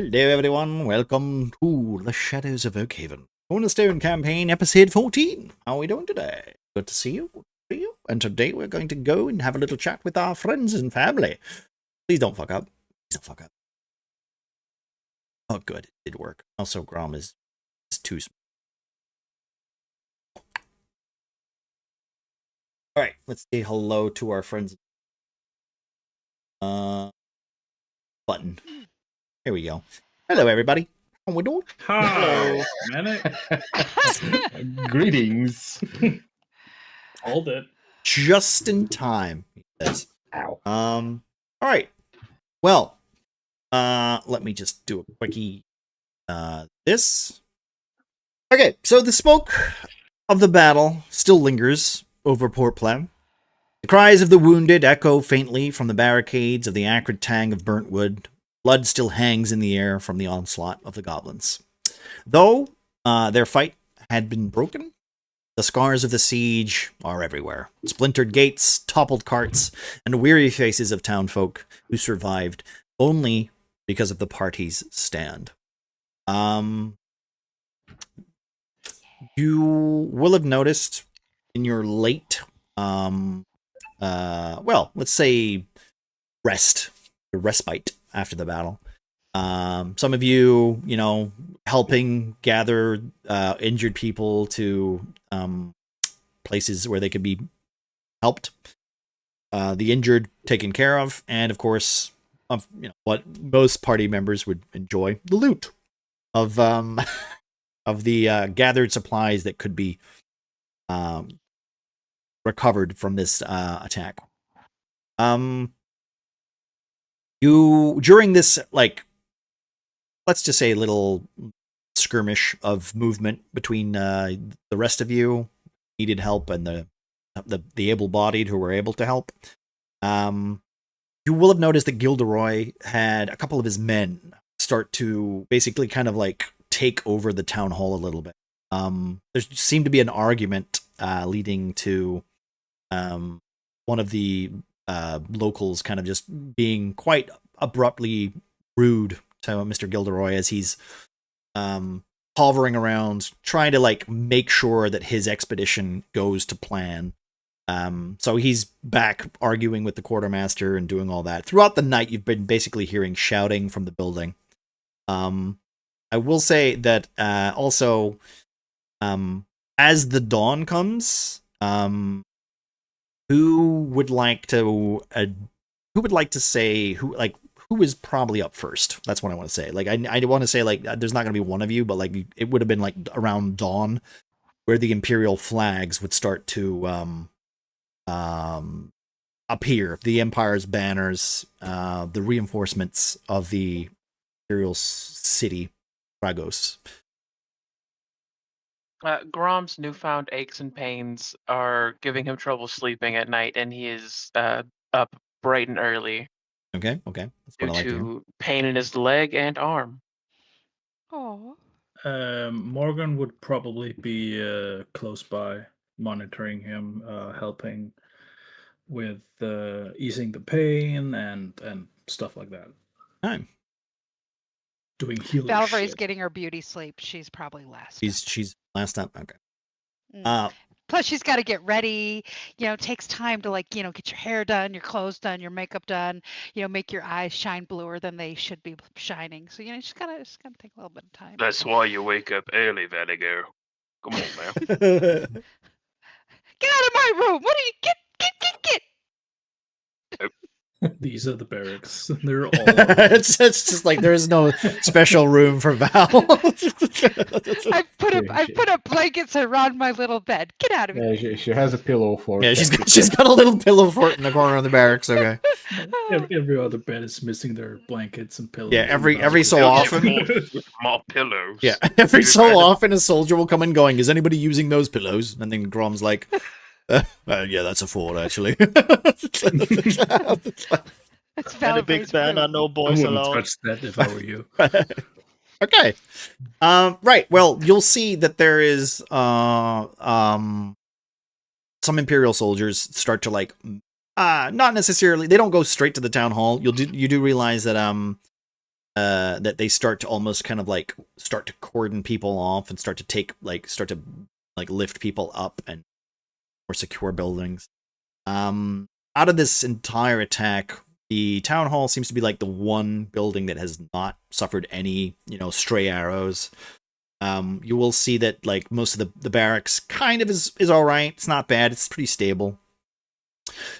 Hello everyone, welcome to The Shadows of Oakhaven. Cornerstone Campaign, Episode 14. How are we doing today? Good to see you. And today we're going to go and have a little chat with our friends and family. Please don't fuck up. Please don't fuck up. Oh good, it did work. Also, Grom is too small. Alright, let's say hello to our friends. Button. Here we go. Hello everybody. How we doing? Hello, Manic. Greetings. Hold it. Just in time, he says. Ow. All right. Well, let me just do a quickie. This. Okay, so the smoke of the battle still lingers over Port Plem. The cries of the wounded echo faintly from the barricades of the acrid tang of burnt wood. Blood still hangs in the air from the onslaught of the goblins. Though their fight had been broken, the scars of the siege are everywhere. Splintered gates, toppled carts, and weary faces of townfolk who survived only because of the party's stand. You will have noticed in your late, let's say respite after the battle. Some of you, helping gather injured people to places where they could be helped. The injured taken care of, and of course, what most party members would enjoy: the loot of of the gathered supplies that could be recovered from this attack. You during this let's just say little skirmish of movement between the rest of you needed help and the able-bodied who were able to help. You will have noticed that Gilderoy had a couple of his men start to basically kind of take over the town hall a little bit. There seemed to be an argument leading to one of the locals kind of just being quite abruptly rude to Mr. Gilderoy as he's hovering around trying to make sure that his expedition goes to plan. So he's back arguing with the quartermaster and doing all that. Throughout the night, you've been basically hearing shouting from the building. I will say that also, as the dawn comes, who would like to say who is probably up first? That's what I want to say. I want to say there's not going to be one of you, but it would have been around dawn where the Imperial flags would start to appear. The Empire's banners, the reinforcements of the Imperial city, Bragos. Grom's newfound aches and pains are giving him trouble sleeping at night, and he is up bright and early. Okay. That's due to pain in his leg and arm. Oh. Morgan would probably be close by, monitoring him, helping with easing the pain and stuff like that. Time. Doing healing. Valerie's getting her beauty sleep. She's probably last. She's last up. Okay. Plus, she's got to get ready. It takes time to get your hair done, your clothes done, your makeup done. Make your eyes shine bluer than they should be shining. So she's gotta take a little bit of time. That's why you wake up early, Valley Girl. Come on, man. Get out of my room! What are you get? These are the barracks. They're all. it's just there is no special room for Val. I put up blankets around my little bed. Get out of here. Yeah, she has a pillow for. Yeah, she's got a little pillow fort in the corner of the barracks. Okay. Every other bed is missing their blankets and pillows. Yeah, every so often. More pillows. Yeah, every so often a soldier will come in going, "Is anybody using those pillows?" And then Grom's like, yeah, that's a fort, actually. That's And a big fan, I know boys I wouldn't alone. touch that if I were you. Okay. Right. Well, you'll see that there is some Imperial soldiers start to not necessarily. They don't go straight to the town hall. You do realize that that they start to almost kind of like start to cordon people off and start to lift people up and more secure buildings. Out of this entire attack, the town hall seems to be like the one building that has not suffered any, stray arrows. You will see that like most of the barracks kind of is all right. It's not bad. It's pretty stable.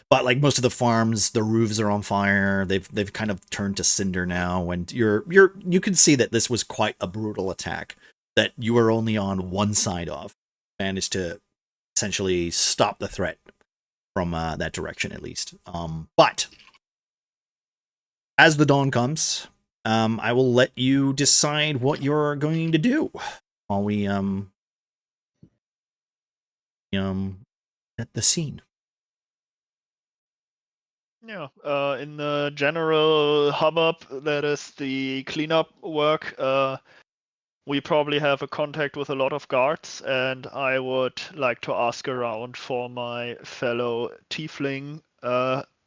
But like most of the farms, the roofs are on fire. They've kind of turned to cinder now, and you can see that this was quite a brutal attack that you were only on one side of. Managed to essentially stop the threat from that direction at least. But as the dawn comes, I will let you decide what you're going to do while we at the scene. Yeah, in the general hubbub that is the cleanup work, we probably have a contact with a lot of guards, and I would like to ask around for my fellow tiefling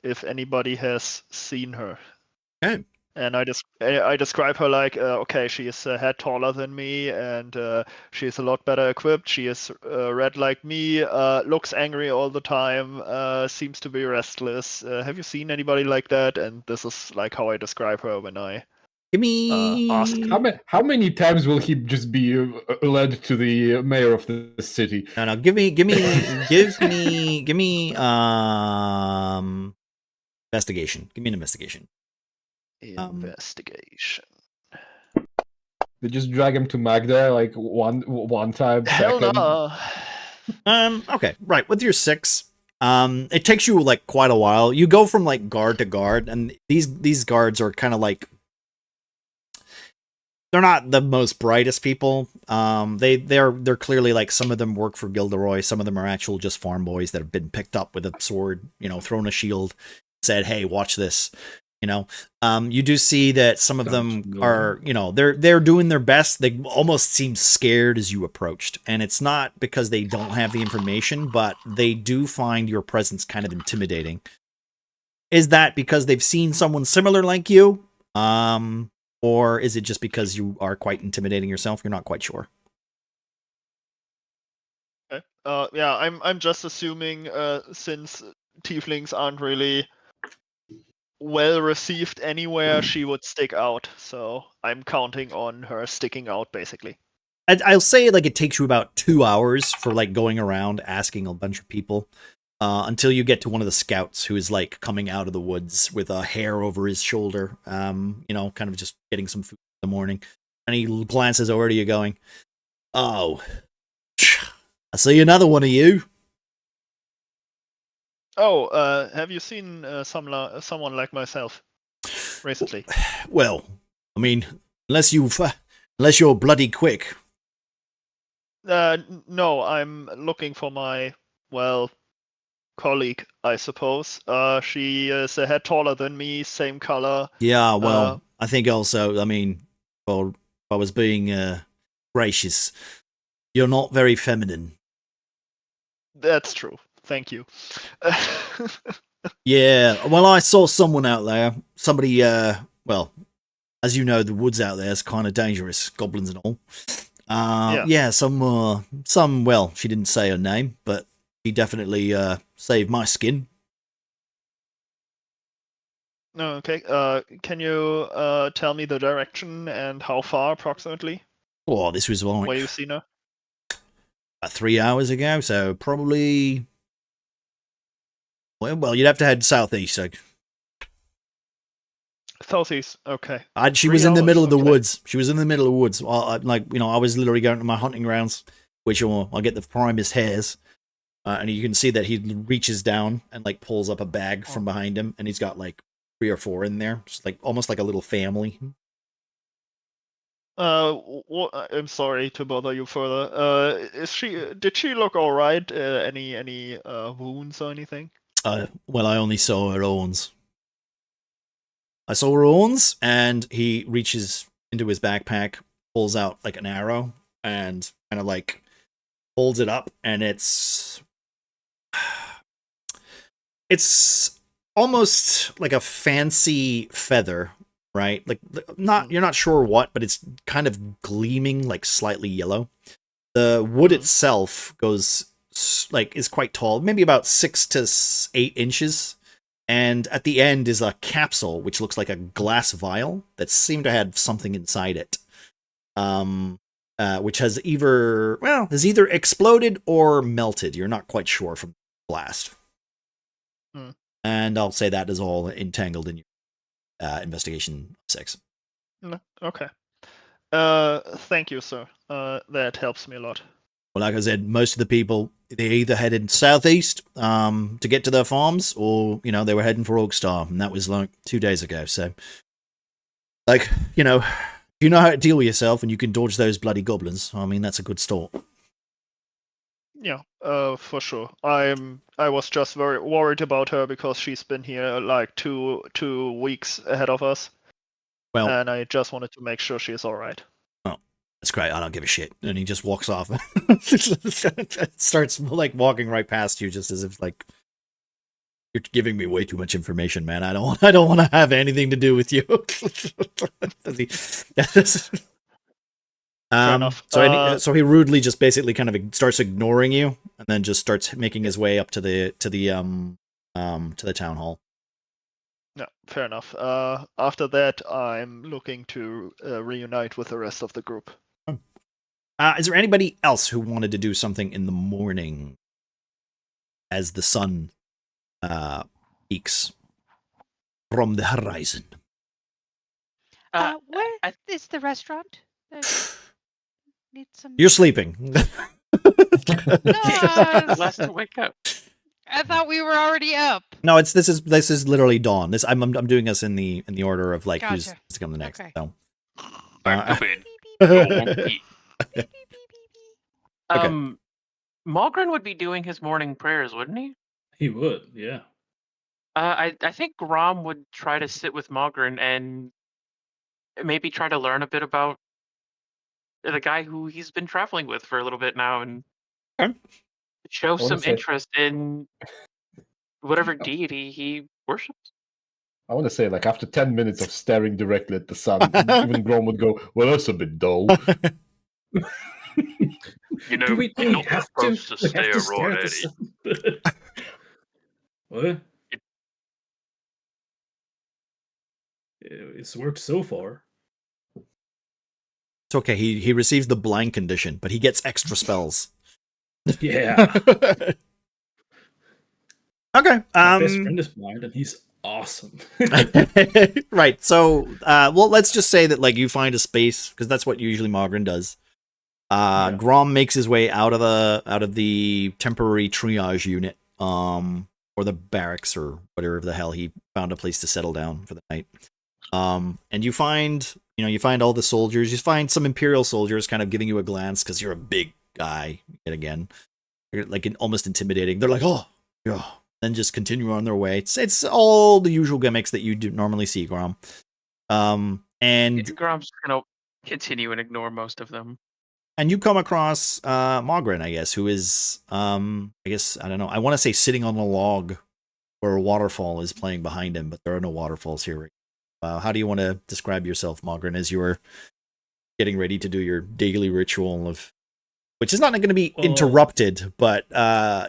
if anybody has seen her. Okay. And I describe her like, okay, she is a head taller than me, and she is a lot better equipped. She is red like me, looks angry all the time, seems to be restless. Have you seen anybody like that? And this is like how I describe her when I Give me ask. How many times will he just be led to the mayor of the city? No, give me investigation. Give me an investigation. Investigation. They just drag him to Magda like one time. Hell second. no. Okay, right. With your 6, it takes you like quite a while. You go from like guard to guard, and these guards are kind of like, they're not the most brightest people. They're clearly like, some of them work for Gilderoy, some of them are actual just farm boys that have been picked up with a sword, thrown a shield, said, "Hey, watch this." You do see that some of them are, they're doing their best. They almost seem scared as you approached, and it's not because they don't have the information, but they do find your presence kind of intimidating. Is that because they've seen someone similar like you? Or is it just because you are quite intimidating yourself? You're not quite sure. Okay. Yeah, I'm just assuming since tieflings aren't really well received anywhere, she would stick out. So I'm counting on her sticking out, basically. I'll say like it takes you about 2 hours for like going around asking a bunch of people until you get to one of the scouts who is like coming out of the woods with a hair over his shoulder, kind of just getting some food in the morning. And he glances over to you going, "Oh, I see another one of you." Oh, have you seen someone like myself recently? Well, I mean, unless you're bloody quick. No, I'm looking for my, colleague, I suppose. She is a head taller than me, same color. Yeah, well, I think also, I mean, well, I was being gracious. You're not very feminine. That's true. Thank you. Yeah, well, I saw someone out there. Somebody, well, as you know, the woods out there is kind of dangerous, goblins and all. Yeah, some, well, she didn't say her name, but she definitely saved my skin. No, okay. Can you tell me the direction and how far approximately? Oh, this was like where you've seen her? About 3 hours ago, so probably. Well, you'd have to head southeast. So. Southeast, okay. She was in the middle of the woods. She was in the middle of the woods. I was literally going to my hunting grounds, which I'll get the primest hares. And you can see that he reaches down and like pulls up a bag from behind him, and he's got like 3 or 4 in there, just like almost like a little family. I'm sorry to bother you further. Did she look all right? Any wounds or anything? Well, I only saw her horns. I saw her horns, and he reaches into his backpack, pulls out like an arrow, and kind of like holds it up, and it's almost like a fancy feather right? Like you're not sure what, but it's kind of gleaming, like slightly yellow. The wood itself is quite tall, maybe about 6 to 8 inches. And at the end is a capsule, which looks like a glass vial that seemed to have something inside it. Which has either exploded or melted. You're not quite sure from the blast. And I'll say that is all entangled in your investigation 6. Okay. Thank you, sir. That helps me a lot. Well, like I said, most of the people, they either headed southeast to get to their farms, or they were heading for Oakstar, and that was like 2 days ago. So, like, you know how to deal with yourself, and you can dodge those bloody goblins. I mean, that's a good start. Yeah, for sure. I was just very worried about her because she's been here like two weeks ahead of us. Well, and I just wanted to make sure she's all right. Oh, that's great. I don't give a shit. And he just walks off. Starts like walking right past you, just as if like you're giving me way too much information, man. I don't want to have anything to do with you. Fair enough. So he rudely just basically kind of starts ignoring you, and then just starts making his way up to the town hall. Yeah, fair enough. After that, I'm looking to reunite with the rest of the group. Is there anybody else who wanted to do something in the morning as the sun peaks from the horizon? Where is the restaurant? Need some. You're sleeping. Last to wake up. I thought we were already up. No, this is literally dawn. I'm doing this in the order of like who's to come the next. Okay. So. Back to bed. Malgren would be doing his morning prayers, wouldn't he? He would, yeah. I think Grom would try to sit with Malgren and maybe try to learn a bit about the guy who he's been traveling with for a little bit now, and show some interest in whatever deity he worships. I want to say, like, after 10 minutes of staring directly at the sun, even Grom would go, well, that's a bit dull. You know, you're not supposed to stay a raw Eddie. What? It's worked so far. It's okay. He receives the blind condition, but he gets extra spells. Yeah. Okay. My best friend is blind, and he's awesome. Right. So, well, let's just say that like you find a space, because that's what usually Malgren does. Grom makes his way out of the temporary triage unit, or the barracks, or whatever the hell he found a place to settle down for the night. And you find all the soldiers. You find some Imperial soldiers kind of giving you a glance because you're a big guy. Yet again, you're like almost intimidating. They're like, oh, yeah. Then just continue on their way. It's all the usual gimmicks that you do normally see, Grom. And Grom's gonna continue and ignore most of them. And you come across Malgren, I guess, who is I don't know. I want to say sitting on a log where a waterfall is playing behind him, but there are no waterfalls here. How do you want to describe yourself, Malgren, as you are getting ready to do your daily ritual of, which is not going to be interrupted, but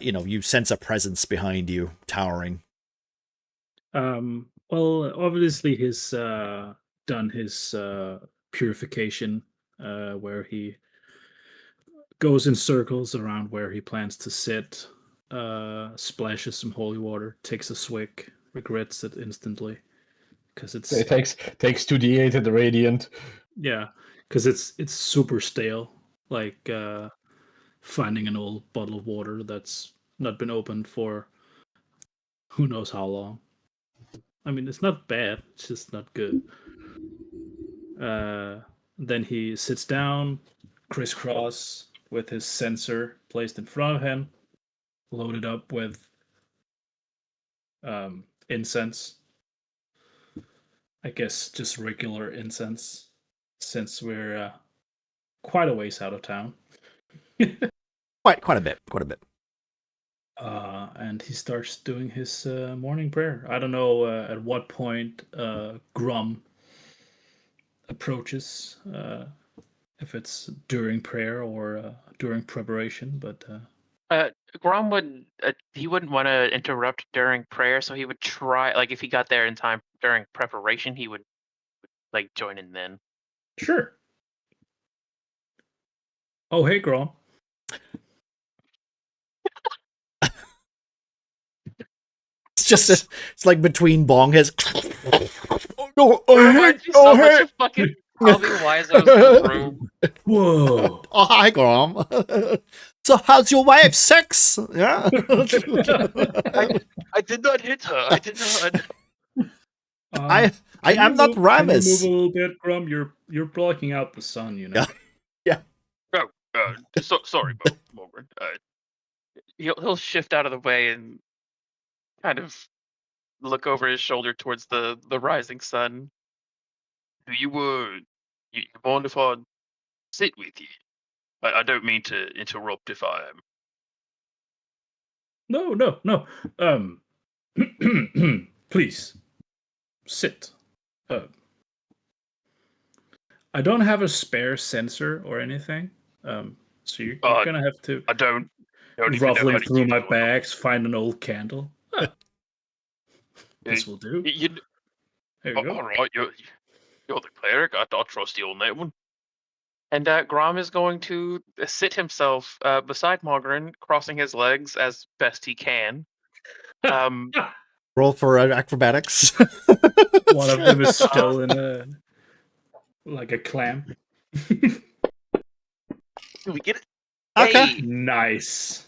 you sense a presence behind you, towering. Well, obviously he's done his purification, where he goes in circles around where he plans to sit, splashes some holy water, takes a swig, regrets it instantly. Because it takes 2d8 at the radiant. Yeah, because it's super stale. Like finding an old bottle of water that's not been opened for who knows how long. I mean, it's not bad. It's just not good. Then he sits down, crisscross, with his censer placed in front of him, loaded up with incense. I guess just regular incense, since we're quite a ways out of town. Quite a bit. And he starts doing his morning prayer. I don't know at what point Grum approaches, if it's during prayer or during preparation. But Grom would he wouldn't want to interrupt during prayer, so he would try like if he got there in time during preparation, he would like join in then. sure. Oh, hey, Grom. It's like between bong hits. Reminds me so much of fucking Probably Wiseau's room. Whoa. Oh, hi, Grom. So, how's your wife's sex? Yeah. I did not hit her. I did not. I Can am you not move- Can you Ramus. move a little bit, Grum? You're blocking out the sun, you know. Yeah. Sorry, Morgan. He'll shift out of the way and kind of look over his shoulder towards the rising sun. Do you you mind if I sit with you? I don't mean to interrupt if I am. No. Please sit. I don't have a spare sensor or anything. So you're gonna have to I don't even know ruffling how to through use my one. bags, find an old candle. This will do. There you go. All right, you're the cleric. I trust you on that one. And Grom is going to sit himself beside Mogren, crossing his legs as best he can. Roll for acrobatics. One of them is still in a clam. Do we get it? Okay. Hey! Nice.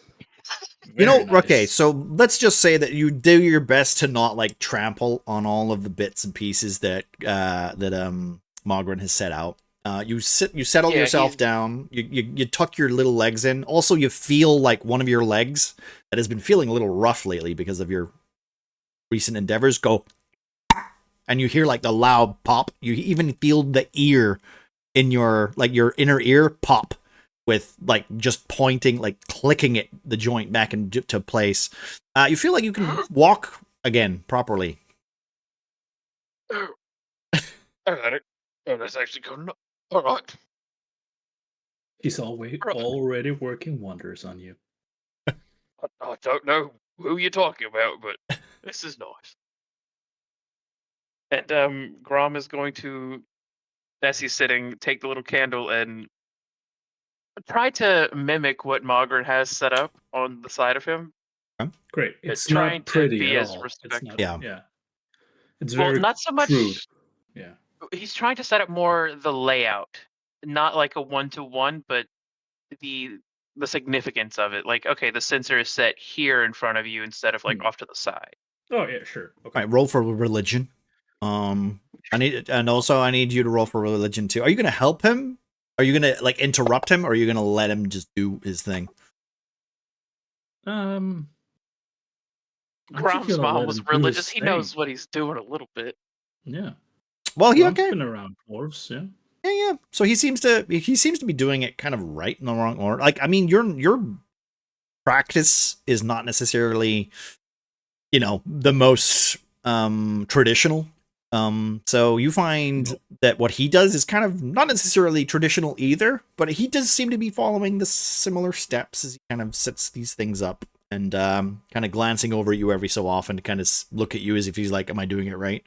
Okay, Nice. so let's just say that you do your best to not like trample on all of the bits and pieces that Mogren has set out. You settle yourself down. You tuck your little legs in. Also, you feel like one of your legs that has been feeling a little rough lately because of your recent endeavors go, and you hear like the loud pop. You even feel the ear in your inner ear pop with like just pointing, like clicking it, the joint back into place. You feel like you can walk again properly. I got it. Oh, that's actually good enough. All right. He's already working wonders on you. I don't know who you're talking about, but this is nice. And Grom is going to, as he's sitting, take the little candle and try to mimic what Mogren has set up on the side of him. Great. It's trying not pretty to be at as all. respectful. Yeah. It's Well, very not so much. crude. Yeah. He's trying to set up more the layout, not like a one-to-one, but the significance of it. Like, okay, the sensor is set here in front of you instead of like off to the side. Oh yeah, sure. Okay. All right, roll for religion. I need you to roll for religion too. Are you gonna help him? Are you gonna like interrupt him, or are you gonna let him just do his thing? Grom's mom was religious. He knows what he's doing a little bit. Yeah. Well, Grom's been around dwarves, yeah. Yeah. So he seems to be doing it kind of right in the wrong order. Like, I mean, your practice is not necessarily, the most traditional. So you find that what he does is kind of not necessarily traditional either, but he does seem to be following the similar steps as he kind of sets these things up and kind of glancing over at you every so often to kind of look at you as if he's like, am I doing it right?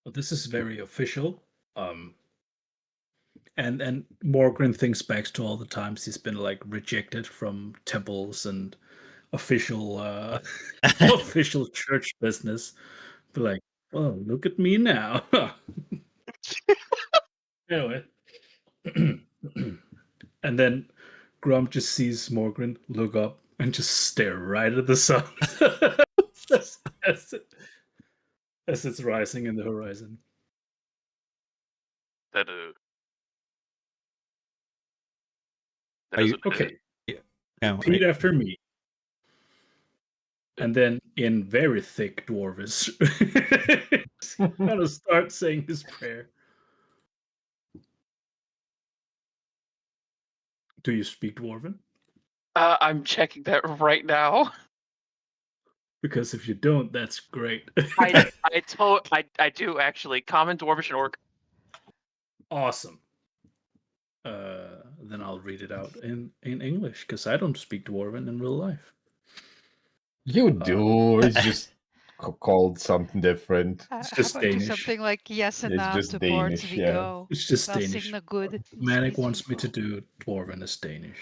Well, this is very official. And Morgan thinks back to all the times he's been like rejected from temples and official official church business. But like, oh, look at me now. Anyway. And then Grum just sees Morgan look up and just stare right at the sun as it's rising in the horizon. Are you okay? Yeah, repeat after me. And then in very thick dwarvish, he's gonna start saying his prayer. Do you speak Dwarven? I'm checking that right now. Because if you don't, that's great. I do actually. Common, Dwarvish, and Orc. Awesome. Then I'll read it out in English because I don't speak Dwarven in real life. You do. It's just called something different. It's How just about do Danish. something like yes and It's now just to boards Danish, we yeah. go. It's just Thou sing Danish. the good. Manic speak wants me to evil. do Dwarven as Danish.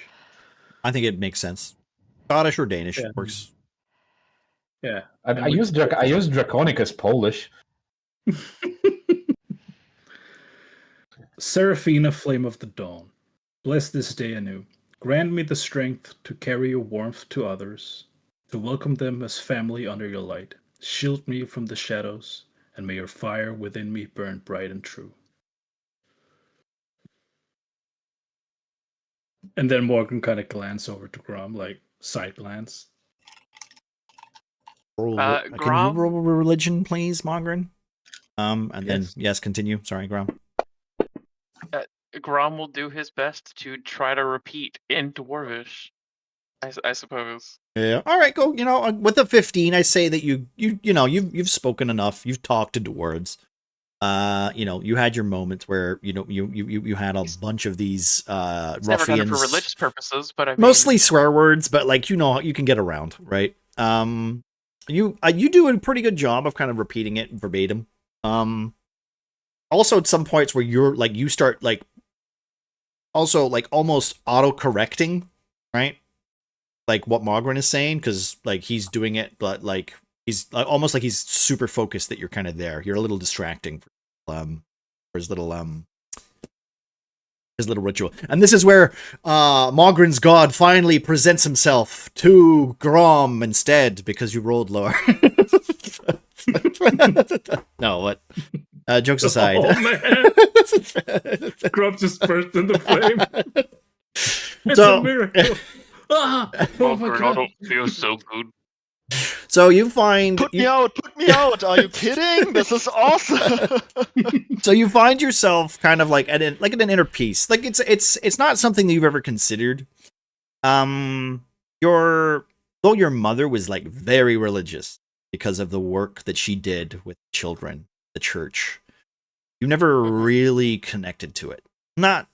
I think it makes sense. Scottish or Danish Yeah. works. Yeah. I use Draconic as Polish. Seraphina, flame of the dawn, bless this day anew. Grant me the strength to carry your warmth to others, to welcome them as family under your light. Shield me from the shadows, and may your fire within me burn bright and true. And then Morgan kind of glance over to Grom, like side glance. Can you Grom? roll religion, please, Mogren? And then Yes. continue. Sorry, Grom. Grom will do his best to try to repeat in Dwarvish, I suppose. Yeah. All right. Go. With a 15, I say that you've spoken enough. You've talked to dwarves. You had your moments where you had a bunch of these It's never done it for ruffians, religious purposes, but I mean, mostly swear words, but like you can get around, right? You do a pretty good job of kind of repeating it verbatim. Also at some points where you start like also like almost auto correcting, right? Like what Mogren is saying, because like he's doing it, but like he's almost like he's super focused that you're kind of there. You're a little distracting for his little ritual. And this is where Mogren's god finally presents himself to Grom instead, because you rolled lower. No, what? Jokes aside. Oh man, Grom just burst into flame. It's a miracle. Oh my I god. don't feel so good. So you find Put me out! Are you kidding? This is awesome. So you find yourself kind of like at an inner peace. Like it's not something that you've ever considered. Though your mother was like very religious because of the work that she did with children, the church, you never really connected to it. Not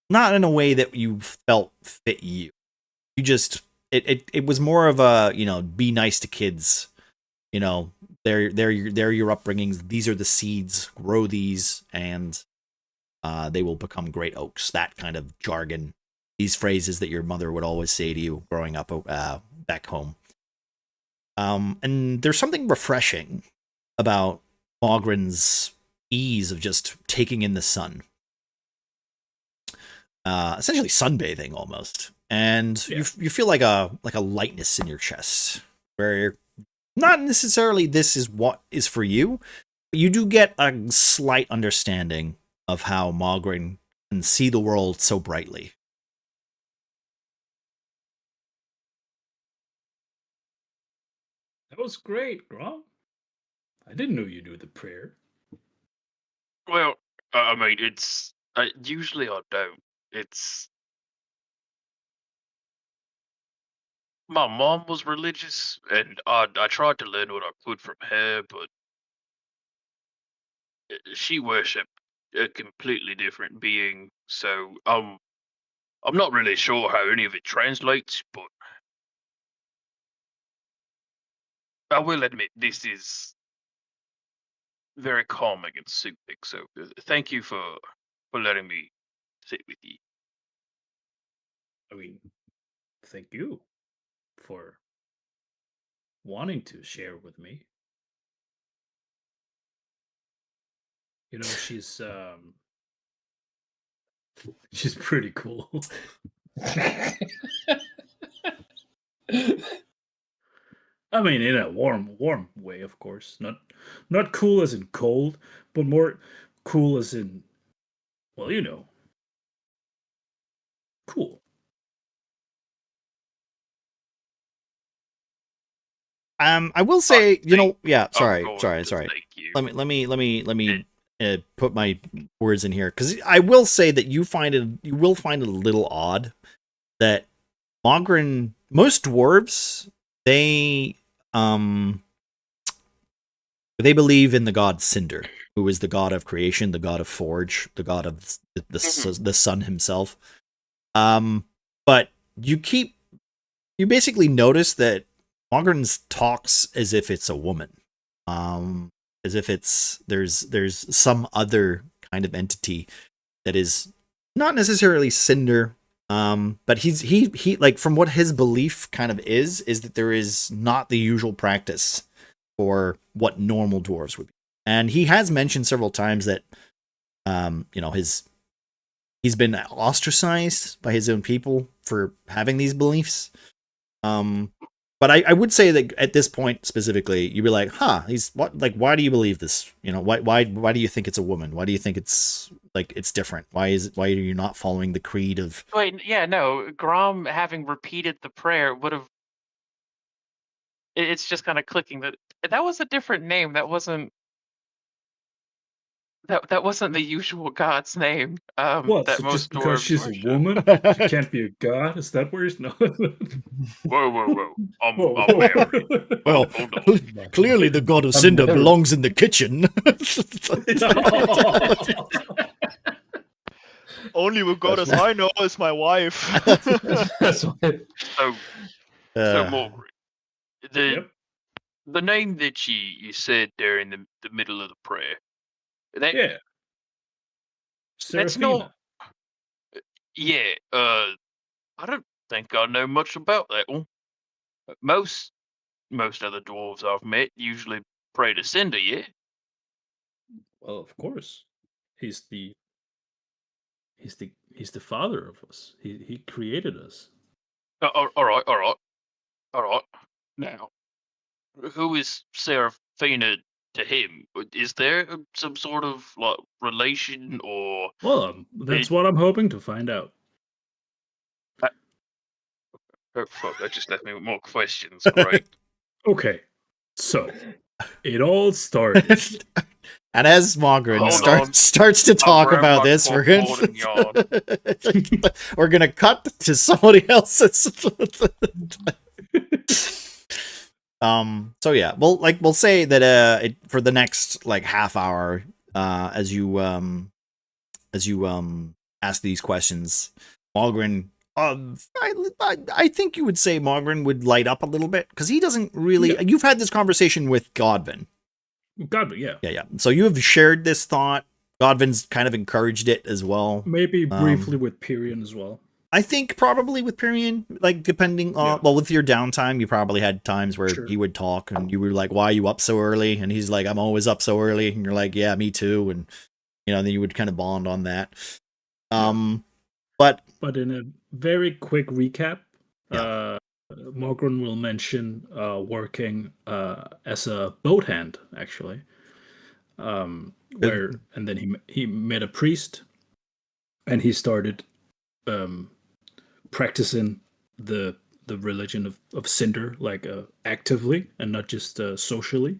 in a way that you felt fit you. You just it was more of a, be nice to kids. They're your upbringings. These are the seeds. Grow these, and they will become great oaks. That kind of jargon. These phrases that your mother would always say to you growing up back home. And there's something refreshing about Mogren's ease of just taking in the sun. Essentially sunbathing almost. And you feel like a lightness in your chest, where not necessarily this is what is for you, but you do get a slight understanding of how Mogren can see the world so brightly. That was great, Grom. I didn't know you knew the prayer. Well, I mean, it's usually I don't. It's my mom was religious, and I tried to learn what I could from her, but she worshipped a completely different being. So I'm not really sure how any of it translates, but I will admit this is very calming and soothing. So thank you for letting me sit with you. I mean, thank you for wanting to share with me. She's pretty cool. I mean, in a warm way, of course. Not cool as in cold, but more cool as in, well, cool. I will say, I'm sorry. going to thank you. Let me put my words in here, because I will say that you will find it a little odd that Mogren, most dwarves, they they believe in the god Cinder, who is the god of creation, the god of forge, the god of the sun himself. But you basically notice that Mogren's talks as if it's a woman, as if there's some other kind of entity that is not necessarily Cinder, but he like, from what his belief kind of is that there is not the usual practice for what normal dwarves would be. And he has mentioned several times that, he's been ostracized by his own people for having these beliefs. But I would say that at this point specifically, you'd be like, he's what? Like, why do you believe this? Why do you think it's a woman? Why do you think it's different? Why are you not following the creed of? Wait, yeah, no. Grom having repeated the prayer would have. It's just kind of clicking that was a different name. That wasn't. That wasn't the usual god's name. What? That So most just because dwarves she's a worship. woman, she can't be a god? Is that where he's no? Whoa! I'm Whoa. married. Well, Hold on. clearly the god of I'm Cinder married. belongs in the kitchen. Only the goddess That's I know is my wife. That's why- So Morgan, Yep. the name that you said there in the middle of the prayer, Yeah. that's Seraphina. not. Yeah. I don't think I know much about that one. Most other dwarves I've met usually pray to Cinder. Yeah. Well, of course. He's the father of us. He created us. All right. Now, who is Seraphina to him? Is there some sort of like relation or? Well, that's what I'm hoping to find out. Oh, fuck! That just left me with more questions. Great. Okay. So, it all started. And as Mogren Hold on. starts to talk grab about my this, we're corkboard gonna we're gonna cut to somebody else's. So yeah, we'll say that for the next half hour, as you ask these questions, Mogren, I think you would say Mogren would light up a little bit, because he doesn't really. Yeah. You've had this conversation with Godvin. God, yeah. Yeah. So you have shared this thought. Godvin's kind of encouraged it as well. Maybe briefly with Pyrian as well. I think probably with Pyrian, depending on, with your downtime, you probably had times where he would talk and you were like, why are you up so early? And he's like, I'm always up so early. And you're like, yeah, me too. And, then you would kind of bond on that. But in a very quick recap, Morgan will mention working as a boat hand, actually. And then he met a priest, and he started practicing the religion of Cinder, actively and not just socially.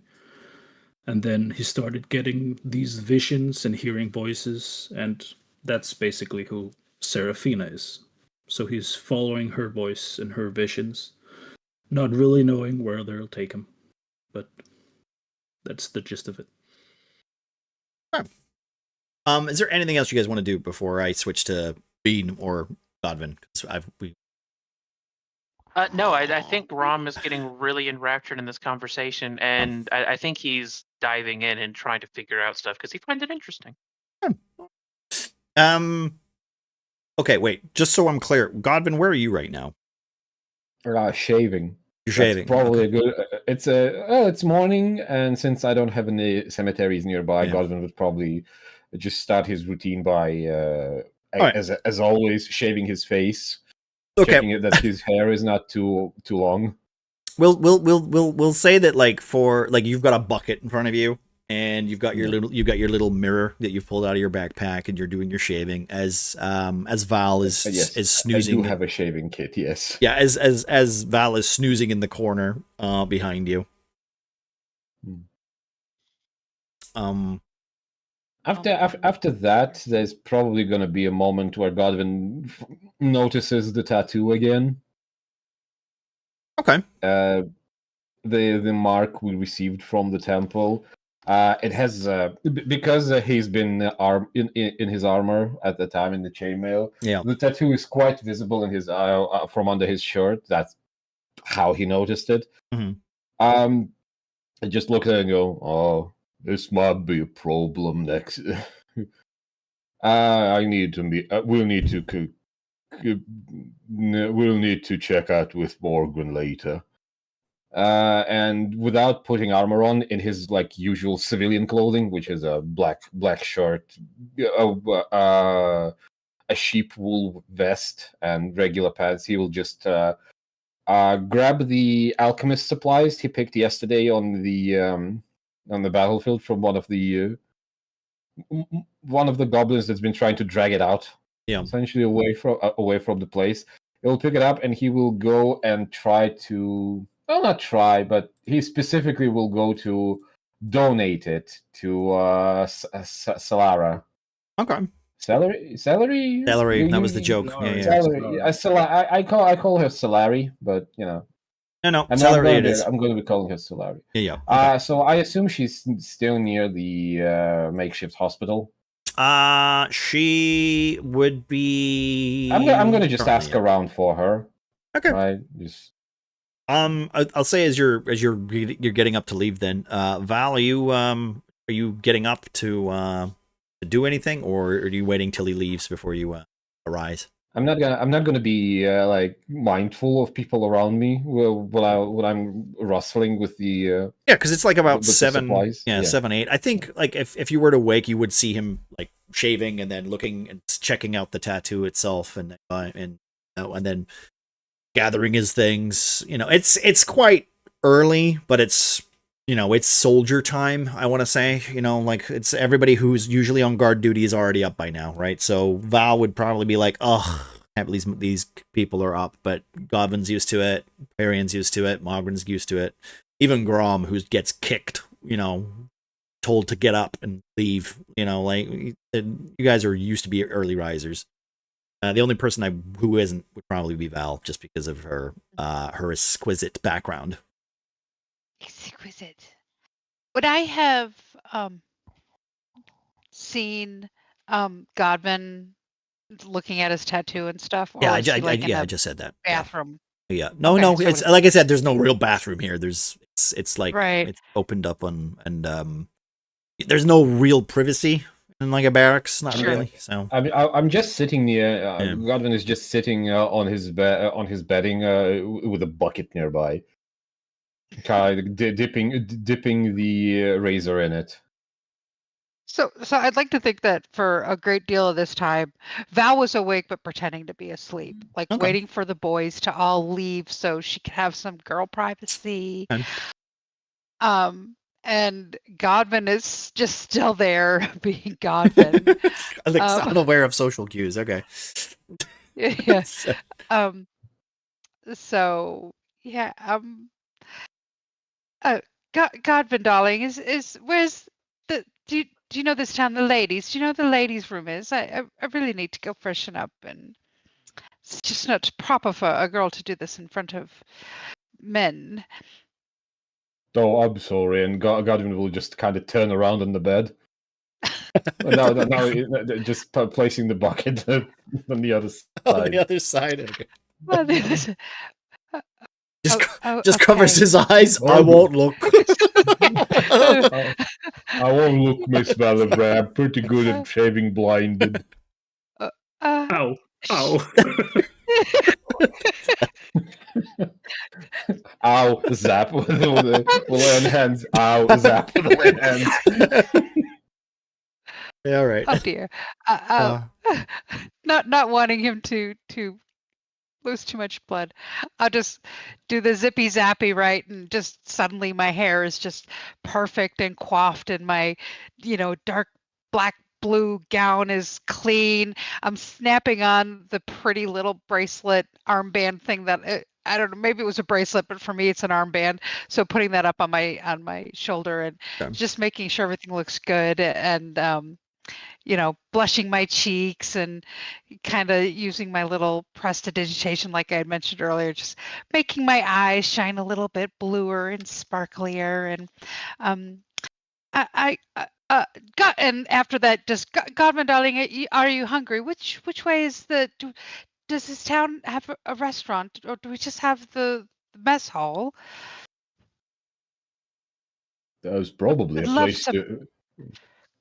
And then he started getting these visions and hearing voices, and that's basically who Seraphina is. So he's following her voice and her visions, not really knowing where they'll take him, but that's the gist of it. Is there anything else you guys want to do before I switch to Bean or Godvin? No, I think Rom is getting really enraptured in this conversation, and I think he's diving in and trying to figure out stuff because he finds it interesting. Okay, wait. Just so I'm clear, Godvin, where are you right now? Shaving. You're shaving. That's probably a good. It's morning, and since I don't have any cemeteries nearby, Godvin would probably just start his routine by, as always, shaving his face. Okay. Checking that his hair is not too long. We'll say that for you've got a bucket in front of you, and you've got your little mirror that you've pulled out of your backpack, and you're doing your shaving as Val is snoozing. I do have a shaving kit, yes. Yeah, as Val is snoozing in the corner behind you. After that, there's probably going to be a moment where Godwin notices the tattoo again. Okay. the mark we received from the temple. It has because he's been in his armor at the time in the chainmail. Yeah. The tattoo is quite visible in his from under his shirt. That's how he noticed it. Mhm. I just look at it and go, "Oh, this might be a problem next." I need to be. We'll need to check out with Morgan later. And without putting armor on, in his like usual civilian clothing, which is a black shirt, a sheep wool vest, and regular pants, he will just grab the alchemist supplies he picked yesterday on the battlefield from one of the goblins that's been trying to drag it out. Yeah. Essentially away from the place. He'll pick it up and he will go and try to. Well, not try, but he specifically will go to donate it to Solara. Okay. Celery. That was the joke. Yeah. Celery. I call her Solari, but you know. No. And Celery it is. I'm going to be calling her Solari. Yeah. Okay. So I assume she's still near the makeshift hospital. She would be. I'm going to just ask around for her. Okay. Right. Just. I'll say as you're getting up to leave, then, Val, are you getting up to do anything, or are you waiting till he leaves before you arise? I'm not gonna be like mindful of people around me when I'm rustling with the. Yeah, because it's like about 7. Yeah, 7, 8. I think like if you were to wake, you would see him like shaving and then looking and checking out the tattoo itself, and then gathering his things. You know, it's quite early, but it's soldier time, I want to say. You know, like it's everybody who's usually on guard duty is already up by now, right? So Val would probably be like, "Oh, at least these people are up." But Godwin's used to it, Parian's used to it, Mogren's used to it. Even Grom, who gets kicked, told to get up and leave. Like you guys are used to be early risers. The only person who isn't would probably be Val, just because of her exquisite background. Exquisite. Would I have seen Godwin looking at his tattoo and stuff? Or Yeah, I just said that. Bathroom. Yeah. No, Okay, so it's like I said, there's no real bathroom here. It's like right. It's opened up and there's no real privacy in like a barracks, not really. So I'm just sitting near. Godwin is just sitting on his bedding with a bucket nearby, kind of dipping the razor in it. So I'd like to think that for a great deal of this time, Val was awake but pretending to be asleep, like waiting for the boys to all leave so she could have some girl privacy. And Godwin is just still there being Godwin. unaware of social cues. Okay. Yeah. So yeah. Godwin, darling, is where's the do you know this town? The ladies. Do you know what the ladies' room is? I really need to go freshen up, and it's just not proper for a girl to do this in front of men. Oh, I'm sorry. And Godwin will just kind of turn around in the bed. No, just placing the bucket on the other side. On the other side. Okay. Well, just covers his eyes. I won't look. I won't look, Miss Malibran. I'm pretty good at shaving blinded. Ow. Ow, zap with the lone hands. Ow, zap with the lone hands. Yeah, all right. Oh dear. Not wanting him to lose too much blood, I'll just do the zippy zappy, right? And just suddenly my hair is just perfect and coiffed, and my dark black blue gown is clean. I'm snapping on the pretty little bracelet armband thing that I don't know, maybe it was a bracelet, but for me it's an armband. So putting that up on my shoulder and just making sure everything looks good, and blushing my cheeks and kind of using my little prestidigitation, like I had mentioned earlier, just making my eyes shine a little bit bluer and sparklier. And and after that, just Godwin, darling, are you hungry? Which way is does this town have a restaurant, or do we just have the mess hall? There's probably I'd a love place some. to.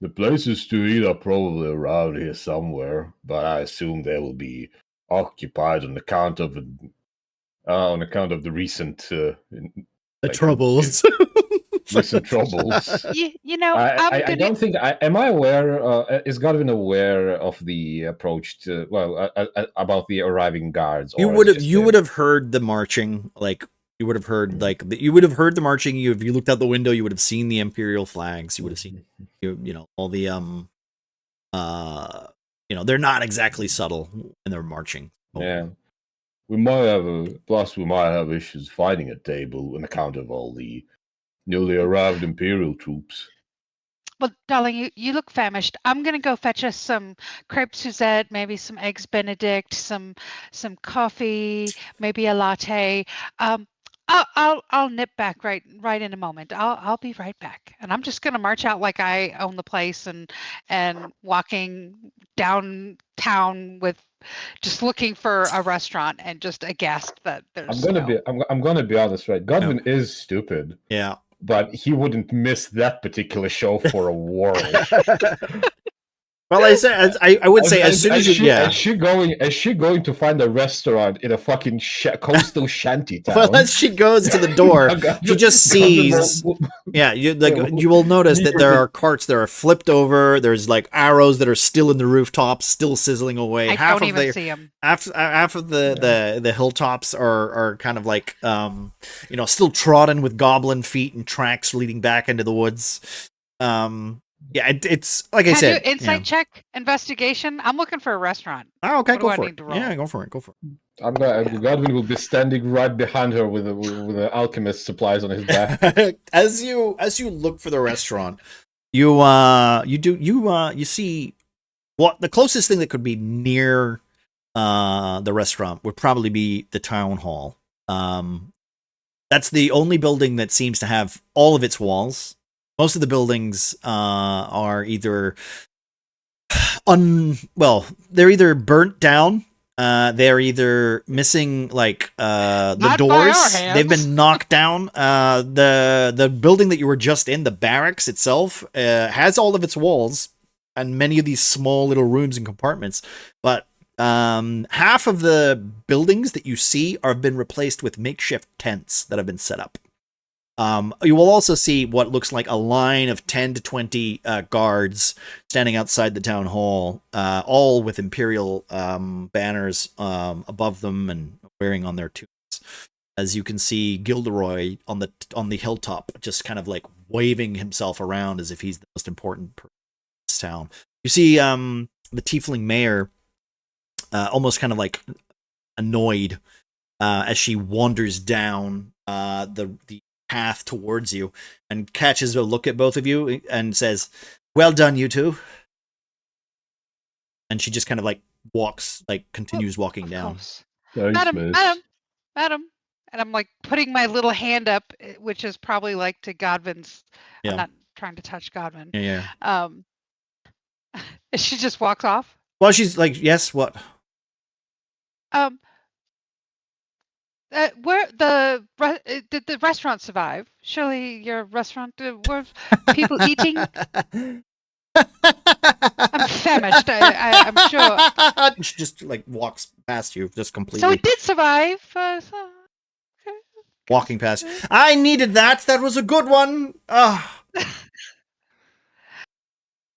The places to eat are probably around here somewhere, but I assume they will be occupied on account of the recent troubles. recent troubles. I'm I don't think. Am I aware? Is Godwin aware of the approach to about the arriving guards? You would have heard the marching, like you would have heard the marching. If you looked out the window, you would have seen the Imperial flags. You would have seen all the they're not exactly subtle when they're marching. Yeah. We might have issues finding a table on account of all the newly arrived Imperial troops. Well, darling, you look famished. I'm gonna go fetch us some crepe Suzette, maybe some eggs Benedict, some coffee, maybe a latte. I'll nip back right in a moment. I'll be right back. And I'm just gonna march out like I own the place and walking downtown with just looking for a restaurant and just aghast that there's. I'm gonna be honest, right? Godwin is stupid. Yeah. But he wouldn't miss that particular show for a world. Well, I would say as soon as you is she going to find a restaurant in a fucking coastal shanty town? Well, as she goes to the door, she just sees. You will notice that there are carts that are flipped over. There's like arrows that are still in the rooftops, still sizzling away. I don't even see them. Half of the hilltops are kind of like still trodden with goblin feet and tracks leading back into the woods. Yeah, it's like I said. Do insight check investigation. I'm looking for a restaurant. Oh, okay, go for it. Yeah, go for it. Godwin will be standing right behind her with the alchemist supplies on his back. As you look for the restaurant, you see what the closest thing that could be near the restaurant would probably be the town hall. That's the only building that seems to have all of its walls. Most of the buildings are either they're either burnt down, they're either missing the doors. They've been knocked down. The building that you were just in, the barracks itself, has all of its walls and many of these small little rooms and compartments, but half of the buildings that you see have been replaced with makeshift tents that have been set up. You will also see what looks like a line of 10 to 20 guards standing outside the town hall, all with Imperial banners above them and wearing on their tunics. As you can see, Gilderoy on the hilltop, just kind of like waving himself around as if he's the most important person in this town. You see the Tiefling mayor almost kind of like annoyed as she wanders down the path towards you and catches a look at both of you and says, "Well done, you two." And she just kind of continues walking down. Thanks, Madam. And I'm like putting my little hand up, which is probably like to Godwin's. Yeah. I'm not trying to touch Godwin. Yeah. She just walks off. Well, she's like, "Yes, what?" Where did the restaurant survive? Surely your restaurant were people eating. I'm famished. I'm sure. She just walks past you, just completely. So it did survive. Okay. Walking past. I needed that. That was a good one.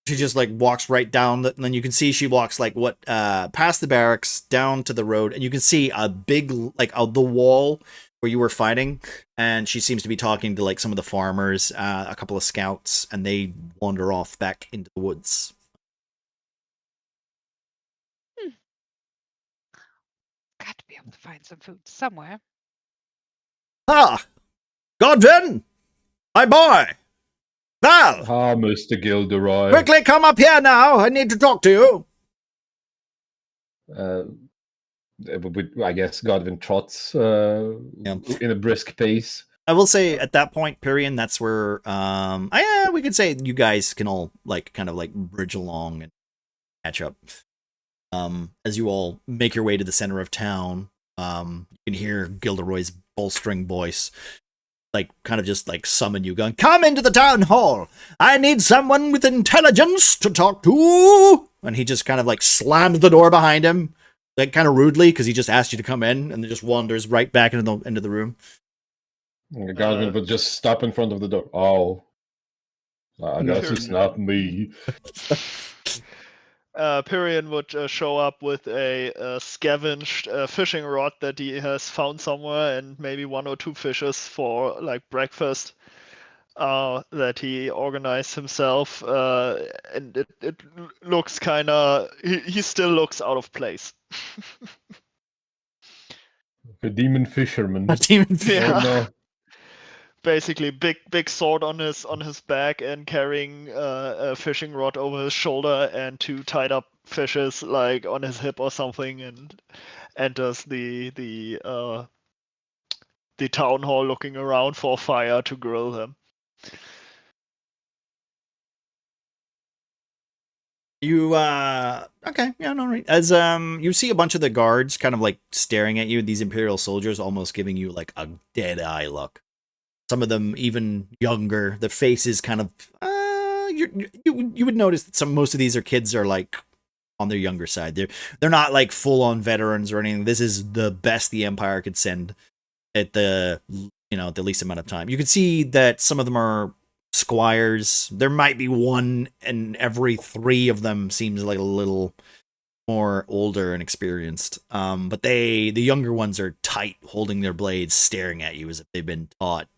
She just walks right down, and then you can see she walks past the barracks down to the road, and you can see a big the wall where you were fighting, and she seems to be talking to some of the farmers, a couple of scouts, and they wander off back into the woods. Got to be able to find some food somewhere. Ah, Godwin, my boy. Val! Ah, Mr. Gilderoy. Quickly come up here now. I need to talk to you. I guess Godwin trots in a brisk pace. I will say at that point, Pyrian, that's where we could say you guys can all kind of bridge along and catch up. As you all make your way to the center of town, you can hear Gilderoy's bolstering voice kind of just summon you, going, "Come into the town hall. I need someone with intelligence to talk to." And he just kind of slams the door behind him, kind of rudely, because he just asked you to come in, and then just wanders right back into the room. Godwin would just stop in front of the door. Oh, I guess it's not me. Pyrian would show up with a scavenged fishing rod that he has found somewhere, and maybe 1 or 2 fishes for breakfast that he organized himself. And it looks kind of he still looks out of place. A demon fisherman. A demon fisherman. Yeah. Oh, no. Basically, big sword on his back and carrying a fishing rod over his shoulder and 2 tied up fishes on his hip or something, and enters the town hall looking around for a fire to grill them. You okay, yeah, no, right. As you see a bunch of the guards kind of staring at you, these Imperial soldiers almost giving you a dead eye look. Some of them even younger. The faces kind of you would notice that most of these kids are on their younger side. They're not full on veterans or anything. This is the best the Empire could send at the the least amount of time. You could see that some of them are squires. There might be 1 and every 3 of them seems a little more older and experienced. But the younger ones are tight, holding their blades, staring at you as if they've been taught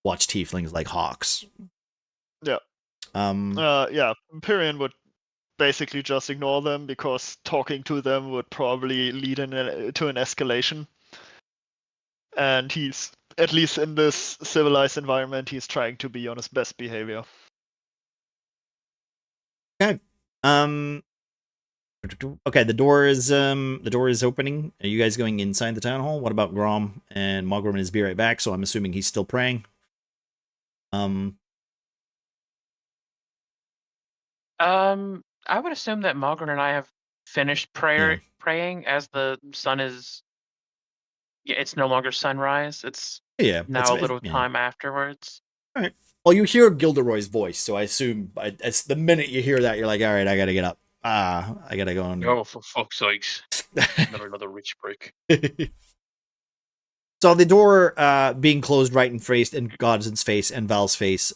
watch tieflings like hawks. Yeah. Yeah. Pyrian would basically just ignore them, because talking to them would probably lead to an escalation. And he's, at least in this civilized environment, he's trying to be on his best behavior. Okay. Okay, the door is opening. Are you guys going inside the town hall? What about Grom? And Mogrim is be right back, so I'm assuming he's still praying. I would assume that Mogren and I have finished praying, as the sun is. Yeah, it's no longer sunrise. It's now a little time afterwards. All right. Well, you hear Gilderoy's voice, so I assume it's the minute you hear that, you're like, all right, I gotta get up. I gotta go on. Oh, for fuck's sakes! Never another rich brick. So the door being closed right in Godson's face and Val's face,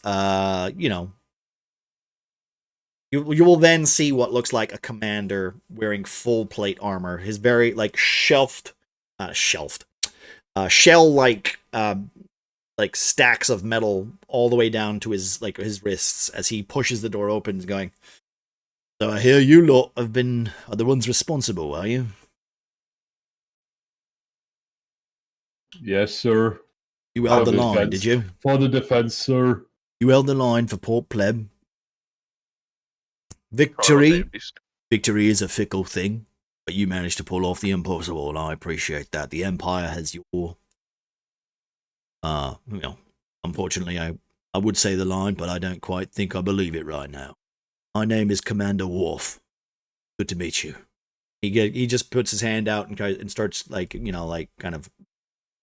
you will then see what looks like a commander wearing full plate armor. His very shell-like stacks of metal all the way down to his wrists as he pushes the door open, going, "So I hear you lot are the ones responsible, are you?" Yes, sir. You held the line, did you? For the defense, sir. You held the line for Port Pleb. Victory is a fickle thing, but you managed to pull off the impossible, and I appreciate that. The Empire has your, unfortunately, I would say the line, but I don't quite think I believe it right now. My name is Commander Worf. Good to meet you. He just puts his hand out and starts kind of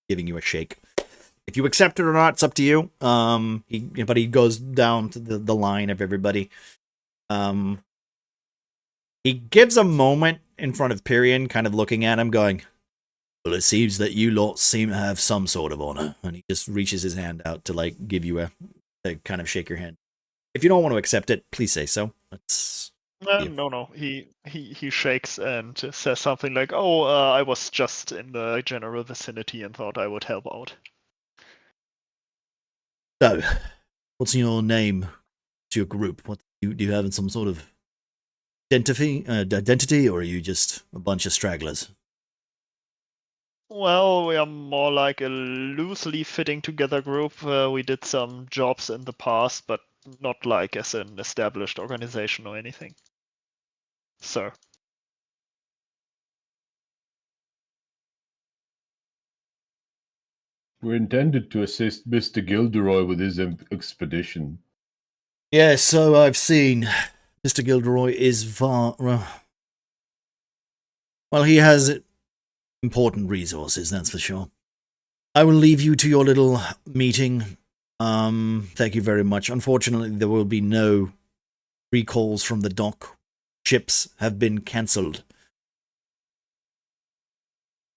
giving you a shake. If you accept it or not, it's up to you. But he goes down to the line of everybody. He gives a moment in front of Pyrian, kind of looking at him, going, "Well, it seems that you lot seem to have some sort of honor." And he just reaches his hand out to give you a kind of shake your hand. If you don't want to accept it, please say so. No. He shakes and says something like, "Oh, I was just in the general vicinity and thought I would help out." So, what's your name to your group? What do you have some sort of identity, or are you just a bunch of stragglers? Well, we are more like a loosely fitting together group. We did some jobs in the past, but not like as an established organization or anything. So. We're intended to assist Mr. Gilderoy with his expedition. Yeah, so I've seen Mr. Gilderoy is well, he has important resources, that's for sure. I will leave you to your little meeting. Thank you very much. Unfortunately, there will be no recalls from the dock. Ships have been cancelled.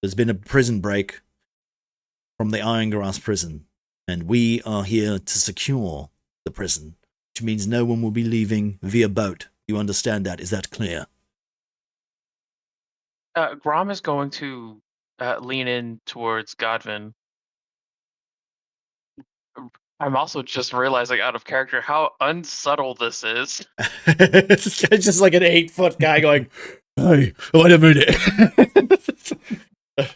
There's been a prison break from the Irongrass prison, and we are here to secure the prison, which means no one will be leaving via boat. You understand that? Is that clear? Grom is going to lean in towards Godwin. I'm also just realizing out of character how unsubtle this is. It's just like an 8-foot guy going, "Hey, wait a minute."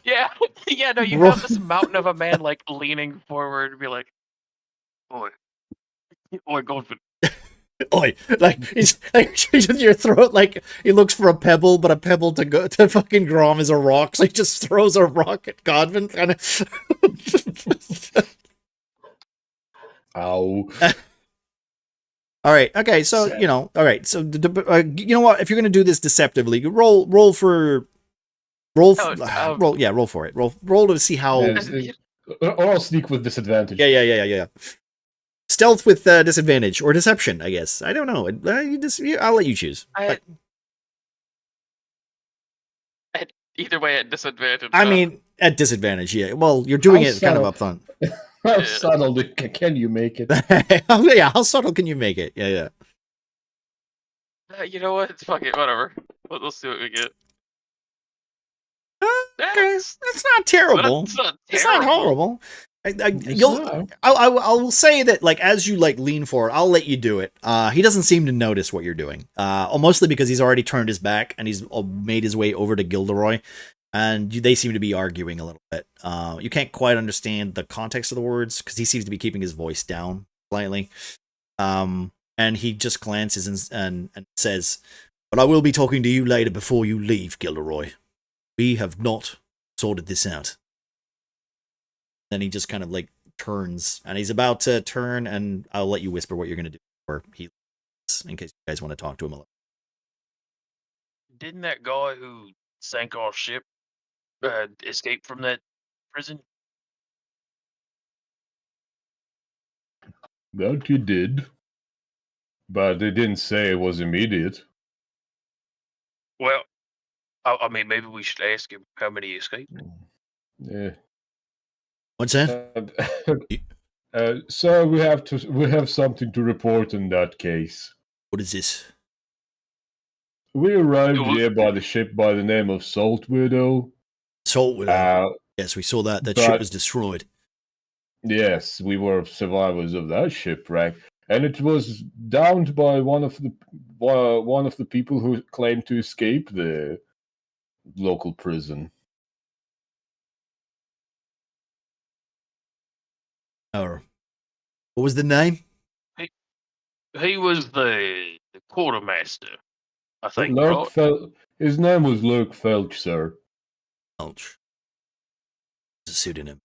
Yeah, no, you have this mountain of a man like leaning forward and be like, "Oi, Godwin." Oi, like he's like in your throat, like he looks for a pebble, but a pebble to go to fucking Grom is a rock, so he just throws a rock at Godwin, kind of. Ow. All right. Okay. So all right. So you know what? If you're gonna do this deceptively, roll for roll for it. Roll to see how. Or I'll sneak with disadvantage. Yeah. Stealth with disadvantage or deception, I guess. I don't know. I'll let you choose. Either way, at disadvantage. I mean, at disadvantage. Yeah. Well, you're doing it kind of up front. How subtle can you make it? Yeah. How subtle can you make it? Yeah. You know what? Fuck it. Whatever. Let's see what we get. Okay, it's not terrible. It's not horrible. I will say that, like, as you like lean forward, I'll let you do it. He doesn't seem to notice what you're doing. Mostly because he's already turned his back and he's made his way over to Gilderoy, and they seem to be arguing a little bit. You can't quite understand the context of the words because he seems to be keeping his voice down slightly. And he just glances and says, "But I will be talking to you later before you leave, Gilderoy. We have not sorted this out." Then he just kind of like turns, and he's about to turn, and I'll let you whisper what you're going to do before he leaves, in case you guys want to talk to him a little. Didn't that guy who sank our ship escape from that prison? That he did. But they didn't say it was immediate. Well, I mean, maybe we should ask him how many escaped. Yeah. What's that? Sir, we have something to report in that case. What is this? We arrived here by the ship by the name of Salt Widow. Salt Widow. Yes, we saw that. That ship was destroyed. Yes, we were survivors of that shipwreck, and it was downed by one of the people who claimed to escape the local prison. Oh, what was the name? He was the quartermaster, I think. His name was Luke Felch, sir. Felch. It's a pseudonym.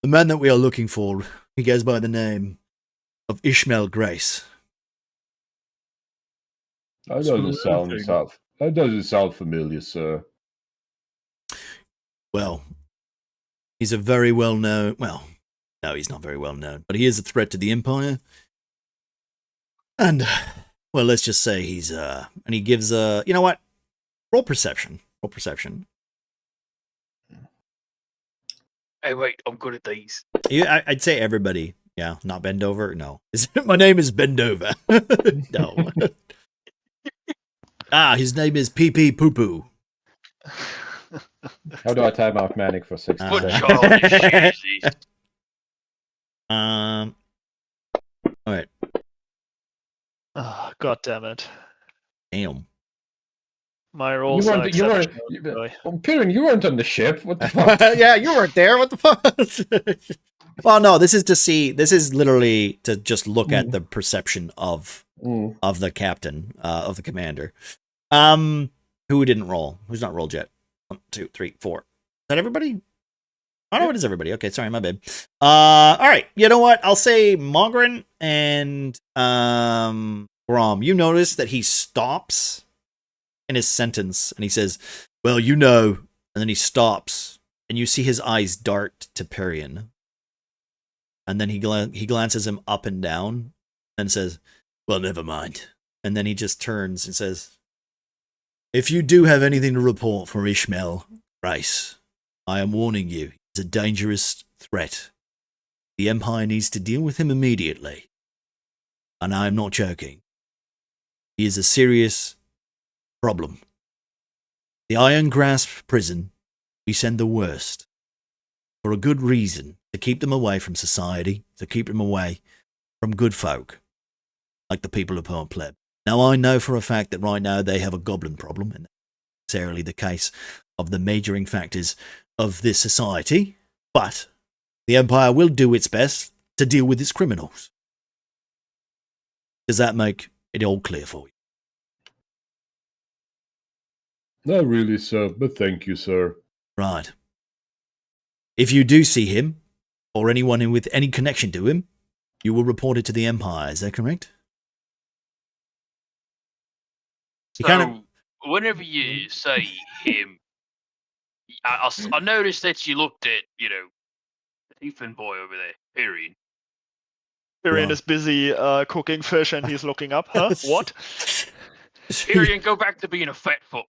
The man that we are looking for, he goes by the name of Ishmael Grace. That doesn't sound familiar, sir. Well, he's a very well-known... Well, no, he's not very well-known, but he is a threat to the Empire. And, well, let's just say he's... And he gives a... You know what? Roll perception. Roll perception. Hey, wait, I'm good at these. Yeah, I'd say everybody. Yeah, not bend over. No, my name is Bendova. No. His name is Pee Pee Poo Poo. How do I time out Manic for 60 seconds? All right. Oh, God damn it! Damn. My rolls. Piran, you weren't on the ship. What the fuck? Yeah, you weren't there. What the fuck? Well, no, this is to see. This is literally to just look at the perception of the captain, of the commander. Who didn't roll? Who's not rolled yet? 1, 2, 3, 4. Is that everybody? Oh no, it is everybody. Okay, sorry, my bad. All right. You know what? I'll say Mogren and Grom. You notice that he stops in his sentence and he says, "Well, you know," and then he stops, and you see his eyes dart to Perian. And then he glances him up and down and says, "Well, never mind." And then he just turns and says, "If you do have anything to report from Ishmael Rice, I am warning you, he's a dangerous threat. The Empire needs to deal with him immediately. And I am not joking. He is a serious problem. The Iron Grasp prison, we send the worst. For a good reason, to keep them away from society, to keep them away from good folk, like the people of Port Pleb. Now, I know for a fact that right now they have a goblin problem, and that's necessarily the case of the majoring factors of this society, but the Empire will do its best to deal with its criminals. Does that make it all clear for you?" Not really, sir, but thank you, sir. Right. If you do see him, or anyone with any connection to him, you will report it to the Empire, is that correct? So, whenever you say him, I noticed that you looked at, the Ethan boy over there, Perian. Perian is busy cooking fish and he's looking up. Huh? What? Perian, go back to being a fat foot.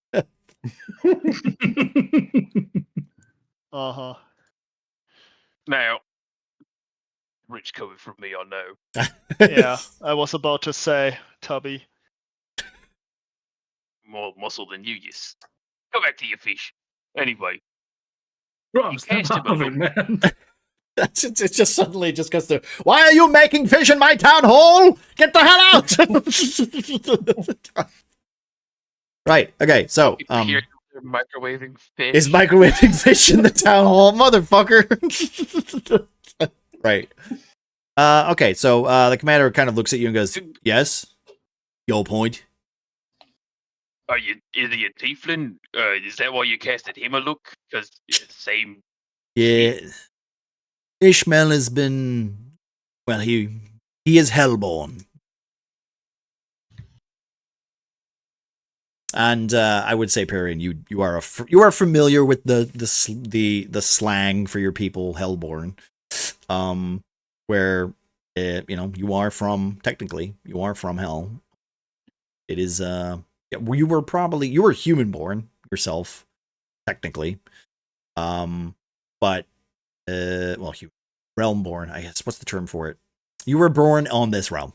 Uh-huh. Now, rich coming from me, I know. Yeah, I was about to say, Tubby. More muscle than you, yes. Go back to your fish. Anyway. Rob, step cast him off a it, man. It's just suddenly just goes to, "Why are you making fish in my town hall? Get the hell out!" Right, okay, so, Here, they're microwaving fish. is microwaving fish in the town hall, motherfucker. Right. Okay, so the commander kind of looks at you and goes, "Yes? Your point?" Are you idiot tiefling? Is that why you casted him a look? Because same. Yeah. Ishmael has been, well, he is hellborn. And I would say, Perian, you are familiar with the slang for your people, hellborn, where you are from hell. It is you were human-born yourself, technically, but realm-born, I guess. What's the term for it? You were born on this realm.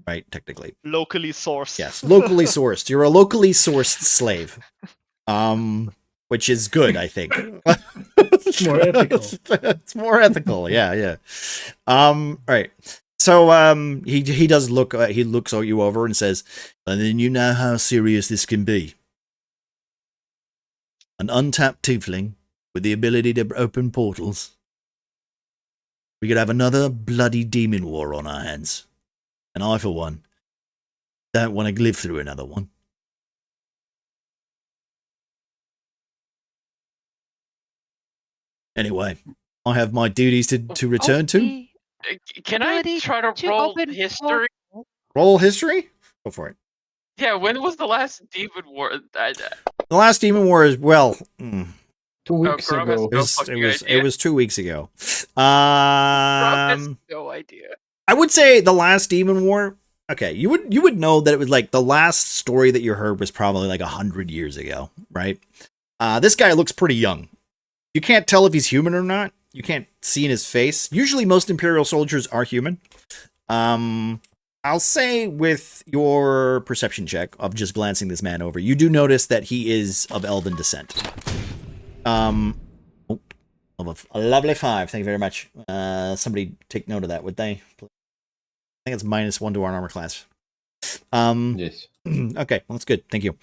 Right, technically. Locally sourced. Yes, locally sourced. You're a locally sourced slave. Which is good, I think. It's more ethical. It's more ethical, yeah. Right. So he does look he looks you over and says, "And then you know how serious this can be. An untapped tiefling with the ability to open portals. We could have another bloody demon war on our hands. And I, for one, don't want to live through another one." Anyway, I have my duties to return to. Can I try to roll history? Roll history? Go for it. Yeah, when was the last demon war? The last demon war is, 2 weeks ago. It was 2 weeks ago. Rob has no idea. I would say the last demon war. Okay, you would know that it was like the last story that you heard was probably like 100 years ago, right? This guy looks pretty young. You can't tell if he's human or not. You can't see in his face. Usually, most Imperial soldiers are human. I'll say with your perception check of just glancing this man over, you do notice that he is of elven descent. Of a lovely 5. Thank you very much. Somebody take note of that, would they? I think it's -1 to our armor class. Yes. Okay, well, that's good. Thank you.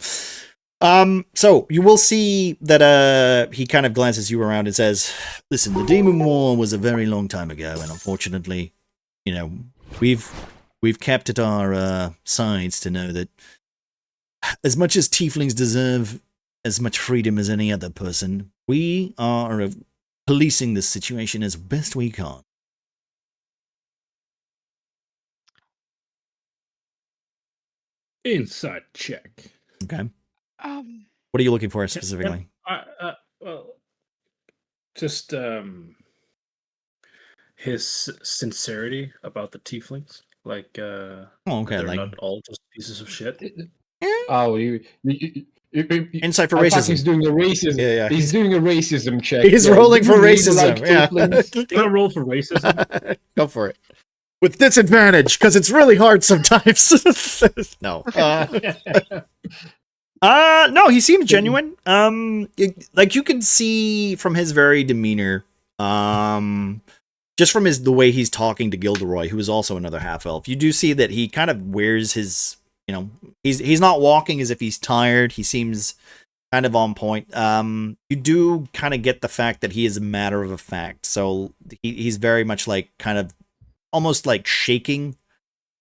So you will see that he kind of glances you around and says, "Listen, the Demon War was a very long time ago, and unfortunately, we've kept at our sides to know that as much as tieflings deserve as much freedom as any other person, we are policing this situation as best we can." Insight check. Okay. Um, What are you looking for specifically? Well, just his sincerity about the tieflings, like Oh, okay. they're Like, not all just pieces of shit. Oh, insight for I thought racism. he's doing a racism. Yeah. He's doing a racism check. He's rolling Do for you really racism. like Yeah. tieflings? Can I roll for racism? Go for it. With disadvantage, because it's really hard sometimes. No. No, he seems genuine. Like you can see from his very demeanor, just from the way he's talking to Gilderoy, who is also another half elf. You do see that he kind of wears his, he's not walking as if he's tired. He seems kind of on point. You do kind of get the fact that he is a matter of fact. So he's very much like kind of almost like shaking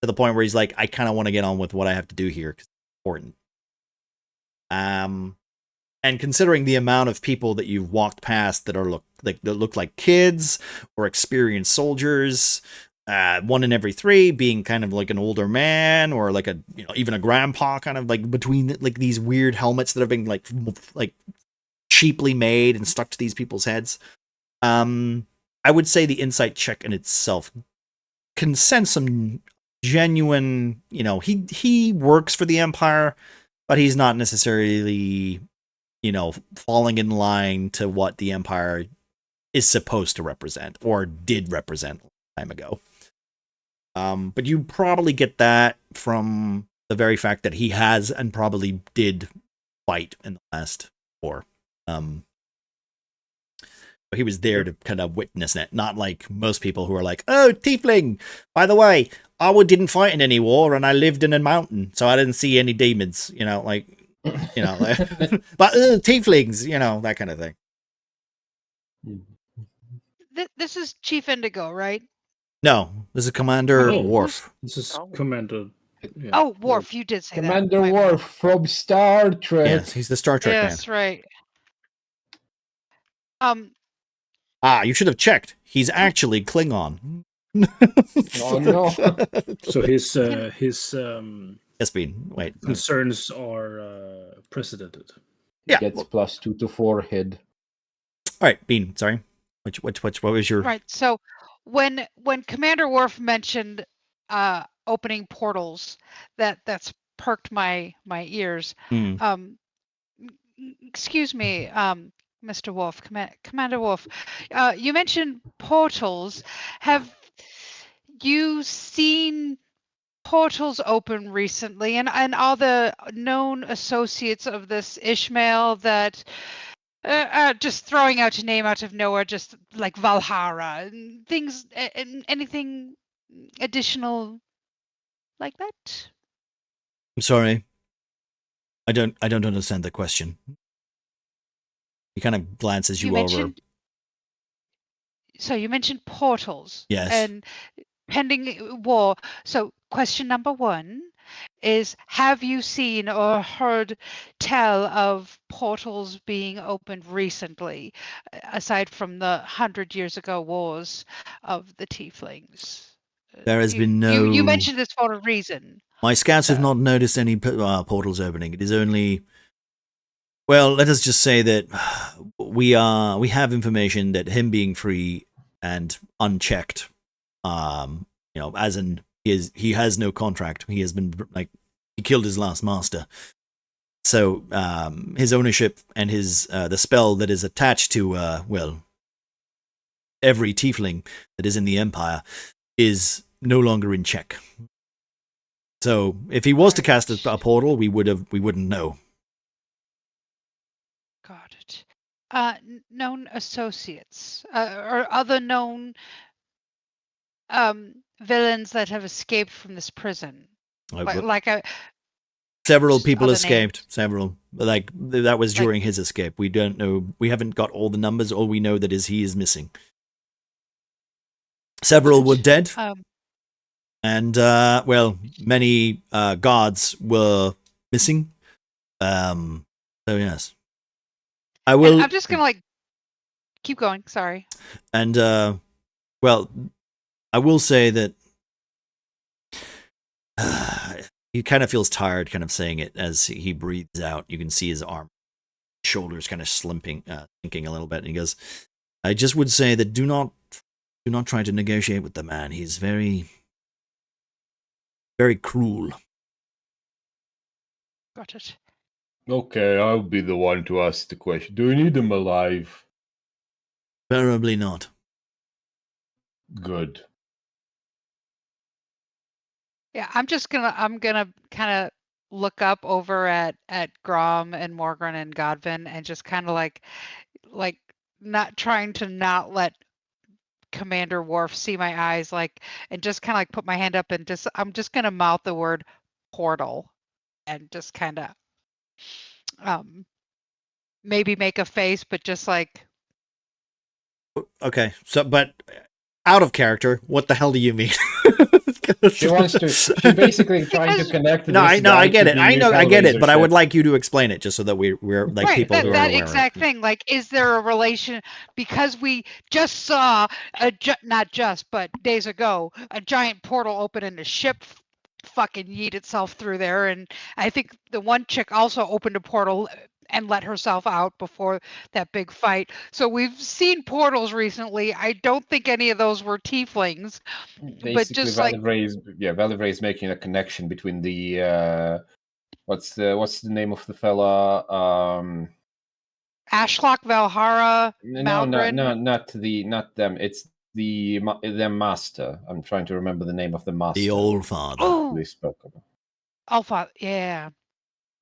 to the point where he's like, I kind of want to get on with what I have to do here because it's important. And considering the amount of people that you've walked past that look like kids or experienced soldiers, 1 in every 3 being kind of like an older man or like a even a grandpa, kind of like between like these weird helmets that have been like cheaply made and stuck to these people's heads. I would say the insight check in itself can sense some genuine, he works for the Empire, but he's not necessarily, falling in line to what the Empire is supposed to represent or did represent a long time ago. But you probably get that from the very fact that he has and probably did fight in the last war. But he was there to kind of witness it, not like most people who are like, "Oh, tiefling, by the way, I didn't fight in any war and I lived in a mountain, so I didn't see any demons," but tieflings, that kind of thing. This is Chief Indigo, right? No, this is Commander Worf. This is Commander. Yeah, oh, Worf, you did say Commander Worf from Star Trek. Yes, he's the Star Trek man. Yes, right. You should have checked. He's actually Klingon. Oh no! So his yes, Bean. Wait. Concerns are precedented. Yeah. Gets +2 to forehead. All right, Bean. Sorry. What was your right? So when Commander Worf mentioned opening portals, that's perked my ears. Excuse me, Mr. Wolf, Commander Wolf, you mentioned portals. Have you seen portals open recently? And are the known associates of this Ishmael that, just throwing out a name out of nowhere, just like Valhalla, and things, anything additional like that? I'm sorry. I don't understand the question. He kind of glances you over. So you mentioned portals. Yes. And pending war. So question number 1 is, have you seen or heard tell of portals being opened recently, aside from the 100 years ago wars of the tieflings? There has been no... You mentioned this for a reason. My scouts have not noticed any portals opening. It is only... Well, let us just say that we have information that him being free and unchecked, as in he has no contract. He has been he killed his last master. So his ownership and his the spell that is attached to every tiefling that is in the Empire is no longer in check. So if he was to cast a portal, we wouldn't know. Got it. Known associates or other known villains that have escaped from this prison, Several people other escaped. names? Several. Like, that was during his escape. We don't know. We haven't got all the numbers. All we know that is he is missing. Several were dead. And, well, many guards were missing. So, yes. I will. And I'm just going to, keep going. Sorry. And, well, I will say that he kind of feels tired kind of saying it as he breathes out. You can see his shoulders kind of sinking a little bit. And he goes, I just would say that do not try to negotiate with the man. He's very, very cruel. Got it. Okay, I'll be the one to ask the question. Do you need him alive? Probably not. Good. Yeah, I'm gonna kind of look up over at Grom and Morgan and Godvin and just kind of like not trying to not let Commander Worf see my eyes, and just kind of put my hand up and I'm just gonna mouth the word portal and just kind of maybe make a face, but just okay. So, but out of character, what the hell do you mean? She basically trying to connect. No, I get it. I get it. But I would like you to explain it, just so that we're like right, people who are that aware exact thing. Is there a relation? Because we just saw not just, but days ago, a giant portal open and a ship fucking yeet itself through there, and I think the one chick also opened a portal and let herself out before that big fight. So we've seen portals recently. I don't think any of those were tieflings. Basically, but just Valivray is making a connection between the what's the name of the fella? Ashlock, Valhara, No, Malgrin. not them. It's their master. I'm trying to remember the name of the master. The Old Father. Oh, they spoke about. Old Father. Yeah.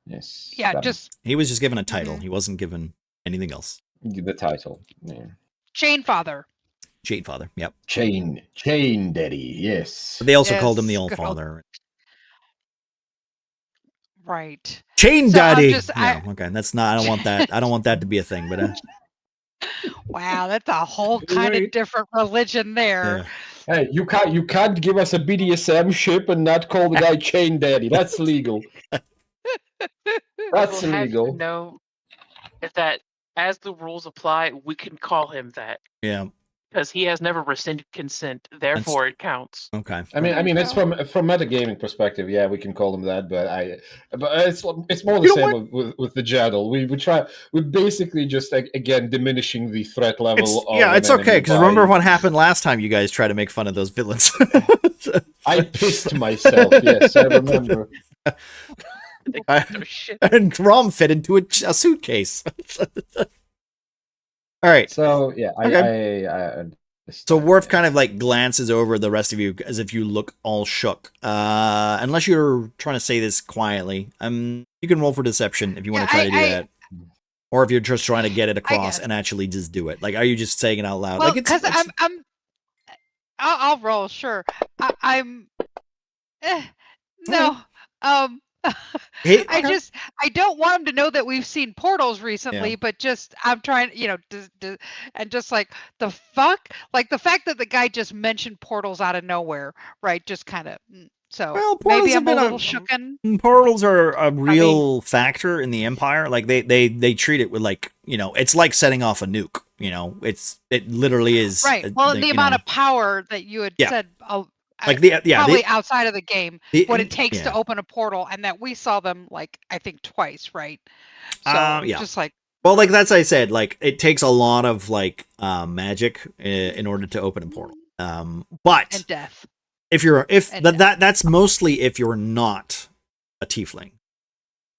Yes. Yeah. He was just given a title. Mm-hmm. He wasn't given anything else. The title. Yeah. Chain Father. Chain Father. Yep. Chain Daddy. Yes. But they also called him the Old Father. Right. Chain so Daddy. Okay, that's not. I don't want that. I don't want that to be a thing. But wow, that's a whole kind of different religion there. Yeah. Hey, you can't give us a BDSM ship and not call the guy Chain Daddy. That's illegal. That's illegal. Have to know that as the rules apply, we can call him that. Yeah. Because he has never rescinded consent, therefore it counts. Okay. I mean, it's from metagaming perspective. Yeah, we can call him that, but it's more the same with the Jaddle. We basically just again diminishing the threat level. It's okay because remember what happened last time? You guys tried to make fun of those villains. I pissed myself. Yes, I remember. And Rom fit into a suitcase. All right. So yeah, okay. So Worf kind of glances over the rest of you as if you look all shook. Unless you're trying to say this quietly, you can roll for deception if you want to try to do that, or if you're just trying to get it across and actually just do it. Are you just saying it out loud? Well, because I'll roll. Sure, no. I don't want him to know that we've seen portals recently, but just I'm trying, and just the fuck, the fact that the guy just mentioned portals out of nowhere, right? Just kind of. So maybe I'm a little shooken. Portals are a real factor in the Empire. They treat it with it's like setting off a nuke. It literally is. Right. Well, the amount of power that you had said. Probably outside of the game, what it takes to open a portal, and that we saw them I think twice, right? So just well, that's I said, it takes a lot of magic in order to open a portal. But and death. That's mostly if you're not a tiefling.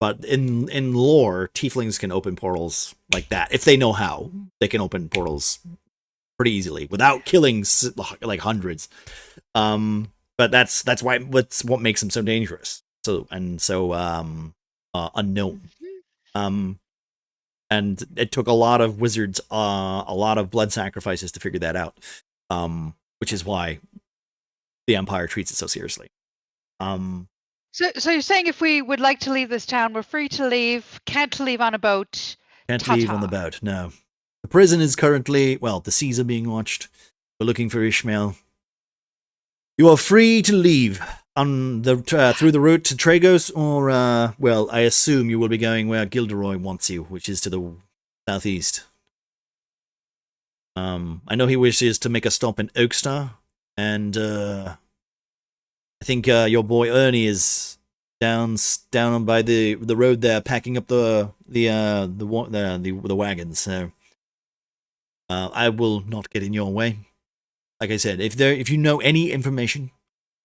But in lore, tieflings can open portals like that if they know how. They can open portals pretty easily without killing hundreds. But that's what makes them so dangerous. So unknown. And it took a lot of wizards, a lot of blood sacrifices to figure that out. Which is why the Empire treats it so seriously. So you're saying if we would like to leave this town, we're free to leave, can't leave on a boat. Can't leave on the boat, no. The prison is currently, well, the seas are being watched. We're looking for Ishmael. You are free to leave on the through the route to Tragos, or, well, I assume you will be going where Gilderoy wants you, which is to the southeast. I know he wishes to make a stop in Oakstar, and I think your boy Ernie is down by the road there, packing up the wagons. So I will not get in your way. Like I said, if you know any information,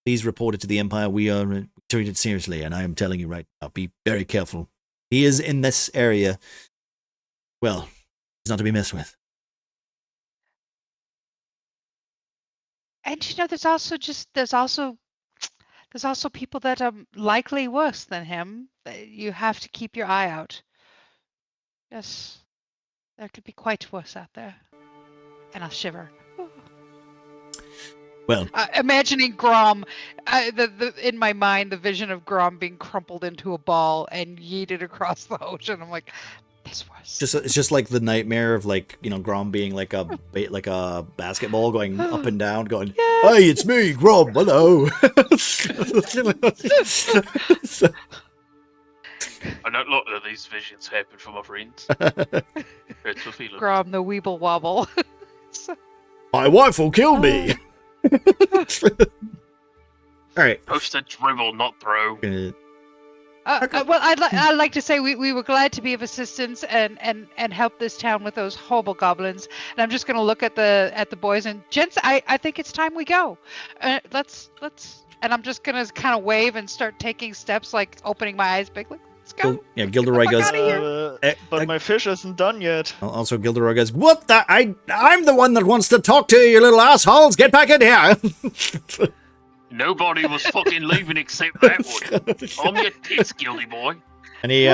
please report it to the Empire. We are treated seriously, and I am telling you right now, be very careful. He is in this area. Well, he's not to be messed with. And there's also people that are likely worse than him. You have to keep your eye out. Yes, there could be quite worse out there. And I'll shiver. Well, imagining Grom, in my mind, the vision of Grom being crumpled into a ball and yeeted across the ocean. I'm like, this was. It's just like the nightmare of Grom being like a basketball going up and down, going, yeah. Hey, it's me, Grom. Hello. I don't lot of these visions happen for my friends. It's a feeling. Grom, the Weeble Wobble. My wife will kill me. All right. Supposed to dribble, not throw. Well, I'd like to say we were glad to be of assistance and help this town with those horrible goblins. And I'm just going to look at the boys and gents. I think it's time we go. Let's. And I'm just going to kind of wave and start taking steps, like opening my eyes big. Like, let's go. Yeah, Gilderoy goes. But my fish isn't done yet. Also, Gilderoy goes, "What the? I'm the one that wants to talk to you, you little assholes. Get back in here." Nobody was fucking leaving except that one. On your tits, Gildy boy. And he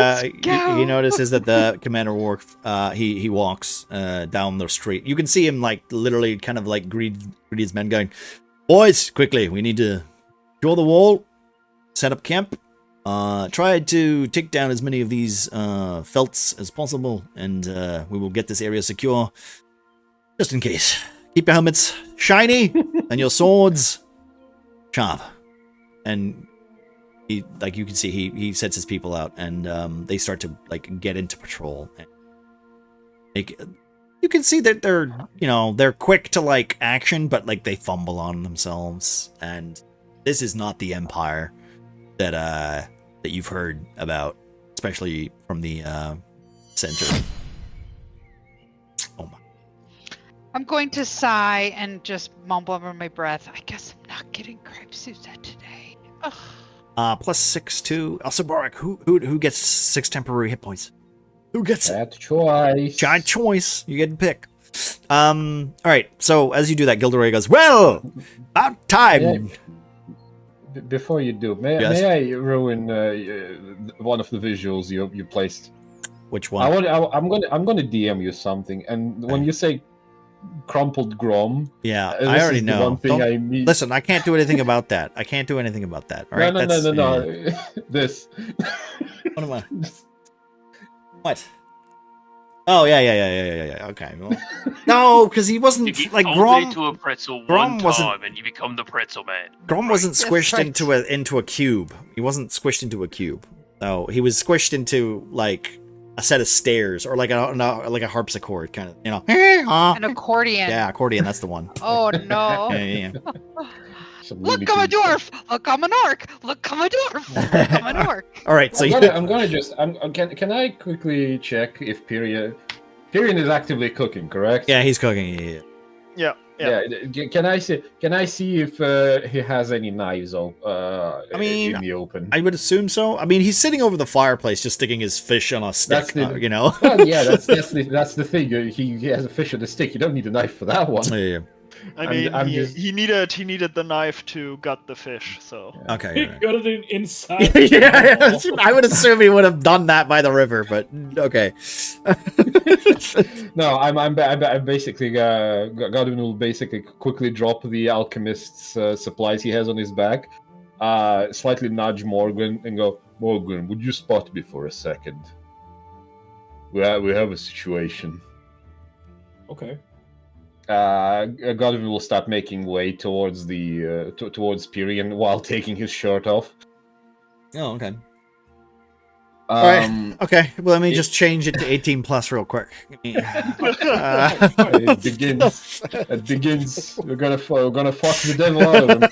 notices that the Commander Worf, he walks down the street. You can see him literally kind of greet his men, going, "Boys, quickly, we need to draw the wall, set up camp, try to take down as many of these felts as possible, and we will get this area secure, just in case. Keep your helmets shiny and your swords sharp." And he, you can see, he sets his people out, and they start to get into patrol. And you can see that they're quick to action, but they fumble on themselves. And this is not the Empire that you've heard about, especially from the center. Oh my! I'm going to sigh and just mumble under my breath. I guess I'm not getting Crepe Suzette today. Ugh. +6 to Alcibarek. Who gets 6 temporary hit points? Who gets that choice? Giant choice. You get to pick. All right. So as you do that, Gilderoy goes, "Well, about time." Before you do, may I ruin one of the visuals you placed? Which one? I'm gonna DM you something, and when you say crumpled Grom, yeah, I already know. One thing I mean. Listen, I can't do anything about that. I can't do anything about that. All right? No. This. What am I? What? Oh yeah. Okay. Well, no, because he wasn't you Grom. Into a pretzel Grom one time, and you become the pretzel man. Grom wasn't squished into a cube. He wasn't squished into a cube. No, he was squished into a set of stairs, or like a harpsichord kind of, An accordion. Yeah, accordion. That's the one. Oh no! Yeah. Look, I'm a dwarf. Look, I'm an orc. Look, I'm a dwarf. Look, I'm an orc. All right, so can I quickly check if Pyrian is actively cooking? Correct? Yeah, he's cooking. Yeah. Can I see if he has any knives in the open? I would assume so. I mean, he's sitting over the fireplace, just sticking his fish on a stick. Well, yeah, that's the thing. He has a fish on a stick. You don't need a knife for that one. Yeah. I mean, he needed the knife to gut the fish. So okay, he got it inside. Yeah, I would assume he would have done that by the river, but okay. No, I'm basically Godwin will basically quickly drop the alchemist's supplies he has on his back, slightly nudge Morgan and go, Morgan, would you spot me for a second? We have a situation. Okay. Godwin will start making way towards the towards Pyrian while taking his shirt off. Oh, okay. All right. Okay. Well, let me just change it to 18 plus real quick. It begins. It begins. We're gonna fuck the devil out of him.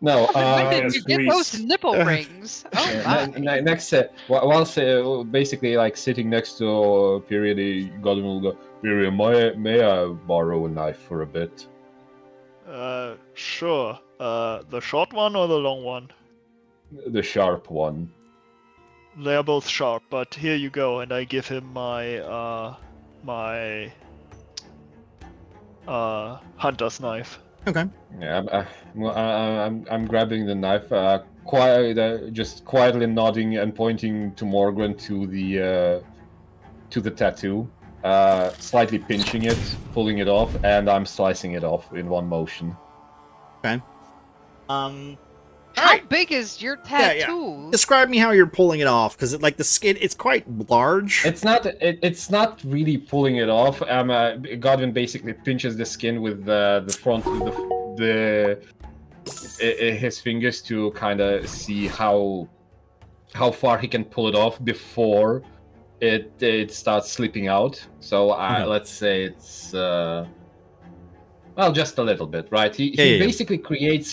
No. When did you get those nipple rings? Oh my. Next, while basically like sitting next to Pyrian, Godwin will go. Pyrian, may I borrow a knife for a bit? Sure. The short one or the long one? The sharp one. They are both sharp, but here you go, and I give him my hunter's knife. Okay. Yeah, I'm grabbing the knife, just quietly nodding and pointing to Morgan to the tattoo, slightly pinching it, pulling it off, and I'm slicing it off in one motion. Okay. How big is your tattoo? Yeah. Describe me how you're pulling it off, because like the skin, it's quite large. It's not really pulling it off. Godwin basically pinches the skin with the front of his fingers to kind of see how far he can pull it off before it starts slipping out. So let's say it's. Well, just a little bit, right? He basically creates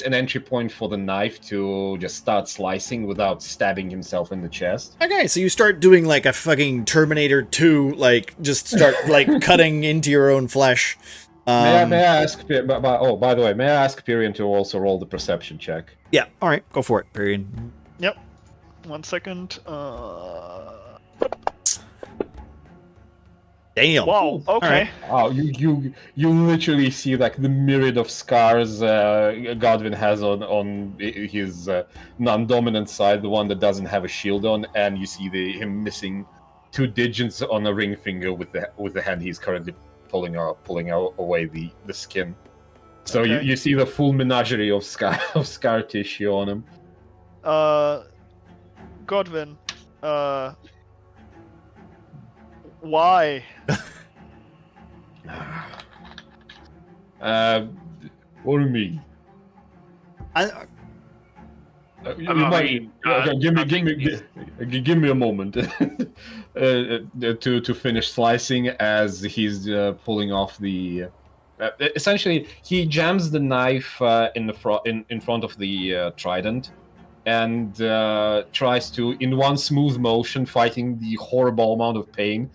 an entry point for the knife to just start slicing without stabbing himself in the chest. Okay, so you start doing like a fucking Terminator 2, like just start like cutting into your own flesh. May I ask? By the way, may I ask Pyrian to also roll the perception check? Yeah. All right, go for it, Pyrian. Yep. 1 second. Damn. Wow. Okay. Right. Oh, you literally see like the myriad of scars Godwin has on his non-dominant side, the one that doesn't have a shield on, and you see him missing 2 digits on a ring finger with the hand he's currently pulling away the skin. So Okay. you see the full menagerie of scar tissue on him. Godwin. Why? What do you mean? Give me a moment to finish slicing as he's pulling off the. Essentially, he jams the knife in front of the trident, and tries to, in one smooth motion, fighting the horrible amount of pain.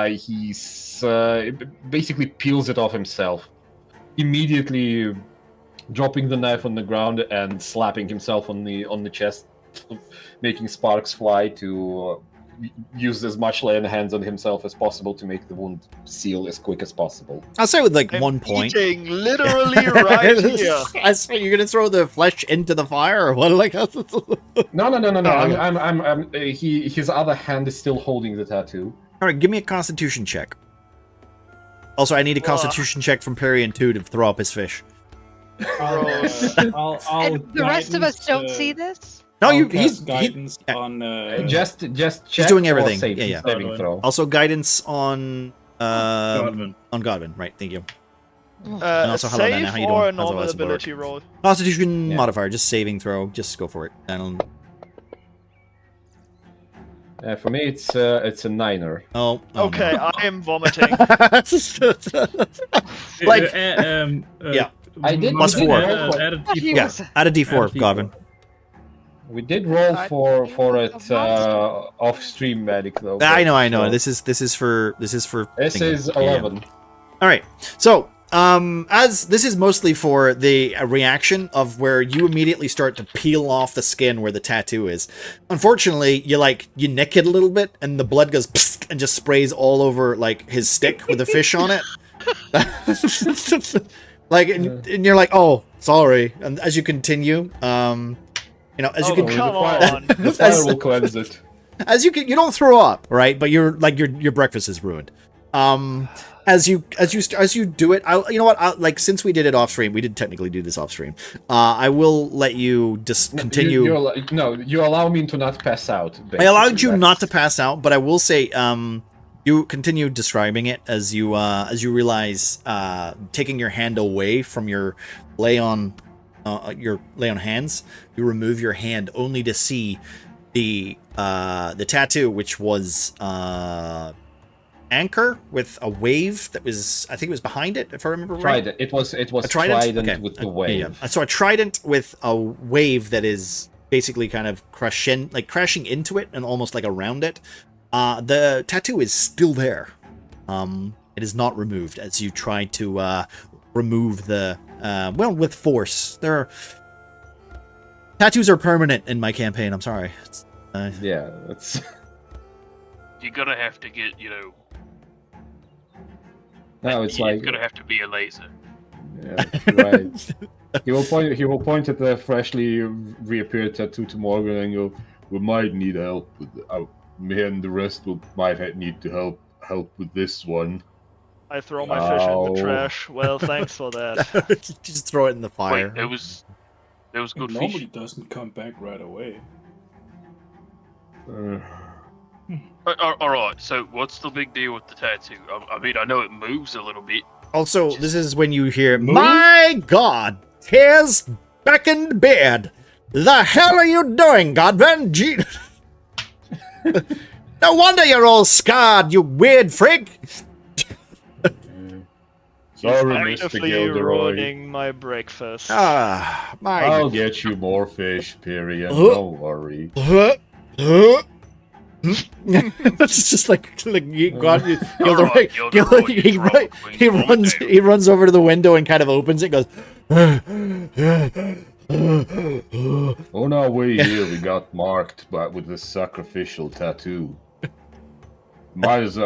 He's basically peels it off himself, immediately dropping the knife on the ground and slapping himself on the chest, making sparks fly to use as much lay on hands on himself as possible to make the wound seal as quick as possible. I'll say with like I'm 1 point. eating literally right here. I swear, you're gonna throw the flesh into the fire or what? Like No. His other hand is still holding the tattoo. All right, give me a Constitution check. Also, I need a Constitution check from Pyrian 2 to throw up his fish. I'll And the rest of us don't see this? No, I'll he's cast guidance on. Just check doing or everything. saving throw. Also guidance on Godwin. on Godwin, right? Thank you. And A also, hello, Nana, save how you or a doing? How's normal it work? ability roll? Constitution Yeah. modifier, just saving throw. Just go for it. For me, it's a 9er. Oh. Okay, No. I am vomiting. Like, Yeah. I did Plus 4. Add a D4. Yeah, add a D4, Add a Godwin. We did roll for it off stream, medic though. I know. So This is for this thingy. is Yeah, yeah. 11. All right. So, as this is mostly for the reaction of where you immediately start to peel off the skin where the tattoo is. Unfortunately, you nick it a little bit, and the blood goes psst, and just sprays all over like his stick with a fish on it. And you're like, oh, sorry. And as you continue, as you can, come on. The fire will cleanse it. as you don't throw up, right? But your breakfast is ruined. as you do it, you know what? Like, since we did it off stream, we did technically do this off stream. I will let you just continue. You allow me to not pass out. I allowed you not to pass out, but I will say, you continue describing it as you realize, taking your hand away from your lay on hands, you remove your hand only to see the tattoo, which was anchor with a wave that was, I think it was behind it, if I remember right. Trident. It was a trident okay. With the wave. Yeah. So a trident with a wave that is basically kind of crashing into it and almost like around it. The tattoo is still there. It is not removed as you try to remove the with force. Tattoos are permanent in my campaign. I'm sorry. Yeah, that's. You're gonna have to get, No, it's you're gonna have to be a laser. Yeah, right. He will point at the freshly reappeared tattoo to Morgan and go, "We might need help with me and the rest might need to help with this one." I throw my fish in the trash. Well, thanks for that. Just throw it in the fire. Wait, there was good normally fish. Doesn't come back right away. Alright, so what's the big deal with the tattoo? I mean, I know it moves a little bit. Also, this is when you hear, "My God, here's beckoned beard. The hell are you doing, Godwin? Gee. No wonder you're all scarred, you weird freak." Sorry, Mr. Actively Gilderoy. ruining my breakfast. I'll get you more fish, Pyrian. Don't worry. It's just like Gilderoy, he runs over to the window and kind of opens it and goes. On our way here, we got marked with this sacrificial tattoo. Might as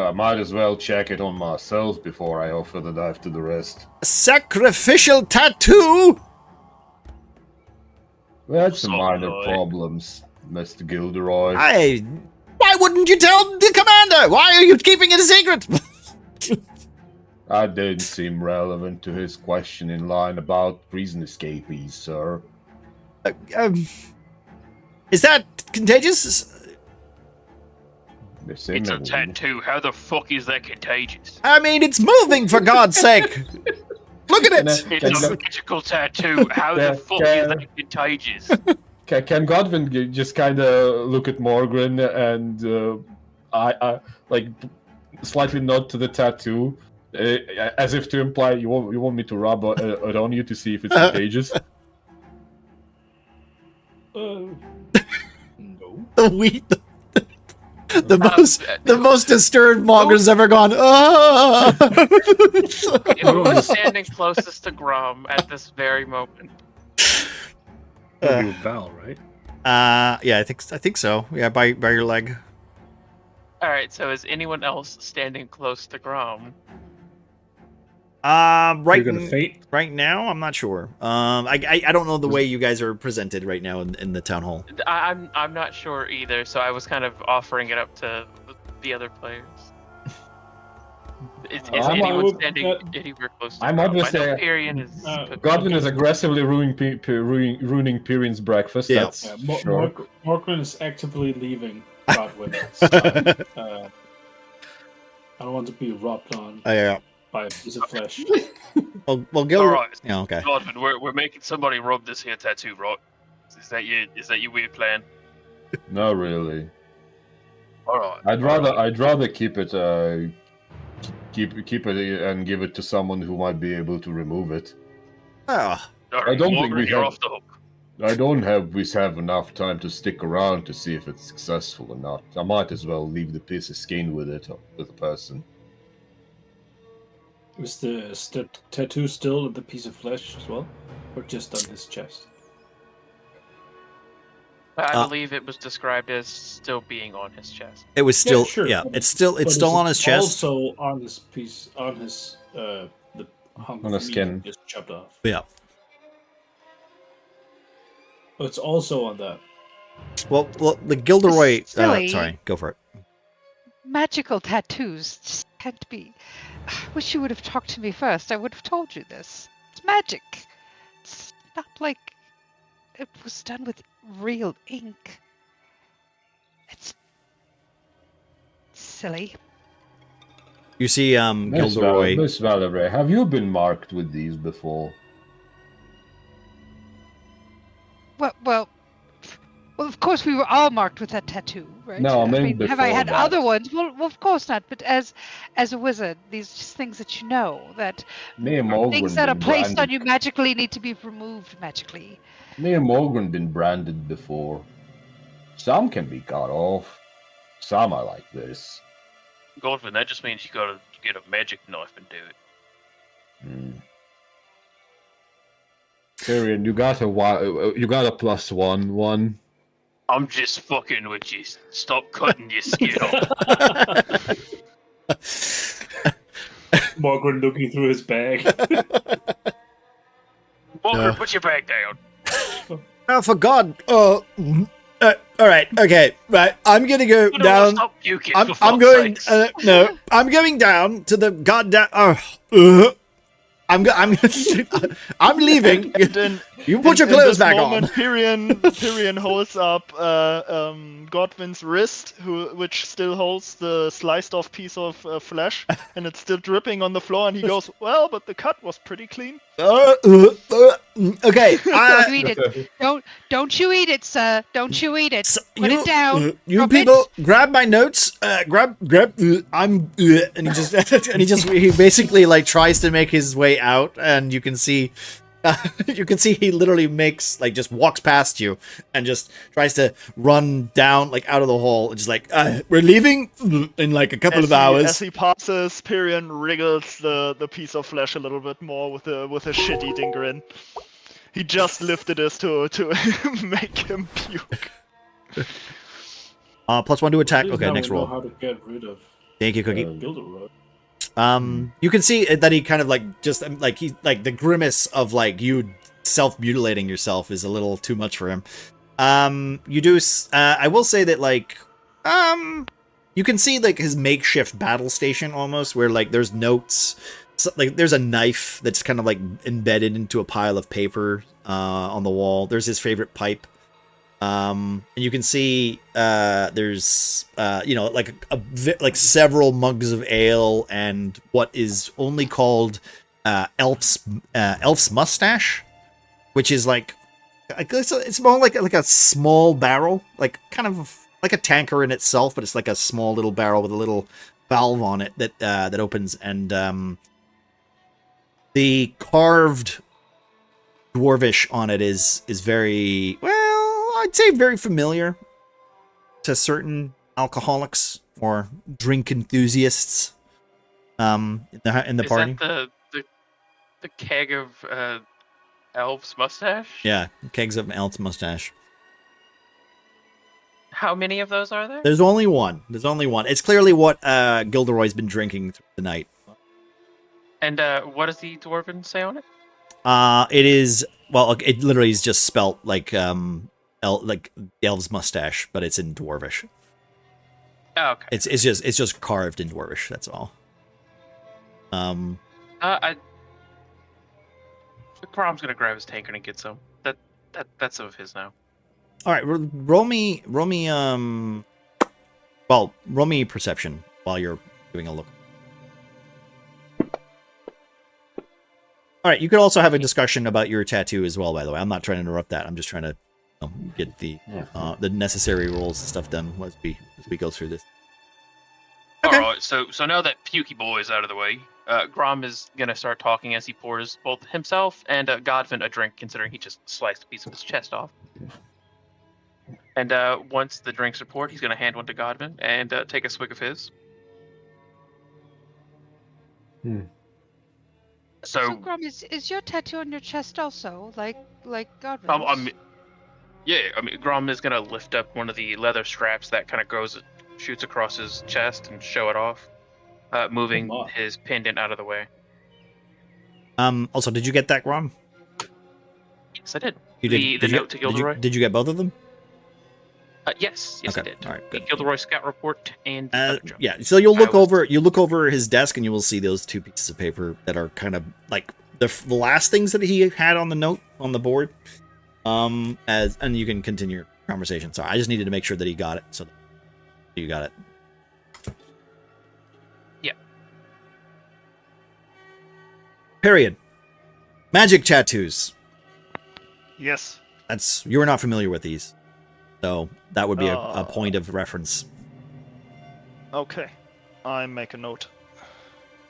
well check it on myself before I offer the knife to the rest. Sacrificial tattoo? That's some minor problems, Mr. Gilderoy. Why wouldn't you tell the commander? Why are you keeping it a secret? That didn't seem relevant to his question in line about prison escapees, sir. Is that contagious? It's a tattoo. How the fuck is that contagious? I mean, it's moving, for God's sake. Look at it. It's a magical tattoo. How the fuck is that contagious? Can Godwin just kind of look at Morgan and I like slightly nod to the tattoo, as if to imply you want me to rub it on you to see if it's contagious? No. The most disturbed Morgan's ever gone. Who is standing closest to Grom at this very moment? Val, right? Yeah, I think so. Yeah, by your leg. All right. So is anyone else standing close to Grom? Right now, I'm not sure. I don't know the way you guys are presented right now in the town hall. I'm not sure either. So I was kind of offering it up to the other players. Is anyone standing anywhere close to I'm obviously Godwin is aggressively ruining Pyrian's breakfast. Yeah. That's sure. Morgan is actively leaving Godwin. I don't want to be robbed on. Yeah. By a piece of flesh. well, Gil. All right. Yeah, okay. Godwin, we're making somebody rub this here tattoo, right? Is that your weird plan? No, really. All right. I'd rather keep it and give it to someone who might be able to remove it. Ah. Right, I don't think we have. Off the hook. I don't have. We have enough time to stick around to see if it's successful or not. I might as well leave the piece of skin with the person. Is the tattoo still in the piece of flesh as well, or just on his chest? I believe it was described as still being on his chest. It was still, sure. yeah. It's still on his chest. Also on his piece, on his the hunk on of the skin, just chopped off. Yeah. Oh, it's also on that. Well, the Gilderoy. Sorry, go for it. Magical tattoos just tend to be wish you would have talked to me first. I would have told you this. It's magic. It's not like it was done with real ink. It's silly. You see, Gilderoy. Miss Valerie, have you been marked with these before? Well, of course we were all marked with that tattoo, right? No, I mean, mean have I had before that. other ones? Well, of course not. But as a wizard, these just things that you know that Me and Morgan things that are been placed on branded. you magically need to be removed magically. Me and Morgan been branded before. Some can be cut off. Some are like this. Godwin, that just means you gotta get a magic knife and do it. Tyrion, you got a +1. I'm just fucking with you. Stop cutting your skin off. Morgan looking through his bag. Walker, put your bag down. Oh, for God. All right. Okay. Right. I'm gonna go down. Stop puking, I'm going. No. I'm going down to the goddamn. I'm leaving. And then, You put your clothes back on. on. Tyrion holds up Godwin's wrist, which still holds the sliced off piece of flesh, and it's still dripping on the floor. And he goes, "Well, but the cut was pretty clean." Okay. Don't you eat it. Don't you eat it, sir. Don't you eat it. Put it down. You Drop people, it. grab my notes. Grab. I'm. And he basically like tries to make his way out, and you can see. He literally makes like just walks past you and just tries to run down like out of the hole and just like we're leaving in like a couple of hours. As he passes, Tyrion wriggles the piece of flesh a little bit more with a shit-eating grin. He just lifted this to make him puke. +1 to attack. At least Okay, now next we know roll. how to get rid of Thank you, Cookie. Gilderoy. You can see that he kind of like just like he like the grimace of like you self-mutilating yourself is a little too much for him. You do. I will say that like you can see like his makeshift battle station almost, where like there's notes. So, like there's a knife that's kind of like embedded into a pile of paper on the wall. There's his favorite pipe. And you can see there's like several mugs of ale and what is only called elf's mustache, which is like it's more like a small barrel, like kind of like a tanker in itself, but it's like a small little barrel with a little valve on it that opens, and the carved dwarvish on it is very I'd say very familiar to certain alcoholics or drink enthusiasts in the party. Is that the keg of Elf's mustache? Yeah, kegs of elf's mustache. How many of those are there? There's only one. It's clearly what Gilderoy's been drinking through the night. And what does the dwarven say on it? It is, well, it literally is just spelt like like elf's mustache, but it's in dwarvish. Oh, okay. It's just carved in dwarvish. That's all. Crom's gonna grab his tankard and get some. That's some of his now. All right, roll me perception while you're doing a look. All right, you could also have a discussion about your tattoo as well, by the way. I'm not trying to interrupt that. I'm just trying to get the necessary rolls and stuff done as we go through this. Okay. All right, so now that Pukey boy is out of the way, Grom is gonna start talking as he pours both himself and Godwin a drink, considering he just sliced a piece of his chest off. And once the drinks are poured, he's gonna hand one to Godwin and take a swig of his. So Grom, is your tattoo on your chest also, like Godwin's? Grom is gonna lift up one of the leather straps that kind of shoots across his chest and show it off, moving his pendant out of the way. Also, did you get that, Grom? Yes, I did. You did. The note to Gilderoy? Did you get both of them? Yes, Okay. I did. All right, He good. killed the Roy Scout report and the other job. Yeah, so you look over his desk and you will see those 2 pieces of paper that are kind of like the last things that he had on the note on the board. And you can continue your conversation. So I just needed to make sure that he got it. So you got it. Yeah. Period. Magic tattoos. Yes. You were not familiar with these, so that would be a point of reference. Okay. I make a note.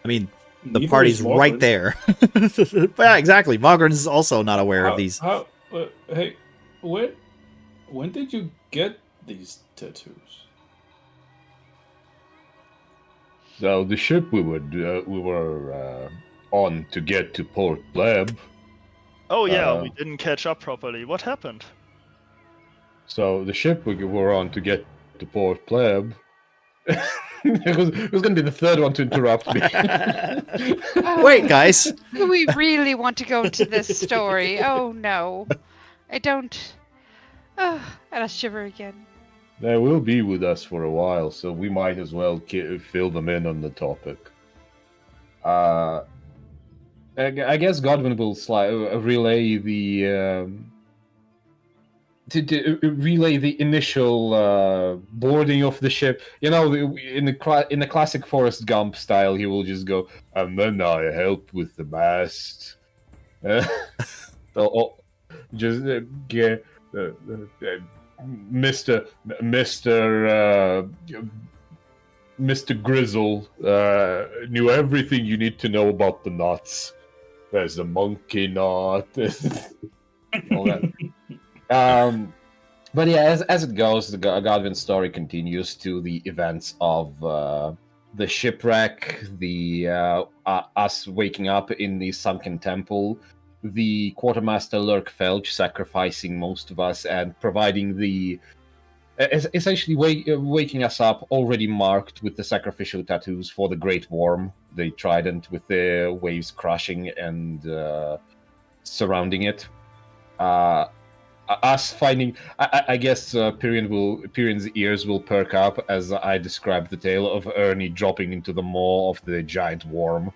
I mean, the Neither party's is right Morgan. there. Yeah, exactly. Mogren is also not aware of these. Hey, when did you get these tattoos? So the ship we were on to get to Port Pleb. Oh yeah, we didn't catch up properly. What happened? So the ship we were on to get to Port Pleb. it was going to be the third one to interrupt me. Wait, guys. Do we really want to go into this story? Oh no, I don't. Oh, and I shiver again. They will be with us for a while, so we might as well fill them in on the topic. I guess Godwin will relay the to relay the initial boarding of the ship. You know, in the classic Forrest Gump style, he will just go, and then I help with the mast. Just get. Mr. Grizzle knew everything you need to know about the knots. There's the monkey knot. All that. But yeah, as it goes, the Godwin story continues to the events of the shipwreck, the us waking up in the sunken temple, the quartermaster Lurk Felch sacrificing most of us and providing the essentially waking us up already marked with the sacrificial tattoos for the Great Worm, the trident with the waves crashing and surrounding it. Us finding, I guess Pyrian's ears will perk up as I describe the tale of Ernie dropping into the maw of the giant worm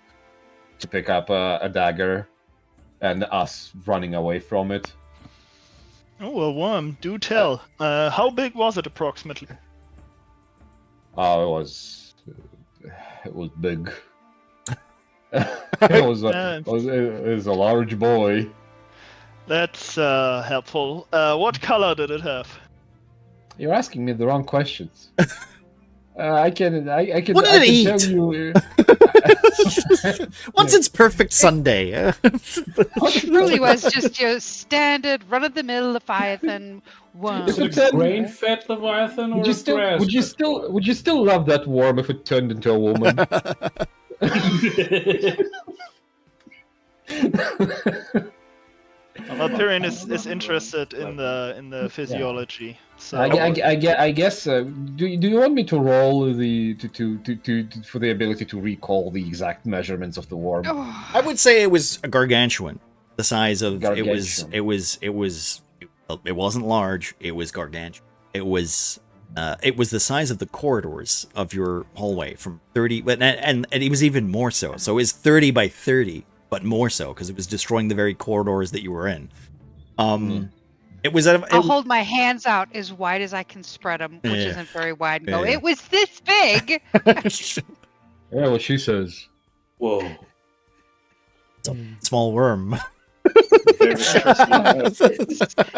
to pick up a dagger, and us running away from it. Oh, a worm. Do tell. How big was it approximately? Oh, it was big. it was a large boy. That's helpful. What color did it have? You're asking me the wrong questions. I can What did it eat? tell you. What's its perfect Sunday? It really was just your standard run-of-the-mill Leviathan worm. Is it a grain-fed Leviathan or grass? Would you still love that worm if it turned into a woman? Pyrian is interested in the physiology. So I guess. Do you want me to roll for the ability to recall the exact measurements of the worm? Oh. I would say it was a gargantuan. The size of Gargantuan. it wasn't large. It was gargantuan. It was the size of the corridors of your hallway from 30, and it was even more so. So it was 30 by 30. But more so because it was destroying the very corridors that you were in. It was. I'll hold my hands out as wide as I can spread them, which isn't very wide. And go, it was this big. Yeah, what she says. Whoa. It's a small worm.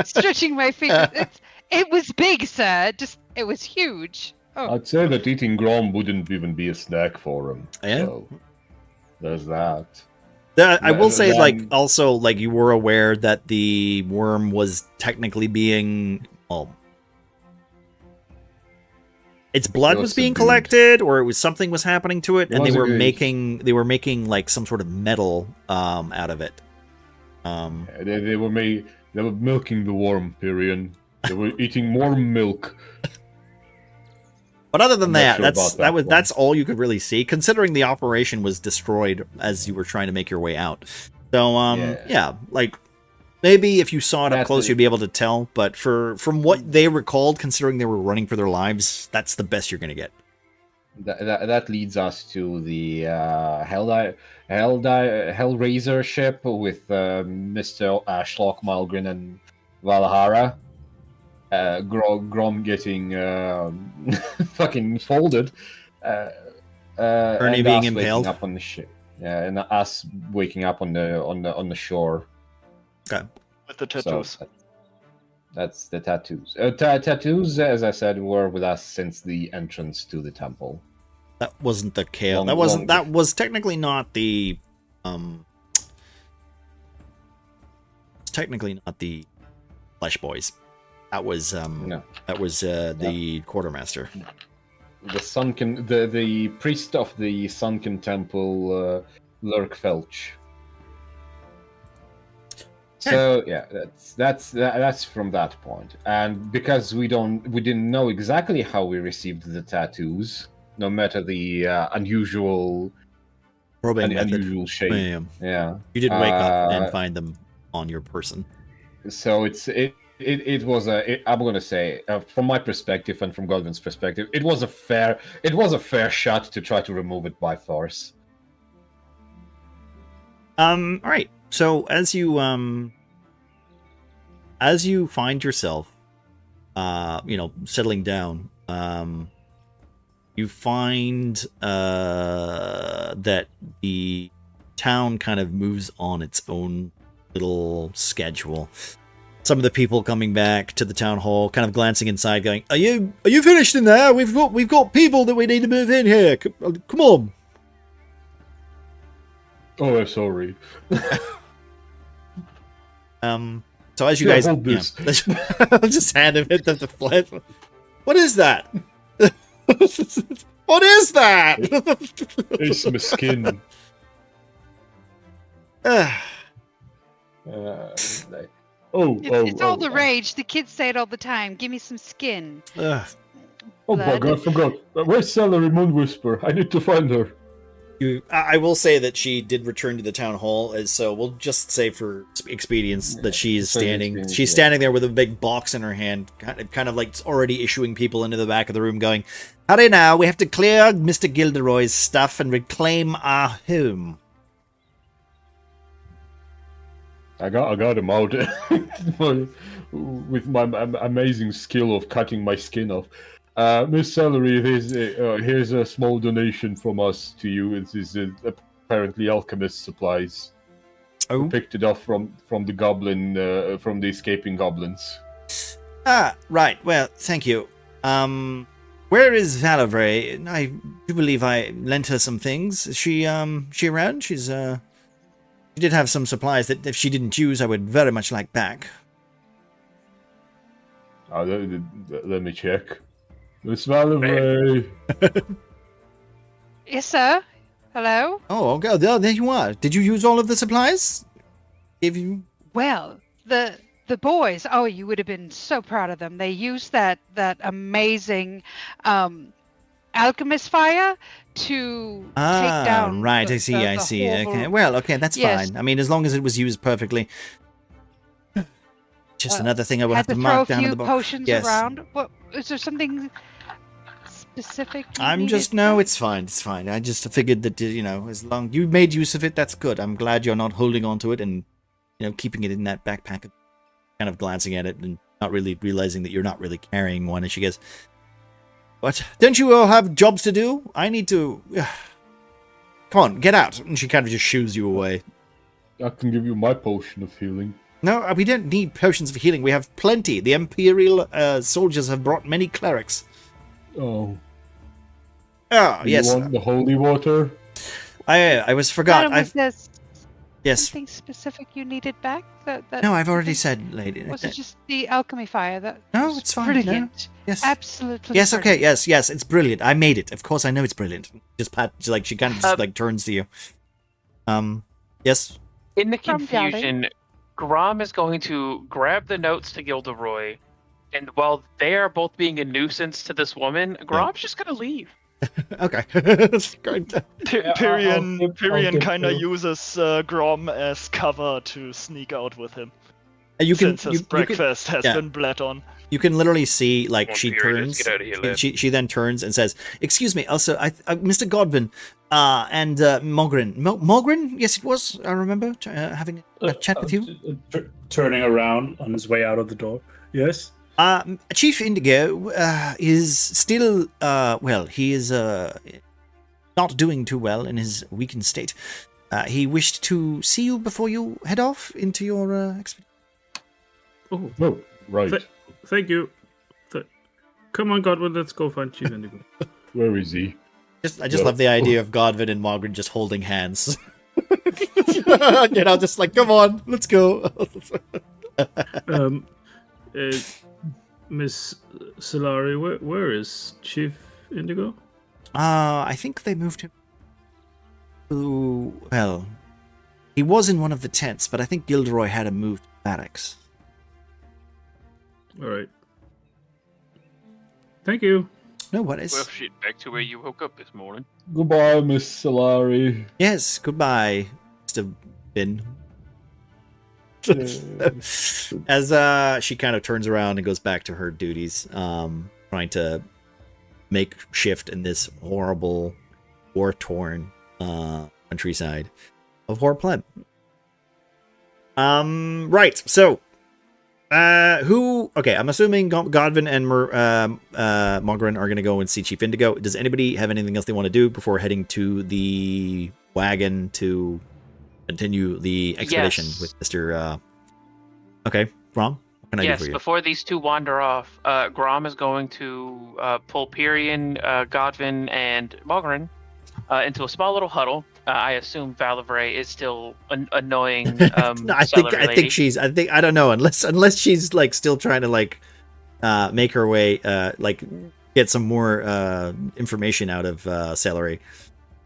Stretching my fingers. It was big, sir. It was huge. Oh. I'd say that eating Grom wouldn't even be a snack for him. Yeah. So, there's that. I will say, also, you were aware that the worm was technically being, its blood was being collected, or it was something was happening to it, and they were making like some sort of metal out of it. They were milking the worm, Pyrian. They were eating more milk. But other than that's all you could really see, considering the operation was destroyed as you were trying to make your way out. So maybe if you saw it up That's close, it. you'd be able to tell. But from what they recalled, considering they were running for their lives, that's the best you're going to get. That leads us to the Hellraiser ship with Mr. Ashlock, Malgrin, and Valhara. Grom getting fucking folded. Ernie and being us impaled. waking up on the ship. Yeah, and us waking up on the shore. Okay. With the tattoos. So that's the tattoos. Tattoos, as I said, were with us since the entrance to the temple. That wasn't the Kale. Long- That wasn't. long- That was technically not the. Technically not the Flesh Boys. That was No. That was the quartermaster. The sunken, the priest of the sunken temple, Lurk Felch. So yeah, that's from that point. And because we didn't know exactly how we received the tattoos, no matter the unusual Method. shape. Bam. Yeah, You did wake up and find them on your person. So it was I'm gonna say, from my perspective and from Godwin's perspective, it was a fair shot to try to remove it by force. All right. So as you find yourself, settling down, you find that the town kind of moves on its own little schedule. Some of the people coming back to the town hall, kind of glancing inside, going, "Are you finished in there? We've got people that we need to move in here. Come on." Oh, sorry. So as you guys, hold this. I'll just hand him the flip. What is that? What is that? It's my skin. It's all the rage. The kids say it all the time. Give me some skin. Oh, bugger, I forgot. Where's Celery Moonwhisper? I need to find her. I will say that she did return to the town hall, so we'll just say for expedience that she's standing. She's standing there with a big box in her hand, kind of like already issuing people into the back of the room, going, "Hurry now! We have to clear Mr. Gilderoy's stuff and reclaim our home." I got him out with my amazing skill of cutting my skin off. Miss Celery, here's a small donation from us to you. It is apparently alchemist supplies. Oh, we picked it up from the goblin, from the escaping goblins. Ah, right. Well, thank you. Where is Valavray? I do believe I lent her some things. Is she around? She did have some supplies that if she didn't use, I would very much like back. Let me check. Miss Valavray. Yes, sir. Hello? Oh, God, there you are. Did you use all of the supplies? If you... Well, the boys, oh, you would have been so proud of them. They used that amazing alchemist fire to take down. Right, I see. Okay, well, okay, that's fine. I mean, as long as it was used perfectly. Just another thing I will have to mark down in the book. Potions around. What is there something specific? No, it's fine. It's fine. I just figured that as long you made use of it, that's good. I'm glad you're not holding on to it and keeping it in that backpack. Kind of glancing at it and not really realizing that you're not really carrying one. And she goes, "What? Don't you all have jobs to do? I need to. Come on, get out." And she kind of just shoos you away. I can give you my potion of healing. No, we don't need potions of healing. We have plenty. The Imperial soldiers have brought many clerics. Oh. Oh, yes. You want the holy water? I was forgot. Yes. Something specific you needed back? No, I've already said, lady. Was it just the alchemy fire? No, it's fine. Brilliant. No. Yes. Absolutely. Yes. Brilliant. Okay. Yes. It's brilliant. I made it. Of course, I know it's brilliant. She kind of just turns to you. Yes. In the confusion, Grom is going to grab the notes to Gilderoy, and while they are both being a nuisance to this woman, Grom's just gonna leave. Okay. Pyrian kind of uses Grom as cover to sneak out with him. since his breakfast has been bled on. You can literally see, like, Come on, she Fury, let's turns. get out of here, lad. She then turns and says, "Excuse me. Also, Mr. Godwin, and Mogren. Mogren? Yes, it was. I remember having a chat with you. Turning around on his way out of the door. Yes. Chief Indigo is still well. He is not doing too well in his weakened state. He wished to see you before you head off into your expedition." Oh, right. Thank you. Come on, Godwin, let's go find Chief Indigo. Where is he? I just love the idea of Godwin and Mogren just holding hands. Just like, come on, let's go. Miss Solari, where is Chief Indigo? I think they moved him to, well, he was in one of the tents, but I think Gilderoy had him moved to barracks. All right. Thank you. No worries. Well, shit, back to where you woke up this morning. Goodbye, Miss Solari. Yes, goodbye, Mr. Bin. As she kind of turns around and goes back to her duties, trying to make shift in this horrible, war-torn countryside of Horpleb. Right, so okay, I'm assuming Godwin and Mogren are going to go and see Chief Indigo. Does anybody have anything else they want to do before heading to the wagon to continue the expedition with Mr. Okay, Grom? What can I do for you? Before these two wander off, Grom is going to pull Pyrian, Godwin, and Mogren into a small little huddle. I assume Valavray is still annoying. No, I think she's. I don't know. Unless she's like still trying to like make her way, like get some more information out of Celery.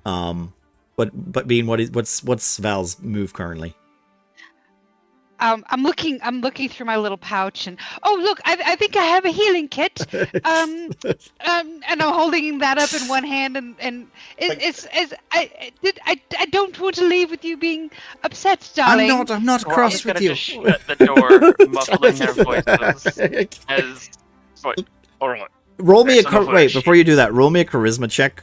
But Bean, what's Val's move currently? I'm looking through my little pouch, and look, I think I have a healing kit. And I'm holding that up in one hand, and I don't want to leave with you being upset, darling. I'm not cross with you. Just shut the door, muffling their voices. All right. Roll me wait before you do that. Roll me a charisma check,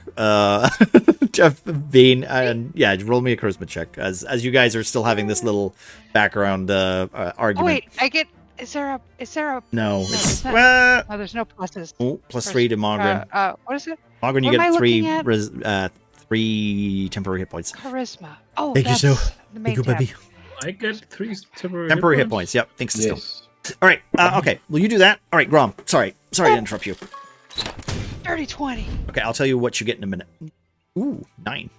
Jeff Bean, and roll me a charisma check as you guys are still having this little background argument. Oh wait, I get. Is there a? No, it's not. Oh, there's no pluses. Oh, +3 to Mogren. What is it? Mogren, you get 3 temporary hit points. Charisma. Oh, thank you so. Thank you, baby. I get 3 temporary hit points. Yep, thanks to Still. All right. Okay. Will you do that? All right, Grom. Sorry to interrupt you. Dirty 20. Okay, I'll tell you what you get in a minute. Ooh, 9.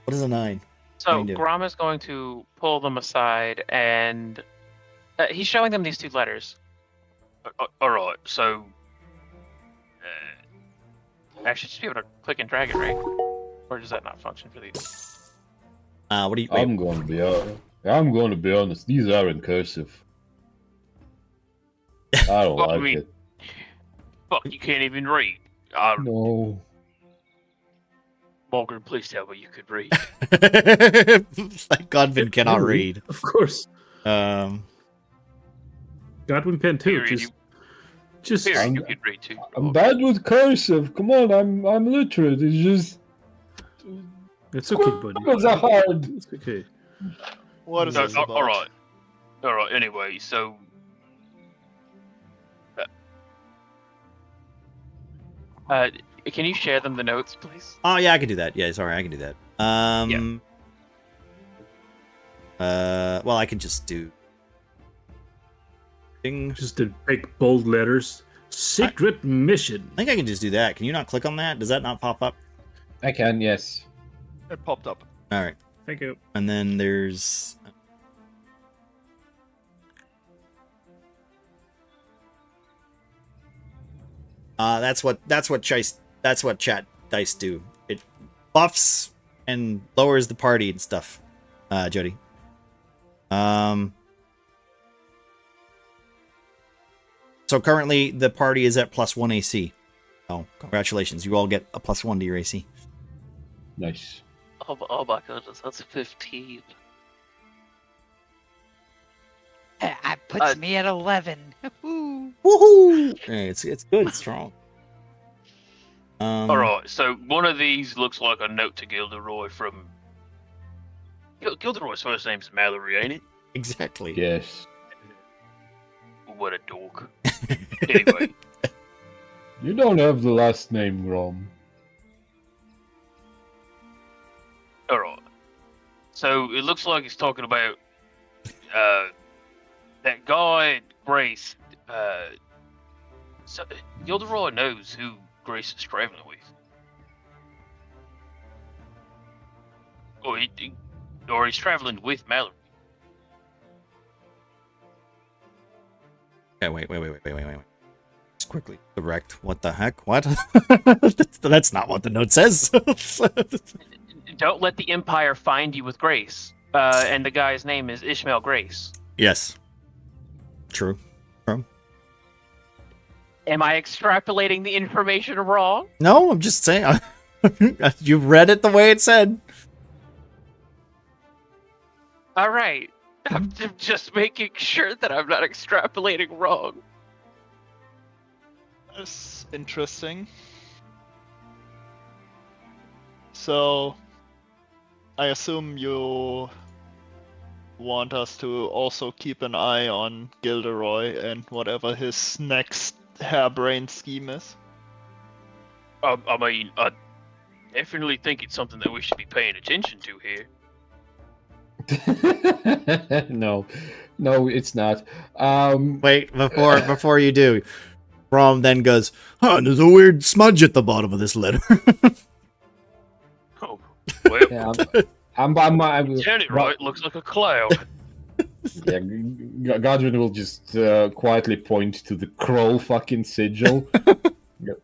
What is a 9? So Grom is going to pull them aside, and he's showing them these 2 letters. All right, so I should just be able to click and drag it, right? Or does that not function for these? What do you? I'm going to be honest. These are in cursive. I don't like it. Fuck, you can't even read. No. Morgan, please tell me you could read. Like Godwin cannot read. Of course. Godwin can too. Period, Just you can read too. I'm bad with cursive. Come on, I'm literate. It's just. It's okay, buddy. It's hard. It's okay. What is this about? All right. Anyway, so. Can you share them the notes, please? Oh yeah, I can do that. Yeah, sorry, I can do that. Well, I can just do. Just in big bold letters. Secret mission. I think I can just do that. Can you not click on that? Does that not pop up? I can, yes. It popped up. All right. Thank you. And then there's. That's what chat dice do. It buffs and lowers the party and stuff. Jody. So currently the party is at +1 AC. Oh, congratulations! You all get a +1 to your AC. Nice. Oh my goodness, that's 15. It puts me at 11. Woohoo! Hey, it's good, it's strong. All right, so one of these looks like a note to Gilderoy from. Gilderoy's first name's Mallory, ain't it? Exactly. Yes. What a dork. Anyway. You don't have the last name, Rom. All right. So it looks like he's talking about that guy, Grace. So Gilderoy knows who Grace is traveling with. Or he's traveling with Mallory. Okay, wait. Just quickly correct. What the heck? What? That's not what the note says. Don't let the Empire find you with Grace. And the guy's name is Ishmael Grace. Yes. True. Am I extrapolating the information wrong? No, I'm just saying. You read it the way it said. All right. I'm just making sure that I'm not extrapolating wrong. That's interesting. So, I assume you want us to also keep an eye on Gilderoy and whatever his next harebrained scheme is? I mean, I definitely think it's something that we should be paying attention to here. No, it's not. Wait, before you do, Rom then goes, there's a weird smudge at the bottom of this letter. Oh, well, Yeah, I'm turn it right, looks like a cloud. Yeah, Godwin will just quietly point to the crow fucking sigil.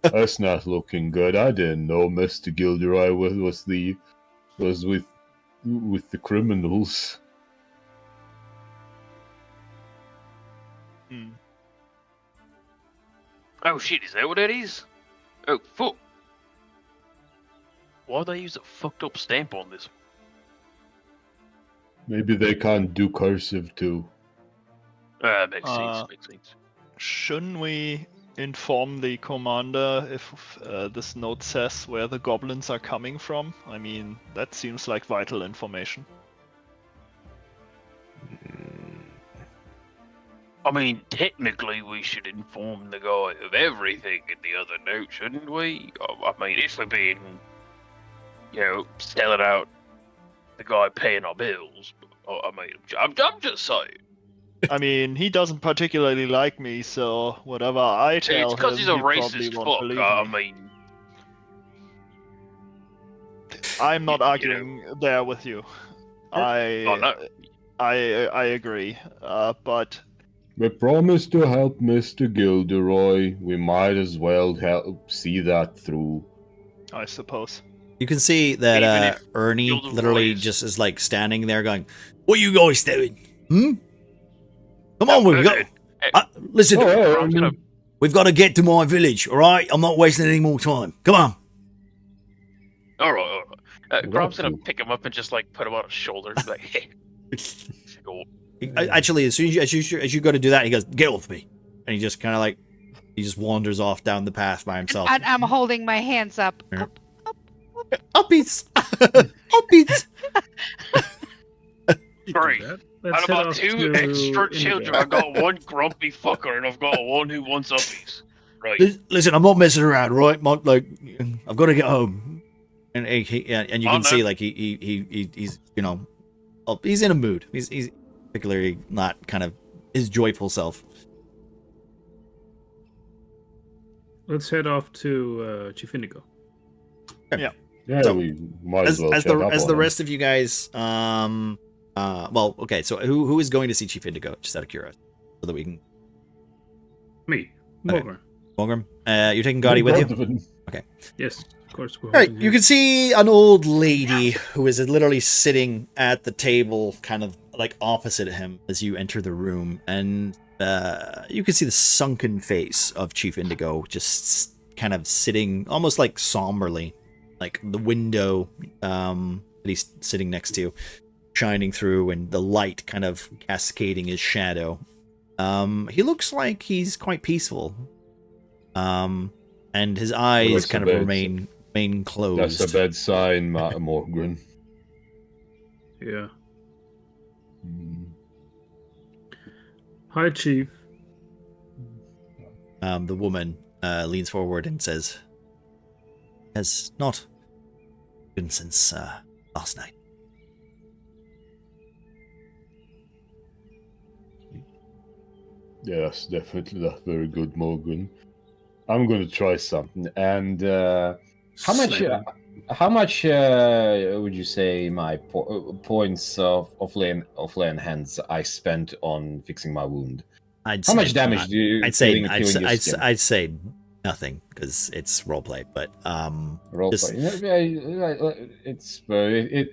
That's not looking good. I didn't know Mr. Gilderoy was with the criminals. Oh shit, is that what that is? Oh, fuck. Why'd they use a fucked up stamp on this one? Maybe they can't do cursive too. Makes sense. Shouldn't we inform the commander if this note says where the goblins are coming from? I mean, that seems like vital information. I mean, technically we should inform the guy of everything in the other note, shouldn't we? I mean, if we're being, selling out the guy paying our bills. I mean, I'm just saying. I mean, he doesn't particularly like me, so whatever I tell It's because him, he's a he probably racist won't fuck. believe I me. mean, I'm not arguing there with you. I agree, but We promised to help Mr. Gilderoy. We might as well help see that through. I suppose. You can see that Even if Ernie Gilderoy literally is- just is like standing there going, "What are you guys doing? Come on, we've got. Listen, we've got to get to my village. All right, I'm not wasting any more time. Come on." all right. Grom's gonna pick him up and just like put him on his shoulder. And be like, hey. Cool. Actually, as soon as you go to do that, he goes, "Get off me," and he just kind of like he just wanders off down the path by himself. And I'm holding my hands up. Yeah. Up. Upbeats. Great. Out of about two extra children, I've got one grumpy fucker and I've got one who wants uppies. Right. Listen, I'm not messing around, right? Like, I've got to get home, and you can see like he's he's in a mood. He's particularly not kind of his joyful self. Let's head off to Chief Indigo. Yeah. Yeah, So, we might as as well. the rest of you guys, well, okay. So who is going to see Chief Indigo? Just out of curiosity, so that we can. Me, Okay. Morgan. Morgan, you're taking Gotti with you. Okay. Yes, of course. All right. You can see an old lady who is literally sitting at the table, kind of like opposite him as you enter the room, and you can see the sunken face of Chief Indigo, just kind of sitting almost like somberly, like the window that he's sitting next to, shining through and the light kind of cascading his shadow. He looks like he's quite peaceful. And his eyes kind of remain closed. That's a bad sign, Morgan. Yeah. Hi, Chief. The woman leans forward and says, "Has not been since last night." Yes, definitely not very good, Morgan. I'm going to try something. And how much would you say my points of lay hands I spent on fixing my wound? How much damage do you? I'd say nothing because it's roleplay. But roleplay.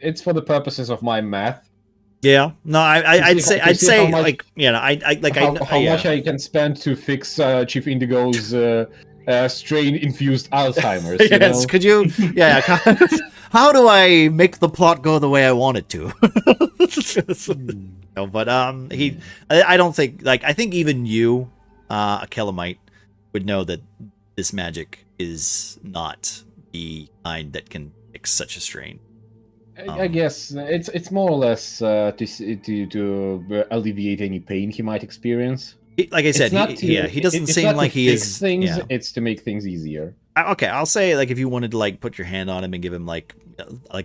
It's for the purposes of my math. Yeah, no, I'd say much, like, you know, how much I can spend to fix Chief Indigo's strain-infused Alzheimer's. Yes, could you? Yeah. How do I make the plot go the way I want it to? No, but I don't think, like, I think even you, a Kelamite, would know that this magic is not the kind that can fix such a strain. I guess it's more or less to alleviate any pain he might experience. Like I said, he doesn't seem like he is. Things, yeah. It's to make things easier. Okay, I'll say, like, if you wanted to, like, put your hand on him and give him like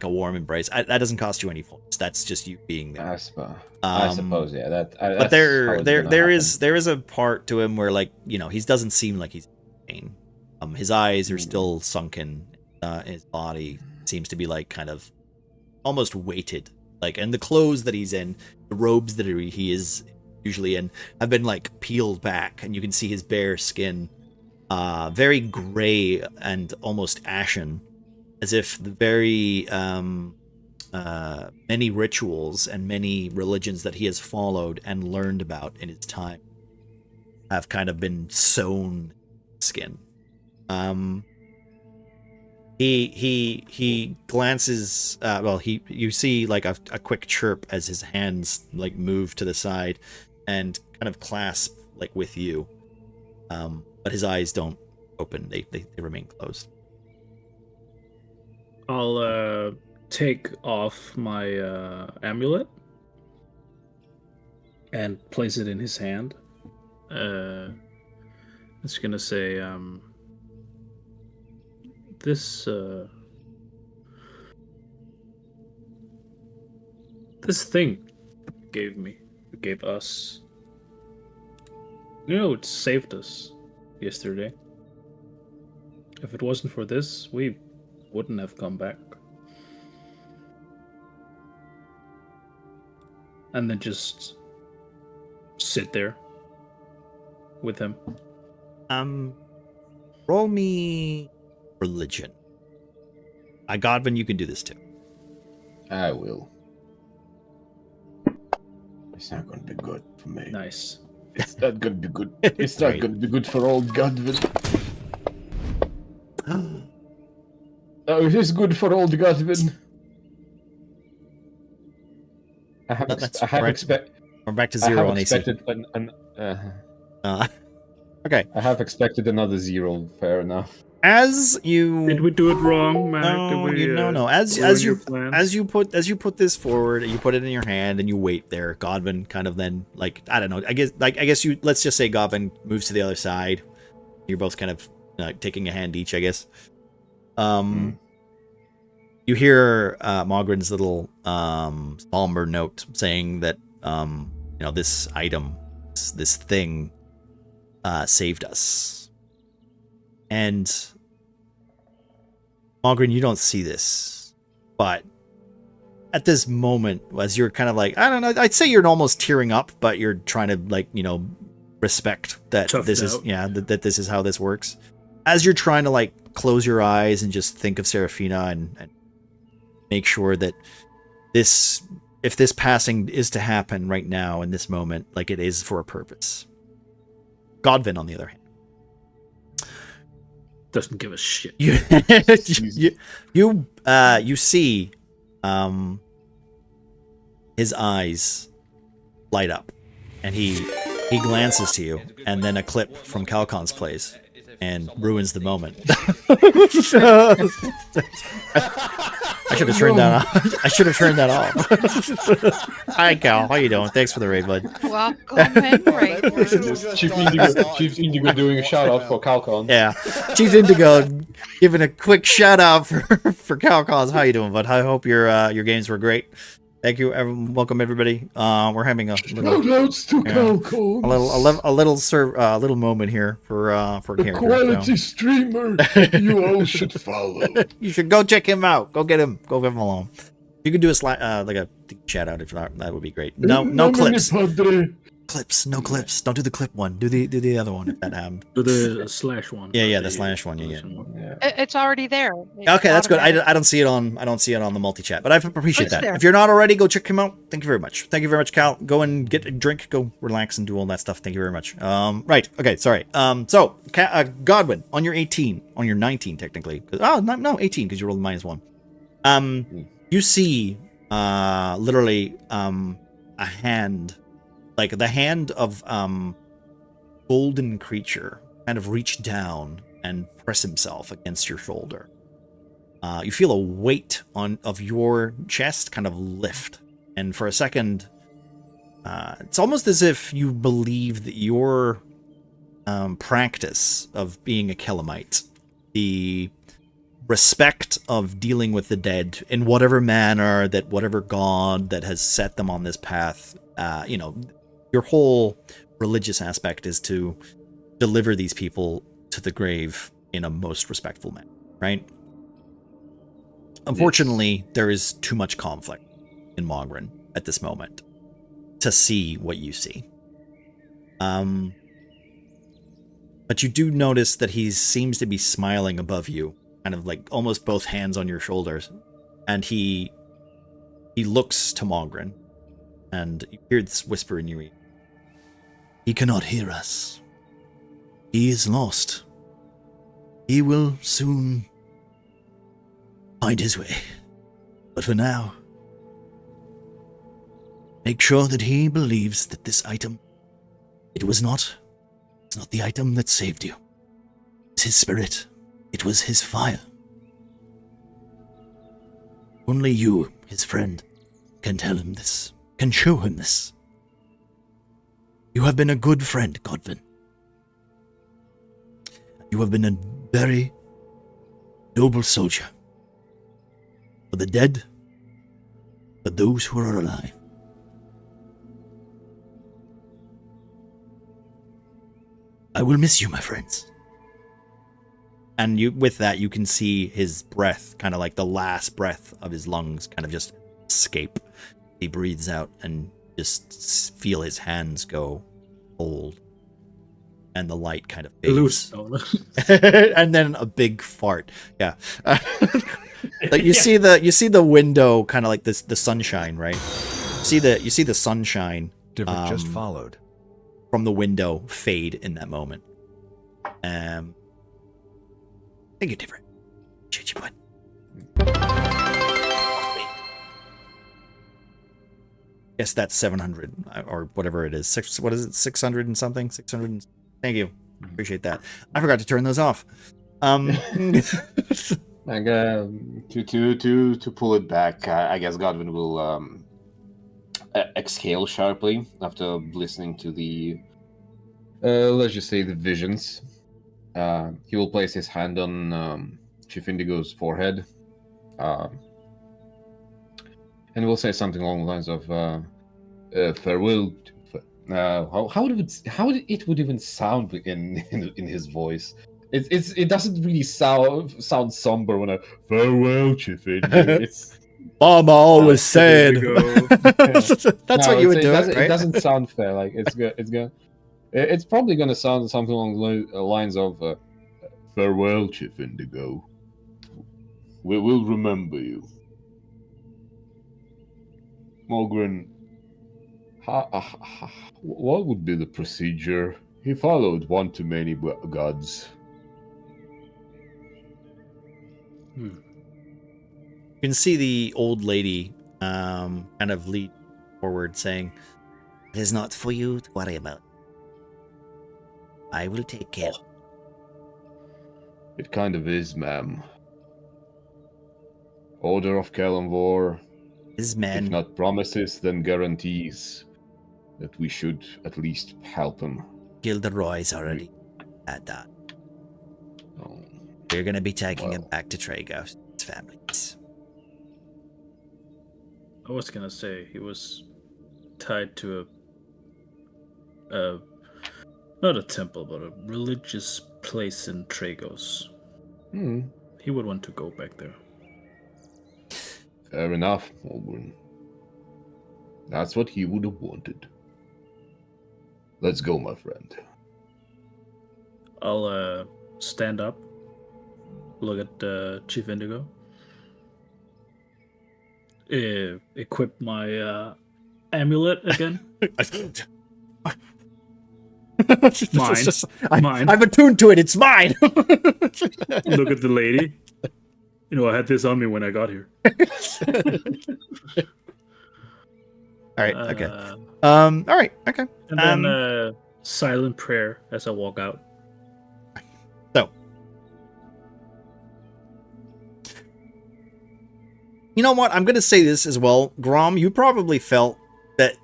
a warm embrace, that doesn't cost you any points. That's just you being there. I suppose, yeah. But there is a part to him where, like, you know, he doesn't seem like he's in pain. His eyes are still sunken. His body seems to be, like, kind of almost weighted, like, and the clothes that he's in, the robes that he is usually in, have been, like, peeled back, and you can see his bare skin, very gray and almost ashen, as if the very many rituals and many religions that he has followed and learned about in his time have kind of been sewn skin. He glances, you see, like, a quick chirp as his hands, like, move to the side and kind of clasp, like, with you. But his eyes don't open. They remain closed. I'll take off my amulet and place it in his hand. It's gonna say, this thing gave us, you know, it saved us yesterday. If it wasn't for this, we wouldn't have come back. And then just sit there with him. Roll me religion. Godwin, you can do this too. I will. It's not going to be good for me. Nice. It's not going to be good. It's not going to be good for old Godwin. Oh, it is good for old Godwin. We're back to 0 on AC. Okay. I have expected another 0. Fair enough. As you did we do it wrong, Mac? No. As you put this forward, you put it in your hand and you wait there. Godwin kind of then, like, I don't know. I guess you, let's just say Godwin moves to the other side. You're both kind of taking a hand each, I guess. You hear Mogren's little somber note saying that this item, this thing, saved us. And Mogren, you don't see this, but at this moment, as you're kind of like, I don't know, I'd say you're almost tearing up, but you're trying to, like, respect that this is that this is how this works. As you're trying to, like, close your eyes and just think of Seraphina and make sure that if this passing is to happen right now in this moment, like, it is for a purpose. Godwin, on the other hand, doesn't give a shit. You see his eyes light up, and he glances to you, and then a clip from Calcon's plays and ruins the moment. I should have turned that off. I should have turned that off. Hi, Cal. How you doing? Thanks for the raid, bud. Welcome in, Raid. Chief Indigo doing a shout out for Calcon. Yeah, Chief Indigo giving a quick shout out for Calcons. How you doing, bud? I hope your games were great. Thank you. Welcome everybody. We're having a little moment here for character. Quality streamer you all should follow. You should go check him out. Go get him. Go leave him alone. You can do a shout out if not. That would be great. No clips. Clips. No clips. Don't do the clip one. Do the other one if that happened. Do the slash one. Yeah, the slash one. Yeah. It's already there. Okay, that's good. I don't see it on the multi chat, but I appreciate that. There. If you're not already, go check him out. Thank you very much. Thank you very much, Cal. Go and get a drink. Go relax and do all that stuff. Thank you very much. Right. Okay. Sorry. So Godwin, on your 18, on your 19 technically. No, 18 because you rolled -1. You see, literally, a hand. Like the hand of golden creature kind of reach down and press himself against your shoulder. You feel a weight of your chest kind of lift, and for a second, it's almost as if you believe that your practice of being a Kelamite, the respect of dealing with the dead in whatever manner that whatever god that has set them on this path, your whole religious aspect is to deliver these people to the grave in a most respectful manner, right? Unfortunately, there is too much conflict in Mogren at this moment to see what you see. But you do notice that he seems to be smiling above you, kind of like almost both hands on your shoulders, and he looks to Mogren, and you hear this whisper in your ear. He cannot hear us. He is lost. He will soon find his way. But for now, make sure that he believes that this item, it's not the item that saved you. It's his spirit. It was his fire. Only you, his friend, can tell him this, can show him this. You have been a good friend, Godwin. You have been a very noble soldier. For the dead, for those who are alive. I will miss you, my friends. And with that, you can see his breath, kind of like the last breath of his lungs, kind of just escape. He breathes out and just feel his hands go cold, and the light kind of fades. And then a big fart. Yeah, like you see the window, kind of like this, the sunshine, right? You see the sunshine. Just followed from the window fade in that moment. Thank you, Different. Appreciate you, bud. Guess that's 700 or whatever it is. What is it? 600 and something? 600. Thank you. Appreciate that. I forgot to turn those off. To pull it back, I guess Godwin will exhale sharply after listening to the let's just say the visions. He will place his hand on Chief Indigo's forehead. And we'll say something along the lines of farewell. How it would even sound in his voice? It doesn't really sound somber when farewell, Chief Indigo. It's Mama always said. That's what you would do. Right? It doesn't sound fair. Like it's good. It's probably gonna sound something along the lines of farewell, Chief Indigo. We will remember you. Mogren, what would be the procedure? He followed one too many gods. You can see the old lady kind of lead forward, saying, "It is not for you to worry about. I will take care." It kind of is, ma'am. Order of Kalimvor, His if men, not promises, then guarantees that we should at least help him. Gilderoy's already had that. Oh, We're going to be taking him well. back to Tragos, his families. I was gonna say he was tied to a not a temple, but a religious place in Tragos. He would want to go back there. Fair enough, Morgan. That's what he would have wanted. Let's go, my friend. I'll stand up, look at Chief Indigo, equip my amulet again. Mine. Mine. I'm attuned to it. It's mine. Look at the lady. You know, I had this on me when I got here. All right. Okay. All right. Okay. And then silent prayer as I walk out. So, you know what? I'm going to say this as well. Grom, you probably felt that.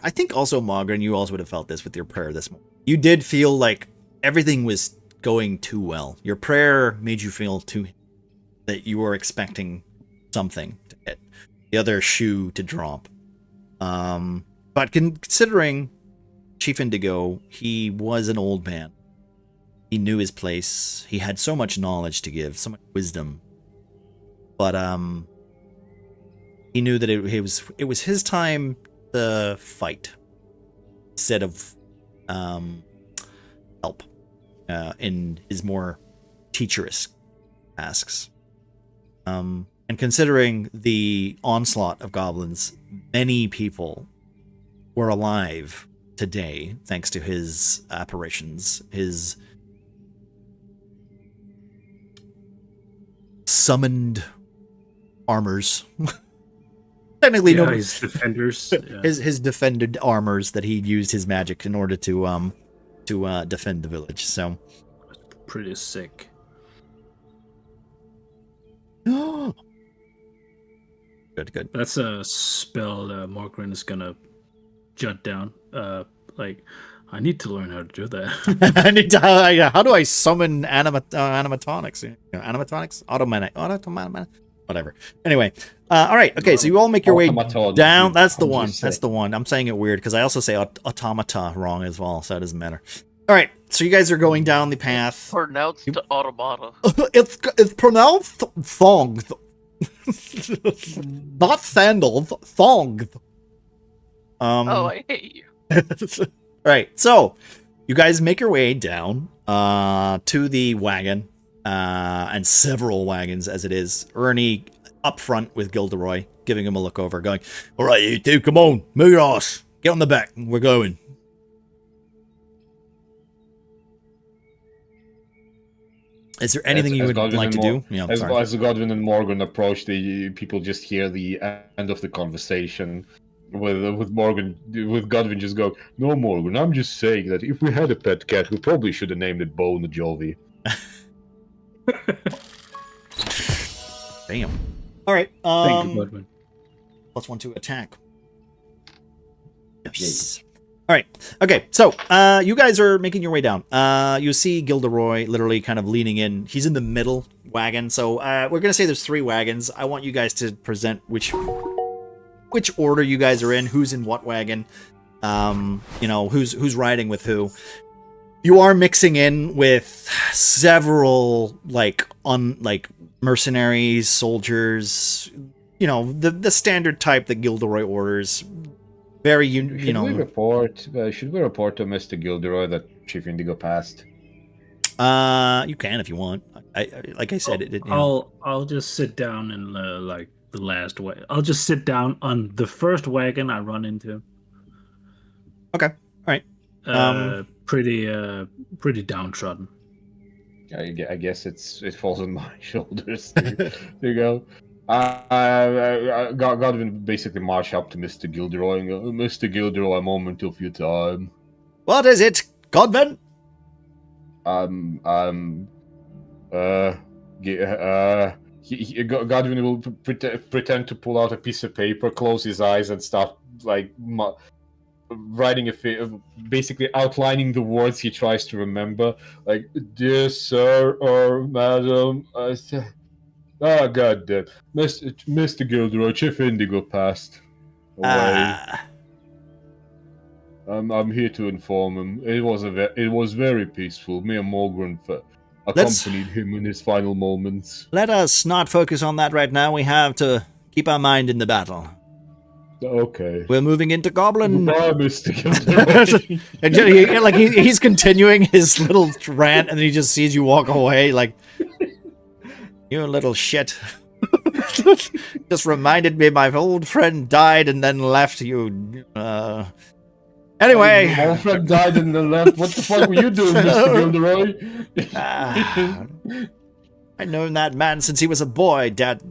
I think also, Mogren, you also would have felt this with your prayer this morning. You did feel like everything was going too well. Your prayer made you feel that you were expecting something to hit, the other shoe to drop. But considering Chief Indigo, he was an old man. He knew his place. He had so much knowledge to give, so much wisdom. But he knew that it was his time to fight instead of help in his more teacherous tasks. And considering the onslaught of goblins, many people were alive today thanks to his apparitions, his summoned armors. Technically, no, his defenders. Yeah. His defended armors that he used his magic in order to defend the village. So pretty sick. Good. That's a spell Morgren is gonna jot down. I need to learn how to do that. I need to. How do I summon animatronics? Animatronics, automatic, whatever. Anyway, all right. Okay, so you all make your way down. That's the one. That's the one. I'm saying it weird because I also say automata wrong as well, so it doesn't matter. All right, so you guys are going down the path. Pronounced automata. It's pronounced thong. Not sandals, thong. Oh, I hate you. Right, so you guys make your way down to the wagon, and several wagons as it is. Ernie up front with Gilderoy, giving him a look over, going, "All right, you two, come on, move your ass, get on the back, we're going." Is there anything you would like to do? Yeah, as Godwin and Morgan approach, the people just hear the end of the conversation. With Godwin just go, "No, Morgan, I'm just saying that if we had a pet cat, we probably should have named it Bone Jovi." Damn. All right. Thank you, Godwin. +1 to attack. Yes. All right. Okay. So, you guys are making your way down. You see Gilderoy literally kind of leaning in. He's in the middle wagon. So, we're gonna say there's 3 wagons. I want you guys to present which order you guys are in, who's in what wagon, who's riding with who. You are mixing in with several mercenaries, soldiers, the standard type that Gilderoy orders. Very Should we report to Mr. Gilderoy that Chief Indigo passed? You can if you want. Like I said, I'll just sit down in the last way. I'll just sit down on the first wagon I run into. Okay. All right. Pretty downtrodden. I guess it falls on my shoulders. There you go. Godwin basically march up to Mr. Gilderoy and go, Mr. Gilderoy, a moment of your time. What is it, Godwin? Godwin will pretend to pull out a piece of paper, close his eyes, and start like writing basically outlining the words he tries to remember, like "Dear Sir" or "Madam." God damn, Mr. Gilderoy, Chief Indigo passed away. I'm here to inform him. It was very peaceful. Me and Morgan accompanied him in his final moments. Let us not focus on that right now. We have to keep our mind in the battle. Okay. We're moving into Goblin. Goodbye, Mr. Gilderoy. And he's continuing his little rant, and then he just sees you walk away, like, you little shit. Just reminded me my old friend died and then left you. Anyway. My old friend died and then left. What the fuck were you doing, Mr. Gilderoy? I've known that man since he was a boy, Dad.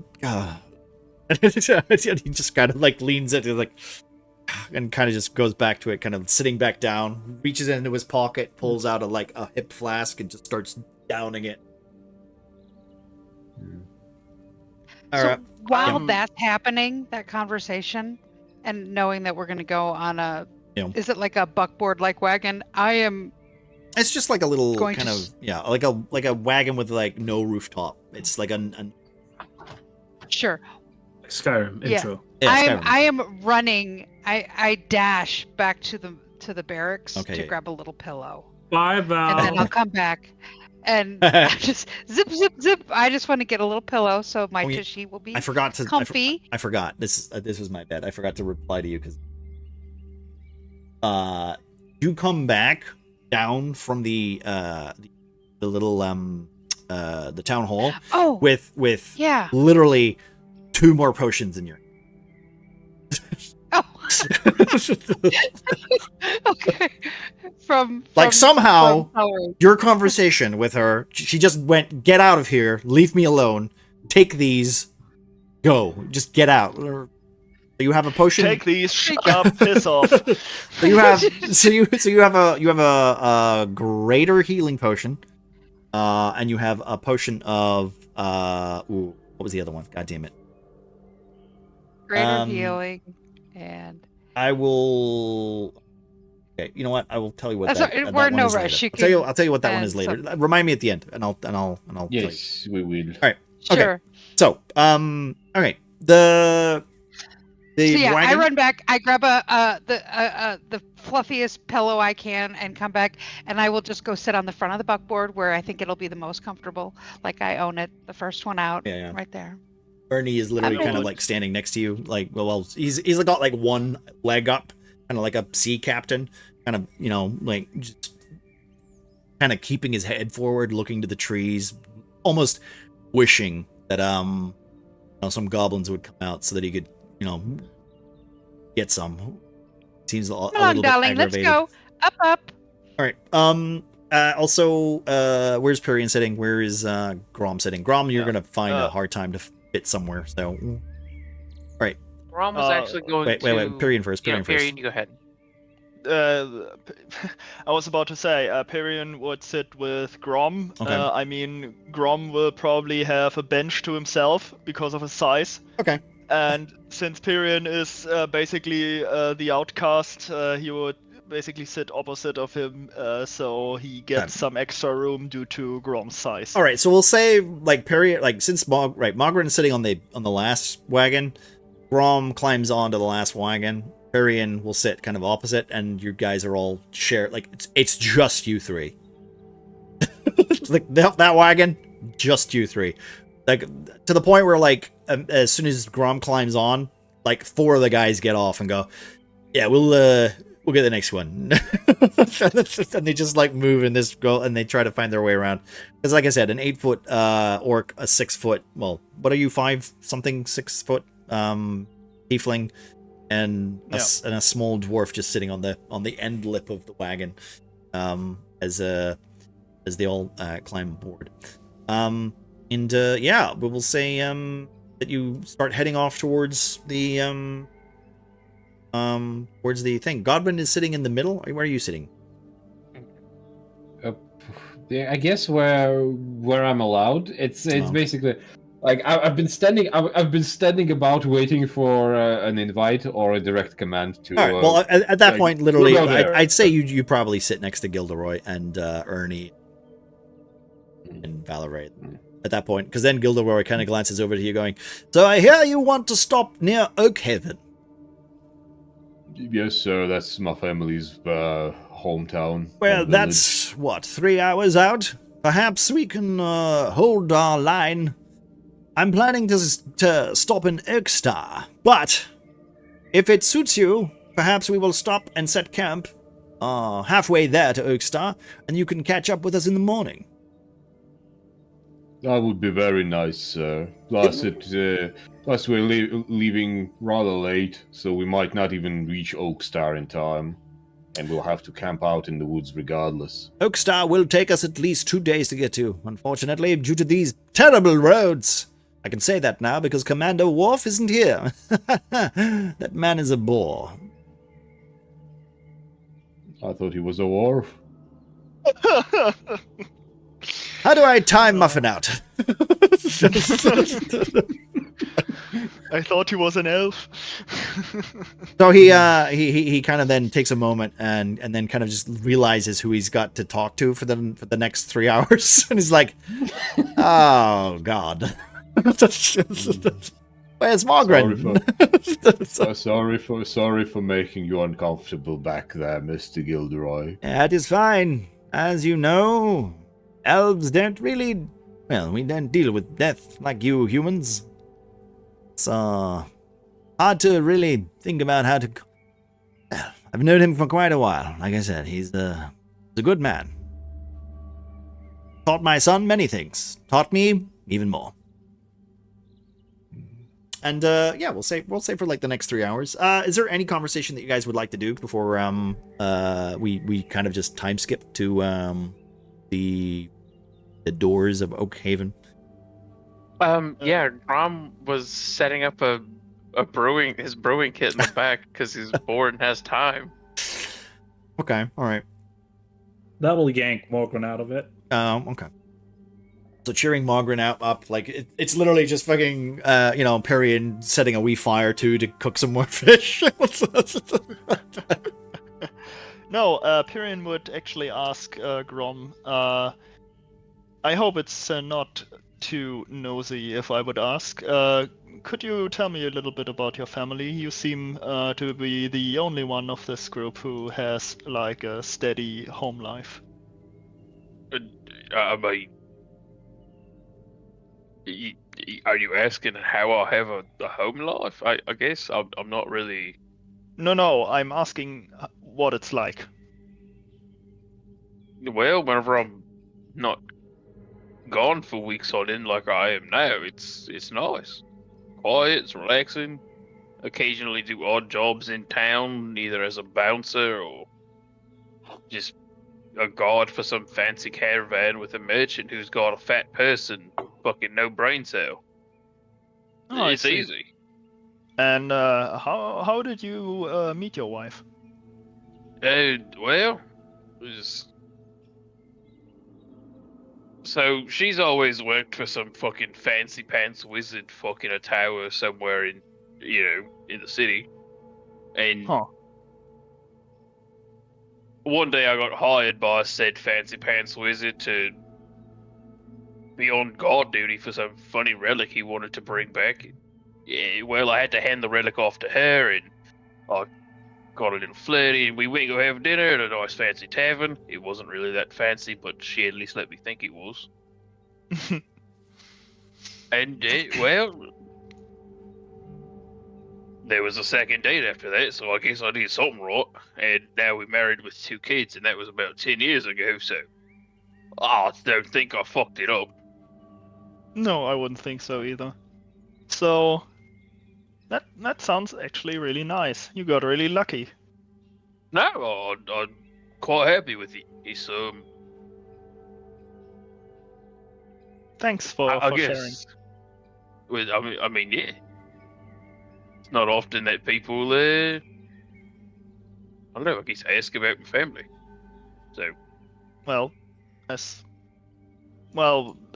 He just kind of like leans into like, and kind of just goes back to it, kind of sitting back down, reaches into his pocket, pulls out a hip flask, and just starts downing it. While that's happening, that conversation, and knowing that we're going to go on a, is it like a buckboard-like wagon? It's just like a little kind of like a wagon with like no rooftop. It's like a sure. Skyrim intro. Yeah, I am running. I dash back to the barracks to grab a little pillow. Bye, Val. And then I'll come back. And just zip, zip, zip. I just want to get a little pillow so my tushy will be comfy. I forgot. This was my bad. I forgot to reply to you because you come back down from the little the town hall with literally 2 more potions in your okay. From somehow your conversation with her, she just went, "Get out of here, leave me alone, take these, go, just get out." So you have a potion. Take these, shut up, piss off. So you have a greater healing potion, and you have a potion of what was the other one? God damn it. Greater healing, and I will. Okay, you know what? I will tell you what that. We're in no rush. I'll tell you what that one is later. Remind me at the end, and I'll tell you. Yes, we will. All right. Sure. Okay. So, all right. The wagon? I run back. I grab the fluffiest pillow I can and come back, and I will just go sit on the front of the buckboard where I think it'll be the most comfortable. Like I own it, the first one out, right there. Bernie is literally kind of like standing next to you, like he's got like one leg up, kind of like a sea captain, kind of like just kind of keeping his head forward, looking to the trees, almost wishing that some goblins would come out so that he could get some. Seems a little darling, bit aggravated. Let's go up. All right. Also, where's Perion sitting? Where is Grom sitting? Grom, you're gonna find a hard time to fit somewhere. So, all right. Grom was actually going. Wait. Perion first. Perion first. Perion, you go ahead. I was about to say, Perion would sit with Grom. Okay. I mean, Grom will probably have a bench to himself because of his size. Okay. And since Perion is basically the outcast, he would basically sit opposite of him, so he gets some extra room due to Grom's size. All right, so we'll say like Perion, since Mogren is sitting on the last wagon, Grom climbs onto the last wagon. Perion will sit kind of opposite, and you guys are all share it's just you three. Like that wagon, just you three. Like to the point where as soon as Grom climbs on, 4 of the guys get off and go, "Yeah, we'll get the next one." And they just move and and they try to find their way around. Because like I said, an 8-foot orc, a 6-foot, well, what are you, 5-something, 6-foot tiefling, and a small dwarf just sitting on the end lip of the wagon, as they all climb aboard. We will say that you start heading off towards the thing. Godwin is sitting in the middle. Where are you sitting? Yeah, I guess where I'm allowed. It's basically like I've been standing about waiting for an invite or a direct command to. All right. Well, at that point, literally, there. I'd say you probably sit next to Gilderoy and Ernie and Valerie at that point, because then Gilderoy kind of glances over to you, going, "So I hear you want to stop near Oakhaven." Yes, sir. That's my family's hometown. Well, that's what, 3 hours out. Perhaps we can hold our line. I'm planning to stop in Oakstar, but if it suits you, perhaps we will stop and set camp halfway there to Oakstar, and you can catch up with us in the morning. That would be very nice, sir. Plus, plus we're leaving rather late, so we might not even reach Oakstar in time, and we'll have to camp out in the woods regardless. Oakstar will take us at least 2 days to get to, unfortunately, due to these terrible roads. I can say that now because Commander Worf isn't here. That man is a bore. I thought he was a Worf. How do I time Muffin out? I thought he was an elf. So he kind of then takes a moment and then kind of just realizes who he's got to talk to for the next 3 hours, and he's like, "Oh God, where's Margaret?" Sorry for making you uncomfortable back there, Mr. Gilderoy. That is fine. As you know, elves don't really... Well, we don't deal with death like you humans. It's hard to really think about how to... Well, I've known him for quite a while. Like I said, he's a good man. Taught my son many things. Taught me even more. And yeah, we'll say for like the next 3 hours. Is there any conversation that you guys would like to do before we kind of just time skip to the doors of Oakhaven? Yeah, Rom was setting up his brewing kit in the back because he's bored and has time. Okay, all right. That will yank Morgan out of it. Okay. So cheering Margaret up, like it's literally just fucking, Perry setting a wee fire to cook some more fish. No, Pyrian would actually ask Grom. I hope it's not too nosy if I would ask. Could you tell me a little bit about your family? You seem to be the only one of this group who has like a steady home life. Are you asking how I have a home life? I guess I'm not really... No, I'm asking what it's like. Well, whenever I'm not gone for weeks on end like I am now, it's nice. Quiet, it's relaxing. Occasionally do odd jobs in town, either as a bouncer or just a guard for some fancy caravan with a merchant who's got a fat person, fucking no brain cell. Oh, it's easy. And how did you meet your wife? Well, so she's always worked for some fucking fancy pants wizard fucking a tower somewhere in the city. And one day I got hired by said fancy pants wizard to be on guard duty for some funny relic he wanted to bring back. Yeah, well, I had to hand the relic off to her, and I got a little flirty, and we went to go have dinner at a nice fancy tavern. It wasn't really that fancy, but she at least let me think it was. And, well, there was a second date after that, so I guess I did something right. And now we're married with 2 kids, and that was about 10 years ago, so I don't think I fucked it up. No, I wouldn't think so either. So, that sounds actually really nice. You got really lucky. No, I'm quite happy with it. It's, Thanks for sharing. I mean, yeah. It's not often that people, I don't know, I guess ask about my family. So, Well, as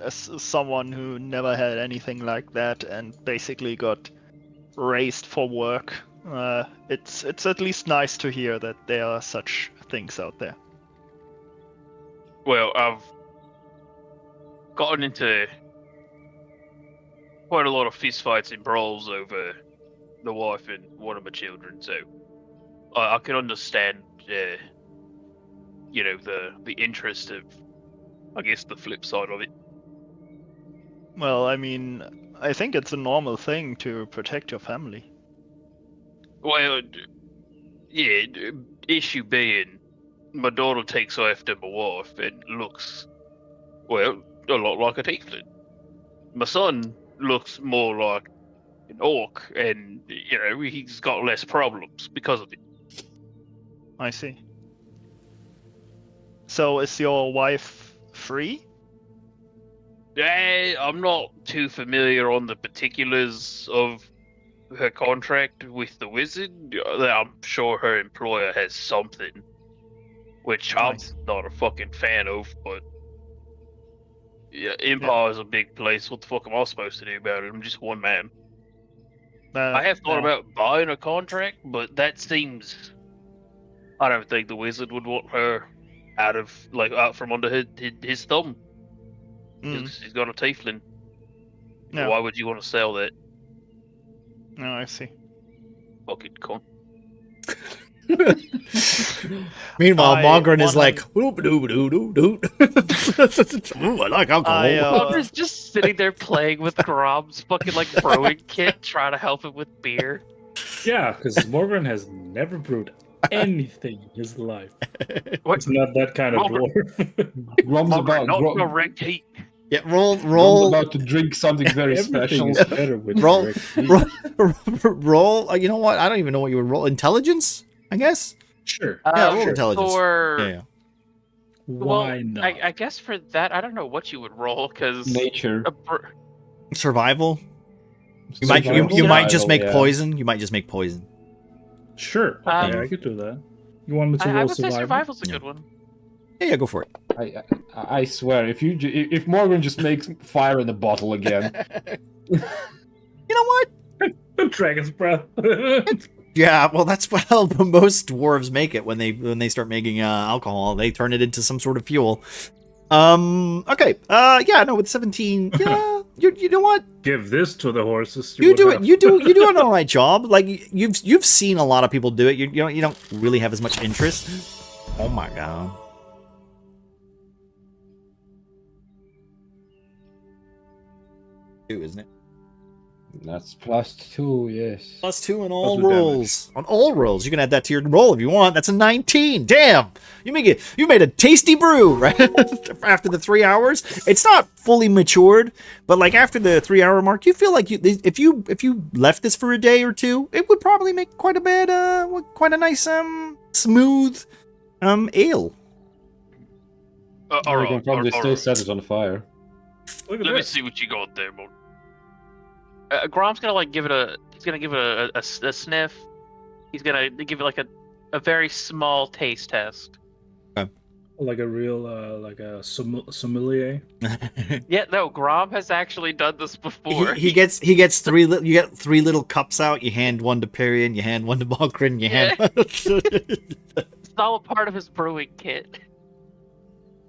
as someone who never had anything like that and basically got raised for work, it's at least nice to hear that there are such things out there. well, I've gotten into quite a lot of fistfights and brawls over the wife and one of my children, so I can understand, the interest of, I guess, the flip side of it. Well, I mean, I think it's a normal thing to protect your family. Well, yeah, issue being, my daughter takes after my wife and looks, well, a lot like a tiefling. My son looks more like an orc, and, he's got less problems because of it. I see. So is your wife free? I'm not too familiar on the particulars of her contract with the wizard. I'm sure her employer has something, which Nice. I'm not a fucking fan of, but yeah, Empire's a big place. What the fuck am I supposed to do about it? I'm just one man. I have thought about buying a contract, but that seems... I don't think the wizard would want her out from under his thumb. He's got a tiefling. No. Why would you want to sell that? No, I see. Fucking cunt. Meanwhile, I Mogren is like, 100 ooh, I like alcohol. Walker's just sitting there playing with Grom's fucking brewing kit, trying to help him with beer. Yeah, because Morgan has never brewed anything in his life. What? It's not that kind of dwarf. Grom's about, Not direct heat. Yeah, Grom's roll, about to drink something very Everything special. is better with roll, direct heat. roll. You know what? I don't even know what you would roll. Intelligence, I guess. Sure. Yeah, roll sure. intelligence. Or Yeah. Why not? I guess for that, I don't know what you would roll because Nature. Survival. You Survival, might just make yeah. poison. You might just make poison. Sure. Okay, I could do that. You want me to I roll would say survival? survival's a Yeah. good one. Yeah, go for it. I swear, if Morgan just makes fire in the bottle again, You know what? Dragon's breath. Yeah, well, that's how most dwarves make it when they start making alcohol. They turn it into some sort of fuel. Okay. Yeah. No, with 17. Yeah. You know what? Give this to the horses. You do it. You do an all right job. Like you've seen a lot of people do it. You don't really have as much interest. Oh my god. Two, isn't it? that's +2, yes. +2 on all Plus the rolls. On all rolls, you can add that to your roll if you want. That's a 19. Damn, you made a tasty brew right after the 3 hours. It's not fully matured, but like after the 3 hour mark, you feel like if you left this for a day or two, it would probably make quite a nice smooth ale. All You right, can probably all still right. set it on fire. Look at Let me this. see what you got there, Mo. Grom's gonna give it a sniff. He's gonna give it a very small taste test. Like a real like a sommelier. Yeah, no, Grom has actually done this before. He gets you get 3 little cups out. You hand one to Perian, you hand one to Balgrin, you hand. It's all a part of his brewing kit.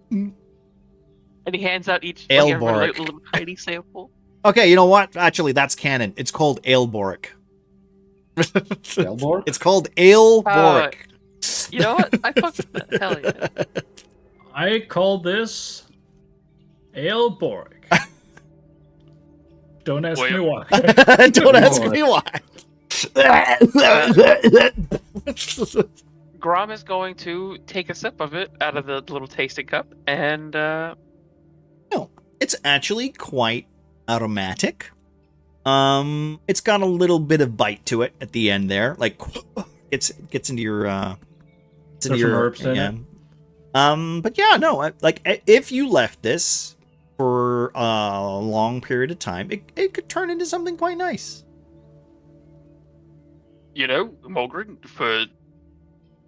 And he hands out each Aelboric. little tiny sample. Okay, you know what? Actually, that's canon. It's called Aelboric. Aelboric? It's called Aelboric. You know what? I fuck with that. Hell yeah. I call this Aelboric. Don't ask me why. Don't ask me why. Grom is going to take a sip of it out of the little tasting cup, and No, it's actually quite aromatic. It's got a little bit of bite to it at the end there, like gets into your There's some herbs in it. But yeah, no, like if you left this for a long period of time, it could turn into something quite nice. You know, Margaret,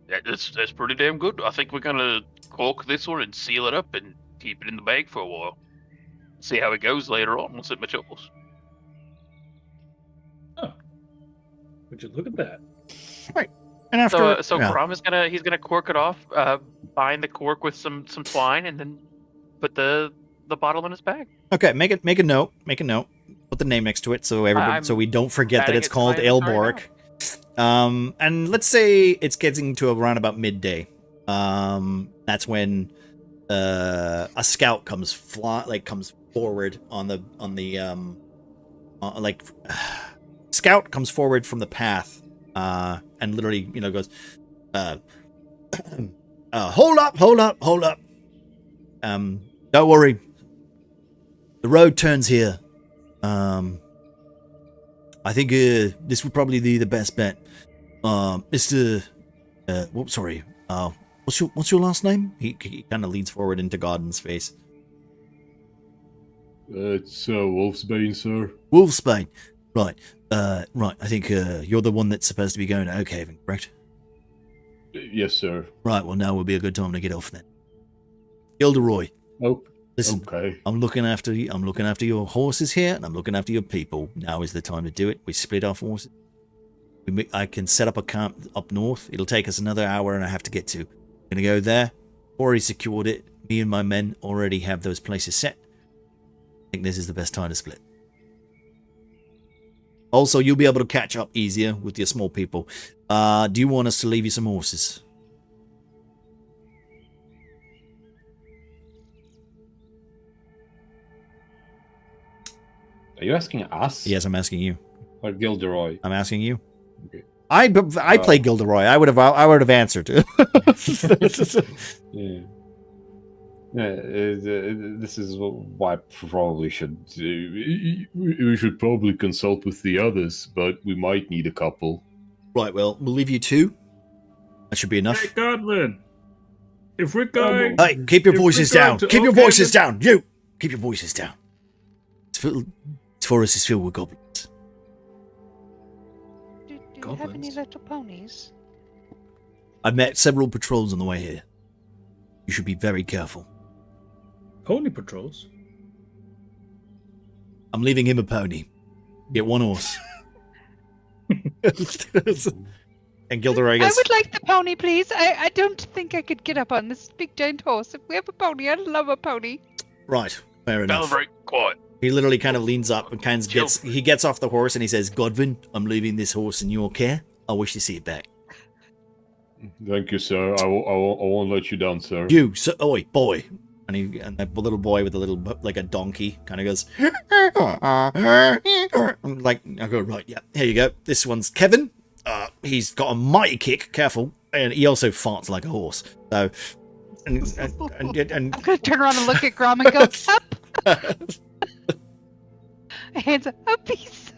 that's pretty damn good. I think we're gonna cork this one and seal it up and keep it in the bag for a while. See how it goes later on once it matures. Oh, would you look at that? Right. And after, So Grom is gonna cork it off, bind the cork with some twine, and then put the bottle in his bag. okay, make a note. Put the name next to it so everybody, so we don't forget that adding it's it to my called inventory Aelborg. And let's say it's getting to around about midday. That's when a scout comes forward scout comes forward from the path, and literally, goes, hold up. Don't worry. The road turns here. I think this would probably be the best bet. Mr. Sorry. What's your last name? He kind of leans forward into Godwin's face. It's Wolfsbane, sir. Wolfsbane. Right. Right. I think you're the one that's supposed to be going to Oakhaven, correct? Yes, sir. Right. Well, now would be a good time to get off then. Gilderoy. Oh. Listen, okay. I'm looking after you. I'm looking after your horses here, and I'm looking after your people. Now is the time to do it. We split our forces. I can set up a camp up north. It'll take us another hour and a half to get to. I'm gonna go there. Already secured it. Me and my men already have those places set. I think this is the best time to split. Also, you'll be able to catch up easier with your small people. Do you want us to leave you some horses? Are you asking us? Yes, I'm asking you. Or Gilderoy? I'm asking you. Okay. I played Gilderoy. I would have answered. Yeah. This is why I probably should. We should probably consult with the others, but we might need a couple. Right. Well, we'll leave you two. That should be enough. Hey, Godwin, if we're going, Hey, keep your if voices we're going down. to Keep your Oakhaven- voices down. You keep your voices down. This forest is filled with goblins. Do you have any Goblins? little ponies? I've met several patrols on the way here. You should be very careful. pony patrols. I'm leaving him a pony. Get one horse. And Gilderoy I goes, would like the pony, please. I don't think I could get up on this big giant horse. If we have a pony, I'd love a pony. right, fair enough. Celebrate quiet. He literally kind of leans up and kind of gets off the horse and he says, Godwin, I'm leaving this horse in your care. I wish to see it back. Thank you, sir. I won't let you down, sir. You, so, oi, boy. And the little boy with a little, like a donkey, kind of goes, I'm like, I go, right, yeah, here you go. This one's Kevin. He's got a mighty kick, careful. And he also farts like a horse. So, and I'm going to turn around and look at Grom and go, up. Hands up, piece.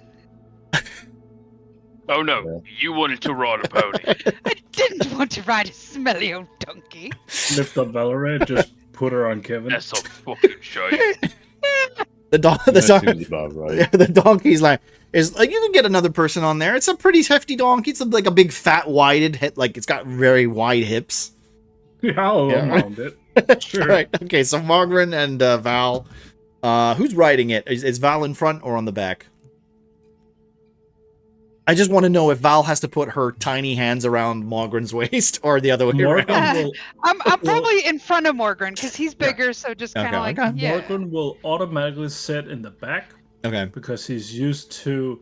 Oh no, you wanted to ride a pony. I didn't want to ride a smelly old donkey. Lift up Valerie, just put her on Kevin. That's a fucking shame. That seems about right. The donkey's like, you can get another person on there. It's a pretty hefty donkey. It's like a big fat wide hip, like it's got very wide hips. I'll mount it. Sure. Right. Okay. So Margaret and Val. Who's riding it? Is Val in front or on the back? I just want to know if Val has to put her tiny hands around Margaret's waist or the other way Morgan around. will, I'm probably in front of Morgan because he's bigger, so just kind of Okay, like, okay. yeah. Morgan will automatically sit in the back Okay. because he's used to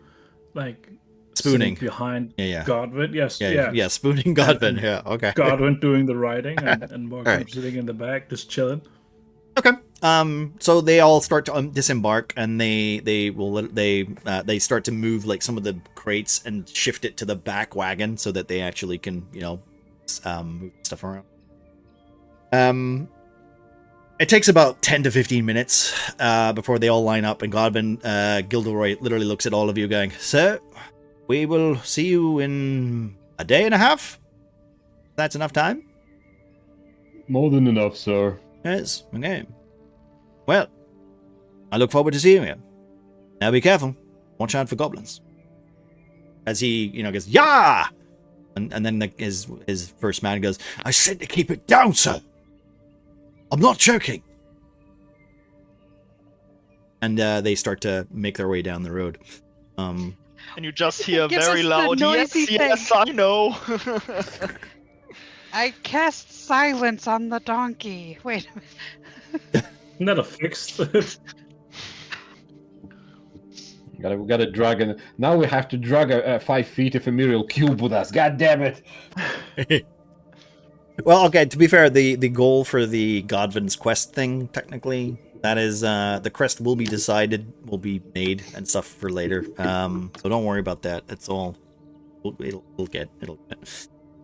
like Spooning. sitting behind Yeah. Godwin. Yes, Yeah. Spooning Godwin. Yeah. Okay. Godwin doing the riding and Morgan Alright. sitting in the back just chilling. Okay. So they all start to disembark, and they start to move like some of the crates and shift it to the back wagon so that they actually can move stuff around. It takes about 10 to 15 minutes before they all line up, and Godwin Gilderoy literally looks at all of you, going, "So, we will see you in a day and a half. That's enough time." More than enough, sir. Yes. Okay. Well, I look forward to seeing you. Now be careful. Watch out for goblins. As he, goes, "Yeah!" And then his first man goes, "I said to keep it down, sir. I'm not joking." And they start to make their way down the road. And you just hear Give very us the loud, noisy yes, thing." I know. I cast silence on the donkey. Wait a minute. Isn't that a fixed? We gotta drag an. Now we have to drag a 5 feet ephemeral cube with us. God damn it! Well, okay. To be fair, the goal for the Godvin's quest thing, technically, that is the crest will be decided, will be made, and stuff for later. So don't worry about that. It's all. It'll get.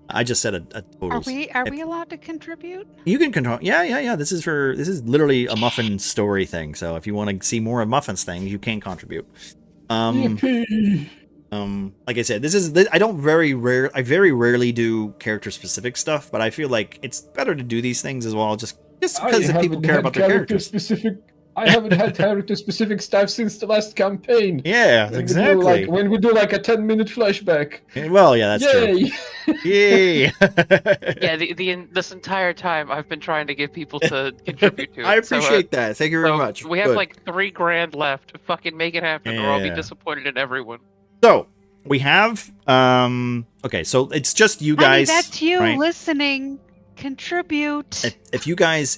I just said a total. Are we allowed to contribute? You can control. Yeah. This is literally a Muffin story thing. So if you want to see more of Muffin's things, you can contribute. Like I said, I very rarely do character specific stuff, but I feel like it's better to do these things as well, just because if people care about their characters. I haven't had character-specific stuff since the last campaign. Yeah, exactly. When we do like a 10-minute flashback. Well, yeah, that's Yay! true. Yay! Yeah, this entire time I've been trying to get people to contribute to it. I appreciate that. Thank you very much. We have like $3 grand left. Fucking make it happen, or I'll be disappointed in everyone. So we have okay, so it's just you guys. Honey, that's you right? listening. Contribute. If you guys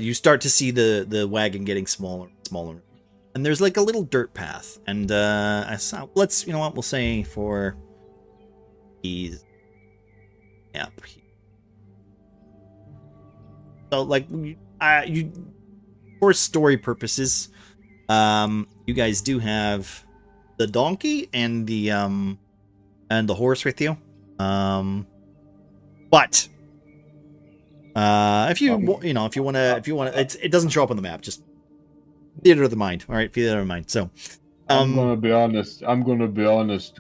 you start to see the wagon getting smaller and smaller, and there's like a little dirt path, and let's we'll say for these so like you for story purposes, you guys do have the donkey and the horse with you, but if you want to, it doesn't show up on the map. Just theater of the mind. All right, theater of the mind. So, I'm gonna be honest,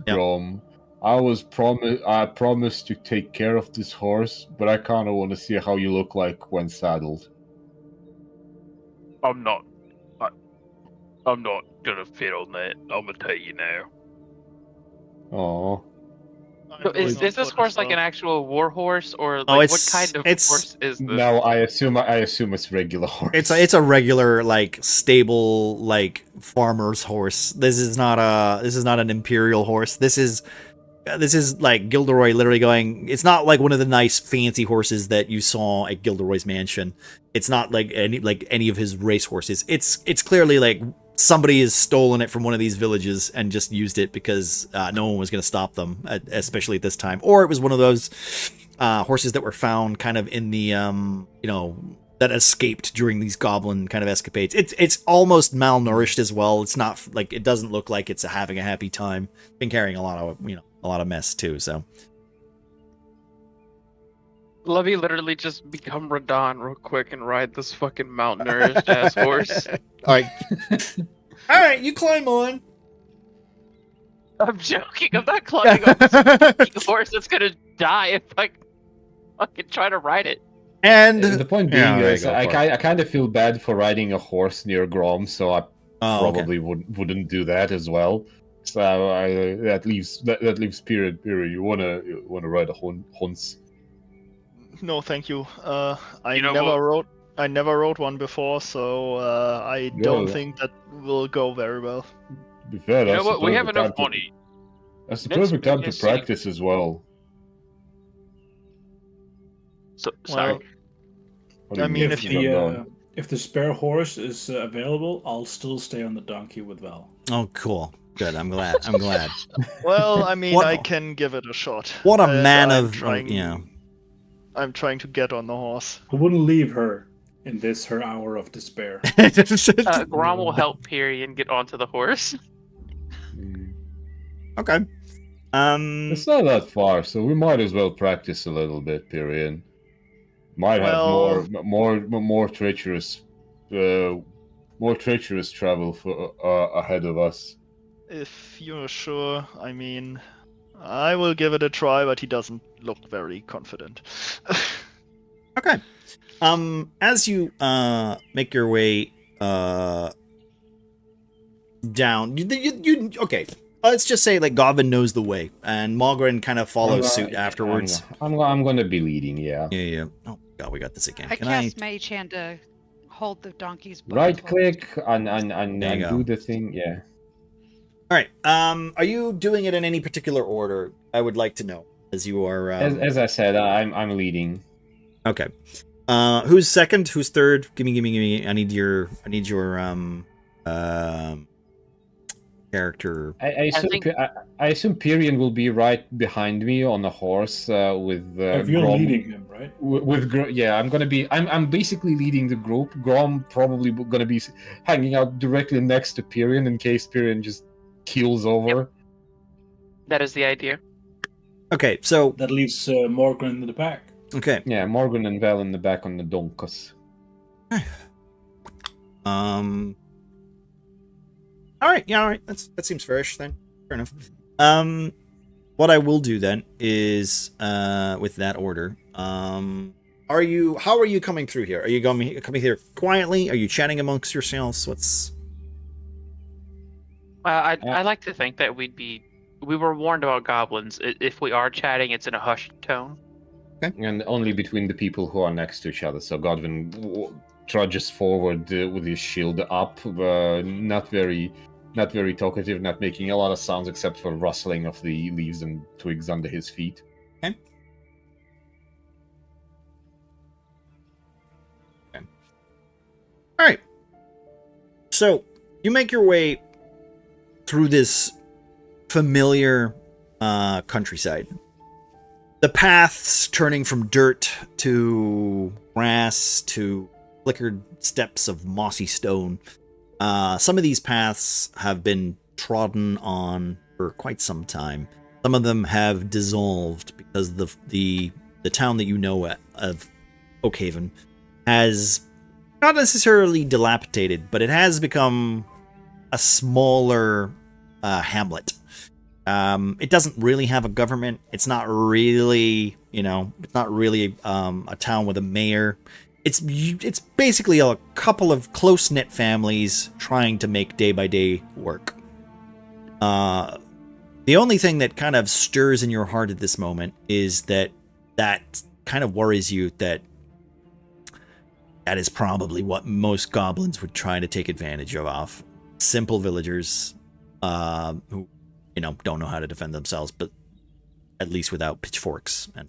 Grom. I promised to take care of this horse, but I kind of want to see how you look like when saddled. I'm not gonna fit on that. I'm gonna tell you now. Oh. So is this horse like an actual war horse, or like what kind of horse is this? No, I assume it's regular horse. It's a regular like stable like farmer's horse. This is not an imperial horse. This is like Gilderoy literally going. It's not like one of the nice fancy horses that you saw at Gilderoy's mansion. It's not like any of his race horses. It's clearly like somebody has stolen it from one of these villages and just used it because no one was going to stop them, especially at this time. Or it was one of those horses that were found kind of in the that escaped during these goblin kind of escapades. It's almost malnourished as well. It's not like, it doesn't look like it's having a happy time. Been carrying a lot of mess too. So let me literally just become Radon real quick and ride this fucking malnourished ass horse. All right, you climb on. I'm joking. I'm not climbing on this fucking horse that's gonna die if I fucking try to ride it. And the point being is, I kind of feel bad for riding a horse near Grom, so I probably wouldn't do that as well. So that leaves period. You wanna ride a Hunts? No, thank you. I never rode one before, so I don't think that will go very well. To be fair, you know what? We have enough money. That's the perfect time to practice as well. So, sorry. I mean, if the spare horse is available, I'll still stay on the donkey with Val. Oh, cool. Good. I'm glad. Well, I mean, I can give it a shot. What a man of I'm trying to get on the horse. I wouldn't leave her in her hour of despair. Grom will help Pyrian get onto the horse. Okay. It's not that far, so we might as well practice a little bit, Pyrian. Might have more treacherous travel ahead of us. If you're sure, I mean, I will give it a try, but he doesn't look very confident. Okay. As you make your way down. Okay. Let's just say like Godwin knows the way, and Malgren kind of follows suit afterwards. I'm going to be leading. Yeah. Yeah. Oh God, we got this again. I cast Mage Hand to hold the donkey's butt. Right click and do the thing. Yeah. All right. Are you doing it in any particular order? I would like to know, as you are. As I said, I'm leading. Okay. Who's second? Who's third? Give me. I need your character. I assume Pyrian will be right behind me on a horse with. If you're leading him, right? I'm basically leading the group. Grom probably gonna be hanging out directly next to Pyrian in case Pyrian just keels over. Yep. That is the idea. Okay, so that leaves Morgan in the back. Okay. Yeah, Morgan and Val in the back on the donkus. All right. Yeah. All right. That seems fairish then. Fair enough. What I will do then is, with that order, how are you coming through here? Are you coming here quietly? Are you chatting amongst yourselves? What's? I like to think that we were warned about goblins. If we are chatting, it's in a hushed tone. Okay. And only between the people who are next to each other. So Godwin trudges forward with his shield up, not very talkative, not making a lot of sounds except for rustling of the leaves and twigs under his feet. Okay. All right. So you make your way through this familiar countryside. The paths turning from dirt to grass to flickered steps of mossy stone. Some of these paths have been trodden on for quite some time. Some of them have dissolved because the town that you know of Oakhaven has not necessarily dilapidated, but it has become a smaller hamlet. It doesn't really have a government. It's not really, a town with a mayor. It's basically a couple of close-knit families trying to make day-by-day work. The only thing that kind of stirs in your heart at this moment is that kind of worries you that is probably what most goblins would try to take advantage of. Simple villagers who don't know how to defend themselves, but at least without pitchforks. And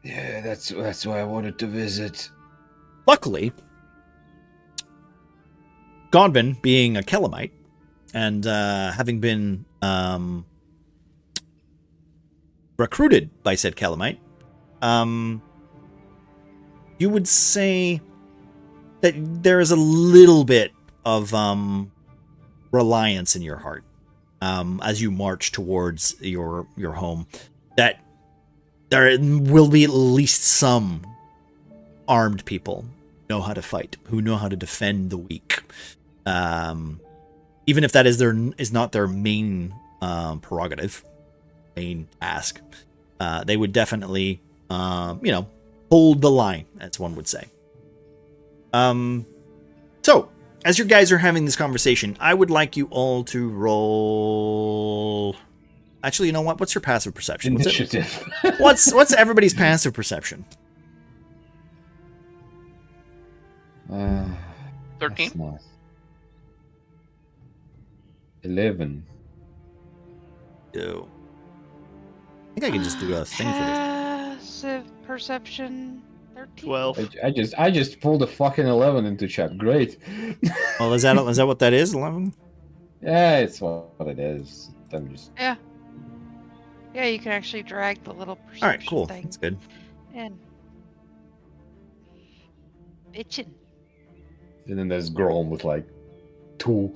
yeah, that's why I wanted to visit. Luckily, Godwin, being a Kelamite and having been recruited by said Kelamite, you would say that there is a little bit of reliance in your heart as you march towards your home, that there will be at least some armed people who know how to fight, who know how to defend the weak, even if that is not their main prerogative, main task. They would definitely hold the line, as one would say. So as you guys are having this conversation, I would like you all to roll. Actually, you know what? What's your passive perception? Initiative. What's everybody's passive perception? 13. Nice. 11. I think I can just do a thing for this. Passive perception 13. 12. I just pulled a fucking 11 into chat. Great. Well, is that what that is? 11? Yeah, it's what it is. I'm just. Yeah. Yeah, you can actually drag the little perception All right, cool. thing. That's good. And bitchin'. And then there's Grom with like 2.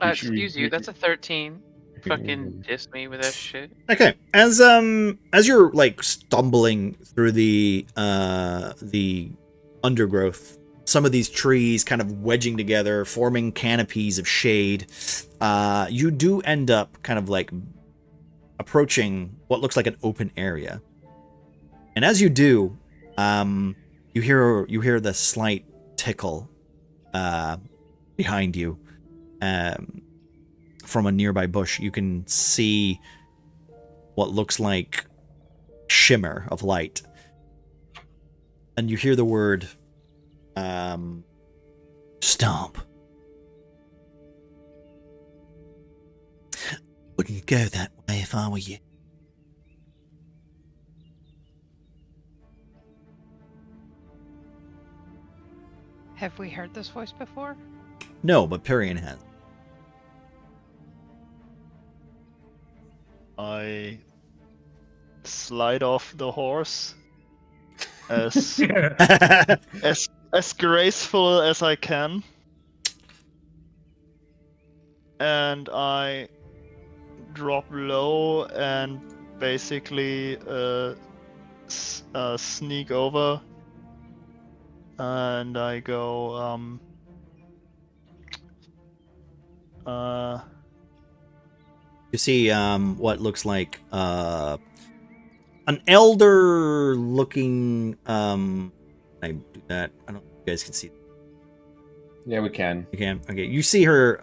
Excuse you, that's a 13. Fucking diss me with that shit. Okay, as you're like stumbling through the undergrowth, some of these trees kind of wedging together, forming canopies of shade, you do end up kind of like approaching what looks like an open area. And as you do, you hear the slight tickle behind you. From a nearby bush, you can see what looks like shimmer of light. And you hear the word stomp. Wouldn't go that way if I were you. Have we heard this voice before? No, but Perian has. I slide off the horse as as graceful as I can, and I drop low and basically sneak over, and I go You see what looks like an elder looking I do that. I don't know if you guys can see. Yeah, we can. You can. Okay. You see her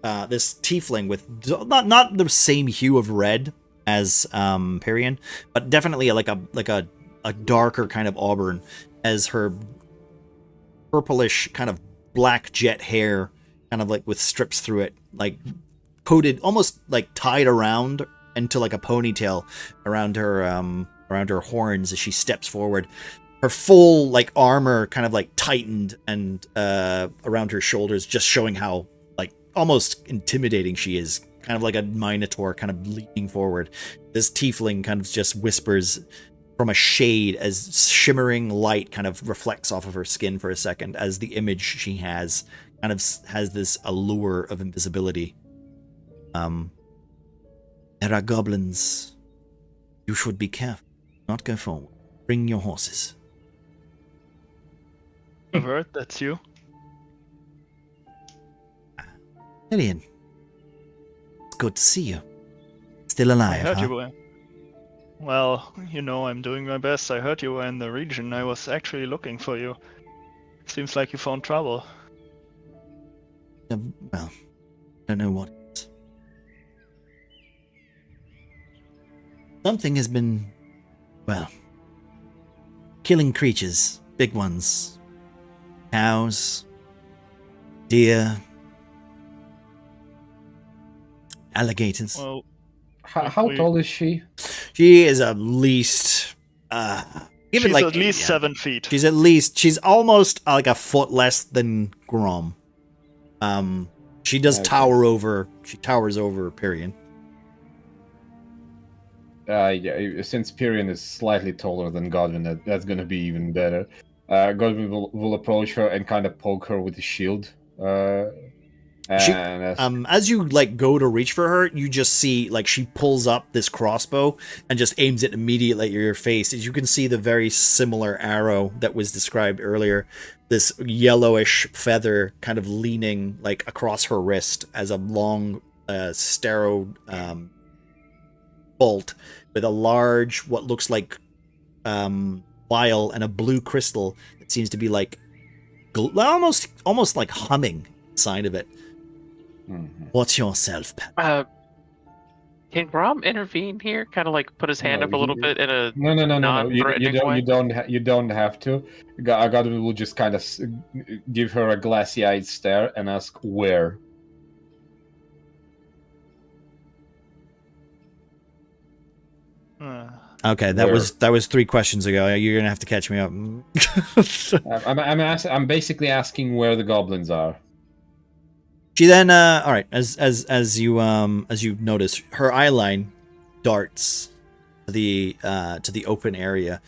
this tiefling with not the same hue of red as Perian, but definitely like a darker kind of auburn, as her purplish kind of black jet hair, kind of like with strips through it, like coated, almost like tied around into like a ponytail around her horns as she steps forward. Her full like armor kind of like tightened and around her shoulders, just showing how like almost intimidating she is. Kind of like a minotaur, kind of leaning forward. This tiefling kind of just whispers from a shade as shimmering light kind of reflects off of her skin for a second, as the image she has kind of has this allure of invisibility. There are goblins. You should be careful. Not go forward. Bring your horses. Avert, that's you. Lillian, it's good to see you. Still alive, I heard huh? you were. Well, you know, I'm doing my best. I heard you were in the region. I was actually looking for you. Seems like you found trouble. Well, don't know what it is. Something has been, well, killing creatures, big ones. Cows, deer, alligators. Well, How tall is she? She is at least she's like at least 7 feet. She's almost like a foot less than Grom. She does tower over. She towers over Perian. Yeah, since Perian is slightly taller than Godwin, that's gonna be even better. Godwin will approach her and kind of poke her with his shield. As you like go to reach for her, you just see like she pulls up this crossbow and just aims it immediately at your face. As you can see the very similar arrow that was described earlier, this yellowish feather kind of leaning like across her wrist as a long stero bolt with a large, what looks like vial and a blue crystal that seems to be like almost like humming inside of it. Mm-hmm. What's yourself, Pat? Can Grom intervene here? Kind of like put his hand up a little bit in a no. non-threatening way? You don't have to. Godwin will just kind of give her a glassy-eyed stare and ask where. Okay, that was 3 questions ago. You're gonna have to catch me up. I'm basically asking where the goblins are. She then, all right, as you notice, her eye line darts to the open area.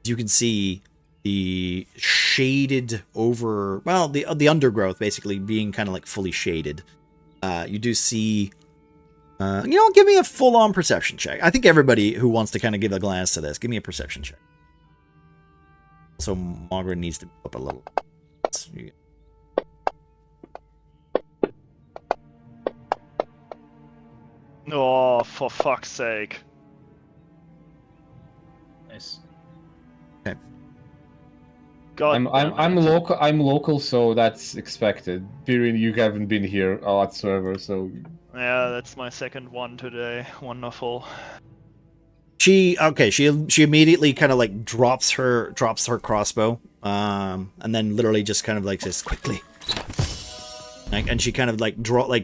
You can see the shaded over, well, the undergrowth basically being kind of like fully shaded. You do see. Give me a full-on perception check. I think everybody who wants to kind of give a glance to this, give me a perception check. So Margaret needs to be up a little. Oh, for fuck's sake. Nice. Okay. God I'm local. I'm local, so that's expected. Tyrion, you haven't been here whatsoever, so Yeah, that's my second one today. Wonderful. She immediately kind of like drops her crossbow, and then literally just kind of like says quickly, like, and she kind of like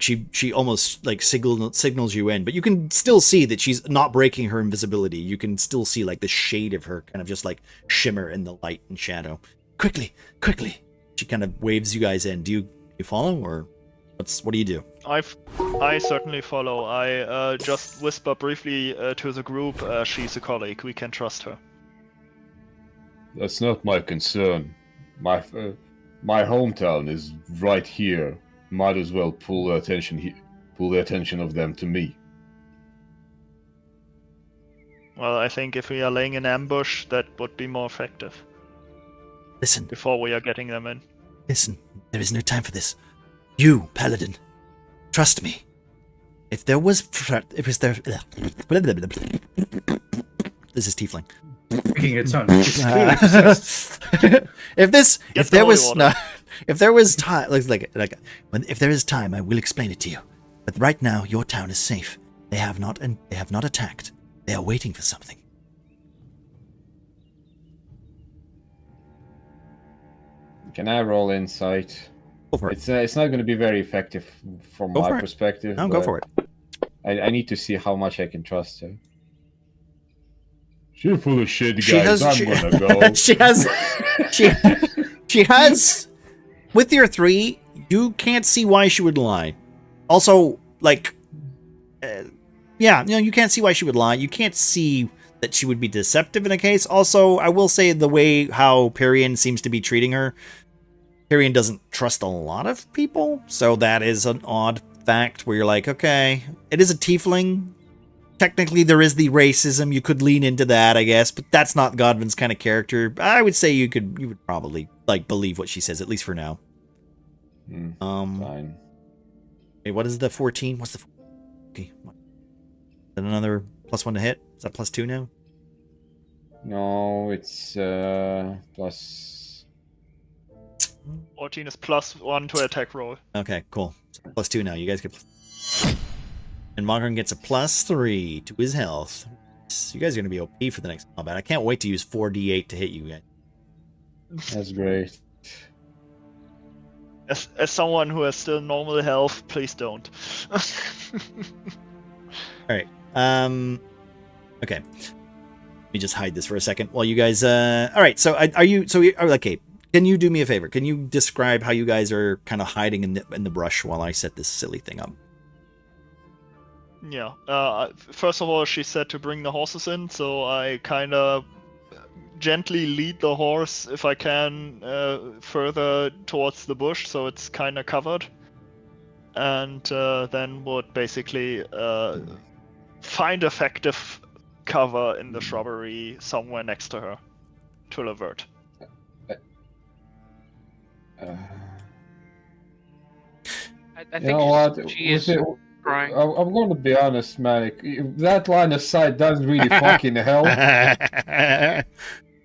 she almost like signals you in, but you can still see that she's not breaking her invisibility. You can still see like the shade of her kind of just like shimmer in the light and shadow. Quickly. She kind of waves you guys in. Do you follow, or what do you do? I certainly follow. I just whisper briefly to the group. She's a colleague. We can trust her. That's not my concern. My hometown is right here. Might as well pull the attention of them to me. Well, I think if we are laying an ambush, that would be more effective. Listen. Before we are getting them in. Listen. There is no time for this. You, Paladin. Trust me. If there was this is tiefling. Speaking its own. She's clearly possessed. if there was time, if there is time, I will explain it to you. But right now, your town is safe. They have not attacked. They are waiting for something. Can I roll insight? Go for it. It's not going to be very effective from my perspective. No, go for it. I need to see how much I can trust her. You're full of shit, guys. I'm gonna go. she has. With your 3, you can't see why she would lie. Also, like, you can't see why she would lie. You can't see that she would be deceptive in a case. Also, I will say the way how Perian seems to be treating her, Perian doesn't trust a lot of people, so that is an odd fact where you're like, okay, it is a tiefling. Technically, there is the racism. You could lean into that, I guess, but that's not Godwin's kind of character. I would say you would probably like believe what she says, at least for now. Fine. Hey, what is the 14? What's the? Okay, is that another +1 to hit? Is that +2 now? No, it's plus. 14 is +1 to attack roll. Okay, cool. So +2 now. You guys get. And Mogren gets a +3 to his health. You guys are going to be OP for the next combat. I can't wait to use 4d8 to hit you guys. That's great. As someone who has still normal health, please don't. Alright. Okay. Let me just hide this for a second while you guys... Alright, so okay. Can you do me a favor? Can you describe how you guys are kind of hiding in the brush while I set this silly thing up? Yeah. First of all, she said to bring the horses in, so I kind of gently lead the horse, if I can, further towards the bush, so it's kind of covered. And then would basically find effective cover in the shrubbery somewhere next to her to avert. I think she is crying. I'm going to be honest, man. That line of sight doesn't really fucking help.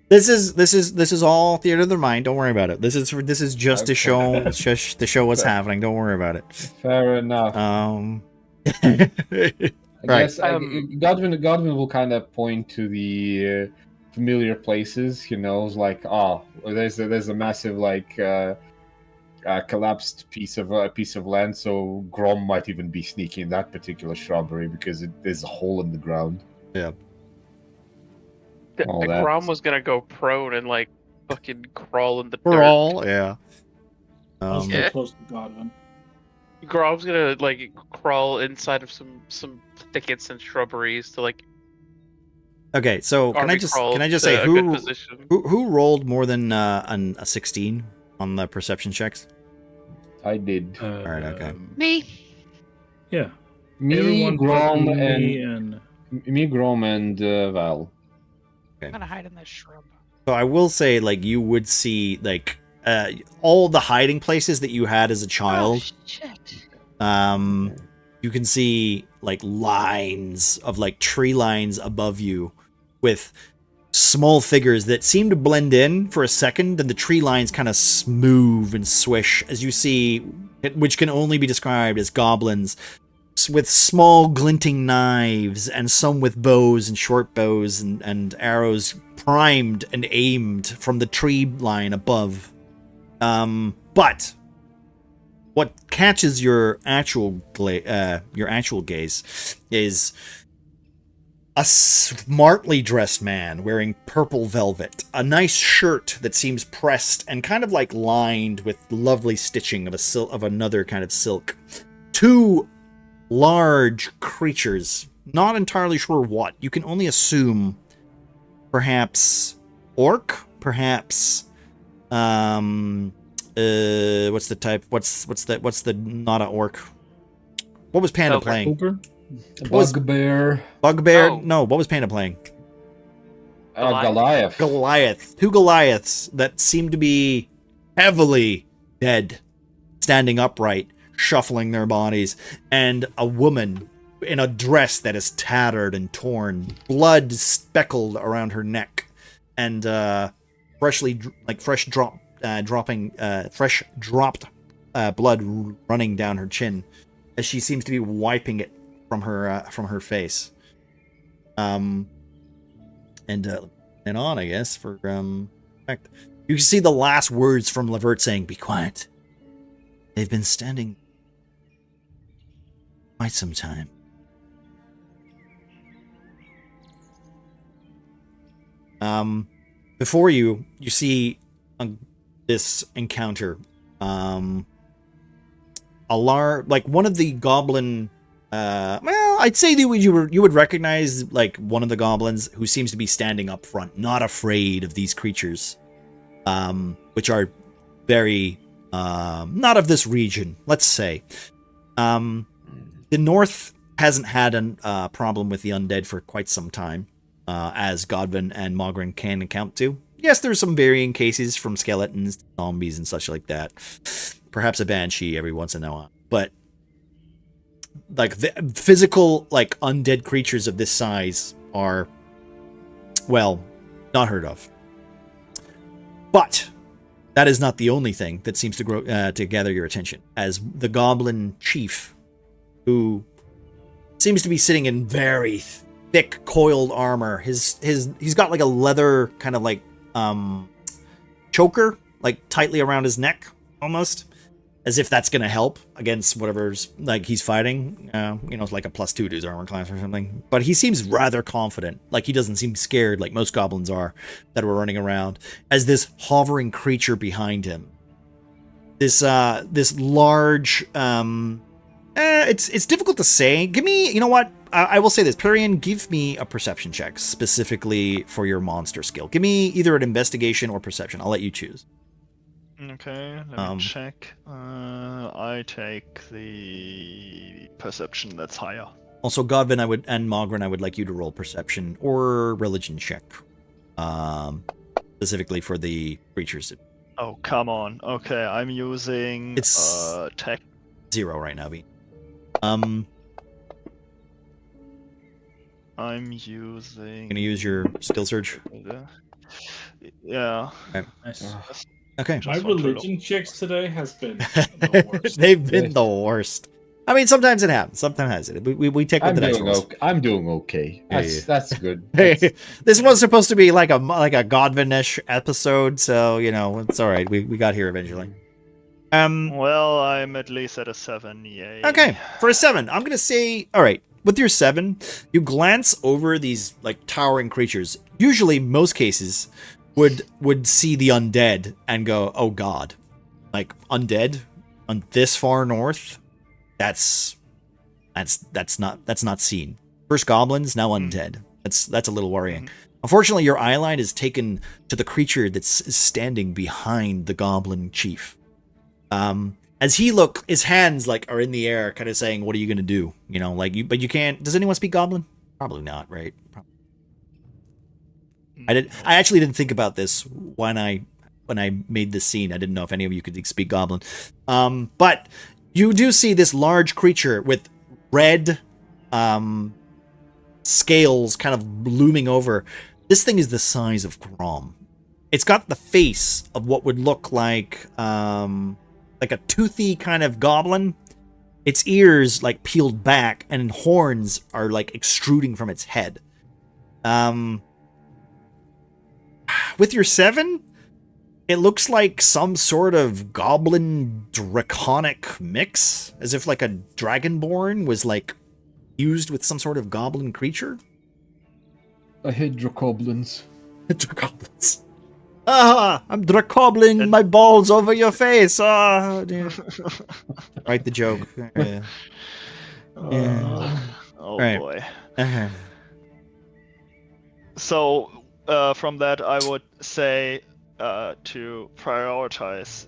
This is all theater of the mind. Don't worry about it. This is just to show what's happening. Don't worry about it. Fair enough. I guess Godwin will kind of point to the familiar places. Like there's a massive collapsed piece of land. So Grom might even be sneaking in that particular shrubbery because there's a hole in the ground. Yeah. The Grom was gonna go prone and fucking crawl in the dirt. Yeah. Yeah. Close to Godwin. Grom's gonna crawl inside of some thickets and shrubberies to Okay, so can I just say who rolled more than a 16 on the perception checks? I did. All right, okay. Me. Yeah. Me, Grom, and Val. Okay. I'm gonna hide in this shrub. So I will say, you would see all the hiding places that you had as a child. Oh, shit. You can see lines of tree lines above you with small figures that seem to blend in for a second, and the tree lines kind of move and swish as you see, which can only be described as goblins with small glinting knives, and some with bows and short bows and arrows primed and aimed from the tree line above. But what catches your actual gaze is a smartly dressed man wearing purple velvet, a nice shirt that seems pressed and kind of like lined with lovely stitching of another kind of silk. Two large creatures, not entirely sure what. You can only assume perhaps orc, perhaps what's the type? What's the not a orc? What was Panda playing? Bugbear. Bugbear? Oh. No, what was Panda playing? Goliath. Goliath. Two Goliaths that seem to be heavily dead, standing upright, shuffling their bodies, and a woman in a dress that is tattered and torn, blood speckled around her neck, and fresh dropped blood running down her chin, as she seems to be wiping it from her face. And on, I guess, for fact, you can see the last words from Levert saying, "Be quiet. They've been standing quite some time." Before you see this encounter, like one of the goblin. Well, I'd say that you would recognize like one of the goblins who seems to be standing up front, not afraid of these creatures, which are very not of this region. Let's say, the North hasn't had a problem with the undead for quite some time, as Godwin and Mogren can account to. Yes, there's some varying cases from skeletons, zombies, and such like that. Perhaps a banshee every once in a while, but like the physical, like undead creatures of this size are, well, not heard of. But that is not the only thing that seems to gather your attention, as the goblin chief, who seems to be sitting in very thick coiled armor. He's got like a leather kind of like choker, like tightly around his neck, almost as if that's gonna help against whatever's like he's fighting. It's like a +2 to his armor class or something. But he seems rather confident. Like he doesn't seem scared like most goblins are that were running around. As this hovering creature behind him, this large, it's difficult to say. Give me, you know what? I will say this, Perian, give me a perception check specifically for your monster skill. Give me either an investigation or perception. I'll let you choose. Okay, let me check. I take the perception that's higher. Also, Godwin, and Mogren, I would like you to roll perception or religion check, specifically for the creatures. Oh, come on. Okay, I'm using tech 0 right now, B. I'm using. Gonna use your skill surge. Yeah. Okay. Nice. Okay. My religion checks today has been the worst. They've been the worst. I mean, sometimes it happens. Sometimes we take what the dice rolls. I'm doing okay. That's good. Hey, this was supposed to be like a Godwin-ish episode, so it's all right. We got here eventually. Well, I'm at least at a 7. Yay. Okay, for a 7, I'm gonna say, all right. With your 7, you glance over these like towering creatures. Usually, most cases would see the undead and go, "Oh God, like undead on this far north? That's not seen. First goblins, now undead. That's a little worrying." Unfortunately, your eye line is taken to the creature that's standing behind the goblin chief. As his hands like are in the air, kind of saying, "What are you gonna do?" But you can't. Does anyone speak Goblin? Probably not, right? I actually didn't think about this when I made this scene. I didn't know if any of you could speak Goblin. But you do see this large creature with red scales kind of looming over, This thing is the size of Grom. It's got the face of what would look like a toothy kind of goblin. Its ears like peeled back, and horns are like extruding from its head. With your 7, it looks like some sort of goblin draconic mix, as if like a dragonborn was like used with some sort of goblin creature. I hate dracoblins. Dracoblins. Ah, I'm dracobling my balls over your face. Ah, dear. Write the joke. Yeah. Oh Right. boy. Uh-huh. So from that, I would say to prioritize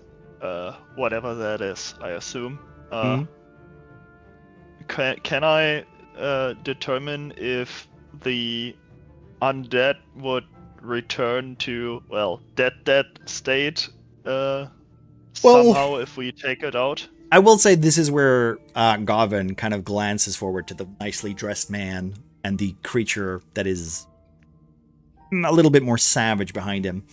whatever that is. I assume. Can I determine if the undead would return to dead state somehow if we take it out? I will say this is where Gavin kind of glances forward to the nicely dressed man and the creature that is a little bit more savage behind him.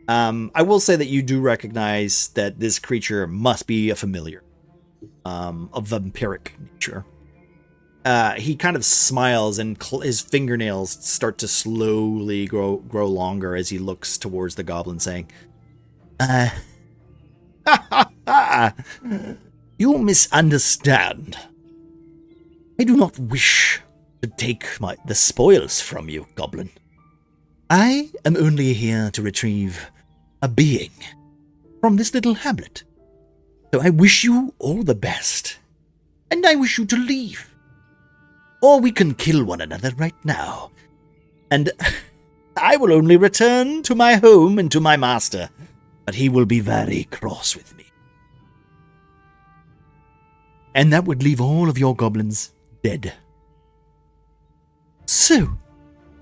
I will say that you do recognize that this creature must be a familiar of vampiric nature. He kind of smiles, and his fingernails start to slowly grow longer as he looks towards the goblin, saying, you misunderstand. I do not wish to take the spoils from you, goblin. I am only here to retrieve a being from this little hamlet. So I wish you all the best, and I wish you to leave. Or we can kill one another right now. And I will only return to my home and to my master, but he will be very cross with me. And that would leave all of your goblins dead. So,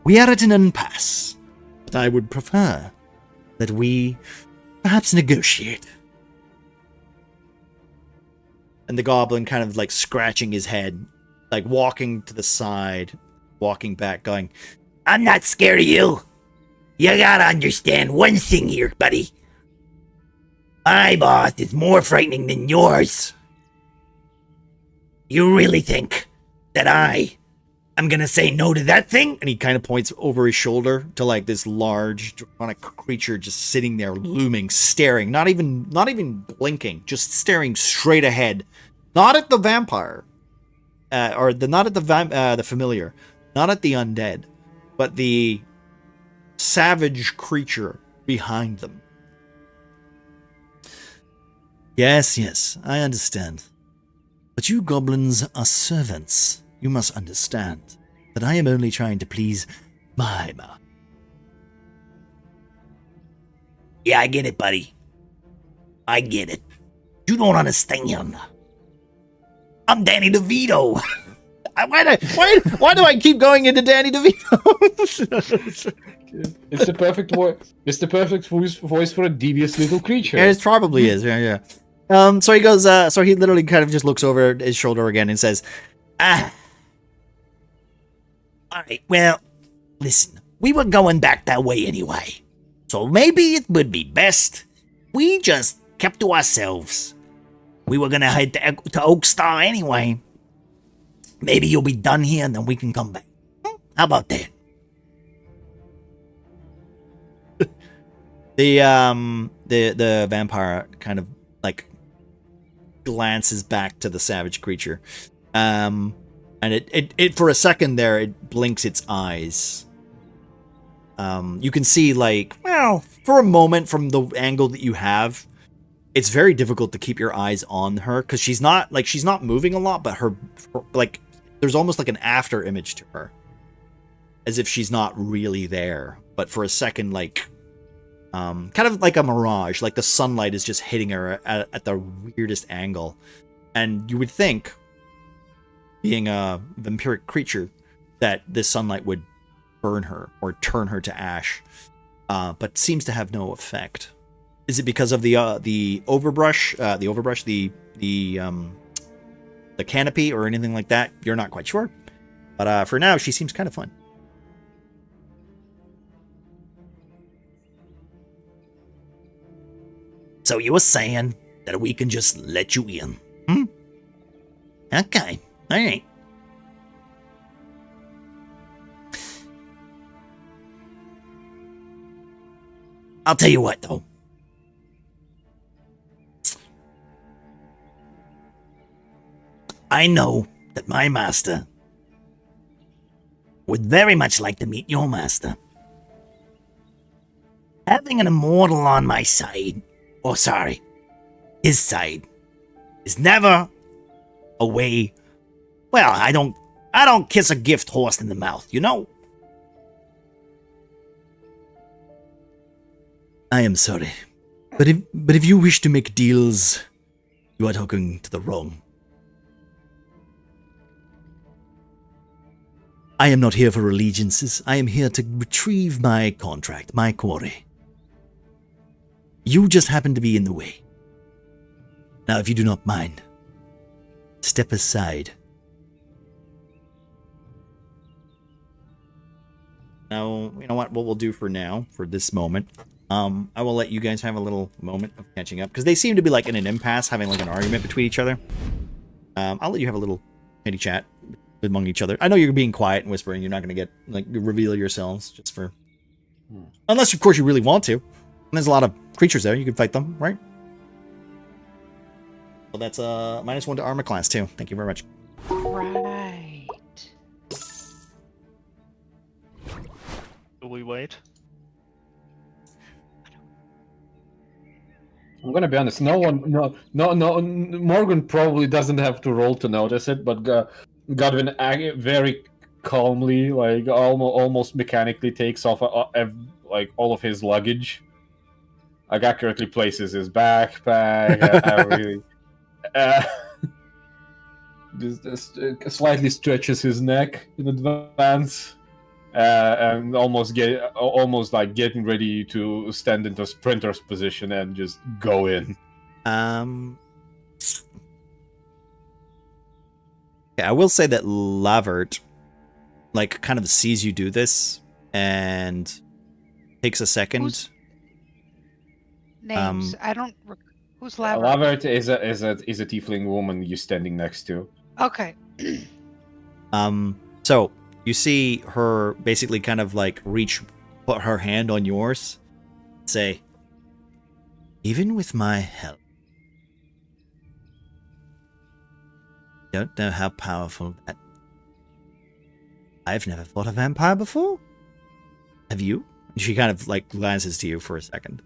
we are at an impasse, but I would prefer that we perhaps negotiate. And the goblin kind of like scratching his head, like walking to the side, walking back, going, I'm not scared of you. You gotta understand one thing here, buddy. My boss is more frightening than yours. You really think that I'm gonna say no to that thing? And he kind of points over his shoulder to like this large draconic creature just sitting there, looming, staring, not even blinking, just staring straight ahead, not at the vampire, not at the familiar, not at the undead, but the savage creature behind them. Yes, I understand. But you goblins are servants. You must understand that I am only trying to please my master. Yeah, I get it, buddy. I get it. You don't understand. I'm Danny DeVito. Why do I keep going into Danny DeVito? It's the perfect voice. It's the perfect voice for a devious little creature. It probably is. Yeah. So he goes. So he literally kind of just looks over his shoulder again and says, all right, well, listen, we were going back that way anyway. So maybe it would be best we just kept to ourselves. We were gonna head to Oakstar anyway. Maybe you'll be done here and then we can come back. How about that? The vampire kind of like glances back to the savage creature. And it for a second there, it blinks its eyes. You can see, like, well, for a moment from the angle that you have, it's very difficult to keep your eyes on her because she's not moving a lot, but her, like, there's almost like an after image to her, as if she's not really there. But for a second, like, kind of like a mirage, like the sunlight is just hitting her at the weirdest angle, and you would think, being a vampiric creature, that this sunlight would burn her or turn her to ash, but seems to have no effect. Is it because of the overbrush, the canopy, or anything like that? You're not quite sure, but for now, she seems kind of fun. So you were saying that we can just let you in? Hmm? Okay, alright. I'll tell you what, though. I know that my master would very much like to meet your master. Having an immortal on my side, or sorry, his side, is never a way. Well, I don't kiss a gift horse in the mouth, you know? I am sorry. But if you wish to make deals, you are talking to the wrong. I am not here for allegiances. I am here to retrieve my contract, my quarry. You just happen to be in the way. Now, if you do not mind, step aside. Now, you know what we'll do for now, for this moment, I will let you guys have a little moment of catching up, because they seem to be like in an impasse, having like an argument between each other. I'll let you have a little petty chat among each other. I know you're being quiet and whispering. You're not going to get like reveal yourselves just for, unless of course you really want to. And there's a lot of creatures there. You can fight them, right? Well, that's -1 to armor class too. Thank you very much. Right. Do we wait? I'm gonna be honest. No, Morgan probably doesn't have to roll to notice it, but Godwin very calmly, like almost mechanically, takes off like all of his luggage. Like accurately places his backpack, everything. Just slightly stretches his neck in advance, and almost like getting ready to stand into sprinter's position and just go in. Yeah, I will say that Lavert, like, kind of sees you do this and takes a second. Who's names? I don't. Who's Lavert? Lavert is a tiefling woman you're standing next to. Okay. So you see her basically kind of like put her hand on yours, say, "Even with my help, don't know how powerful that. I've never fought a vampire before. Have you?" She kind of like glances to you for a second.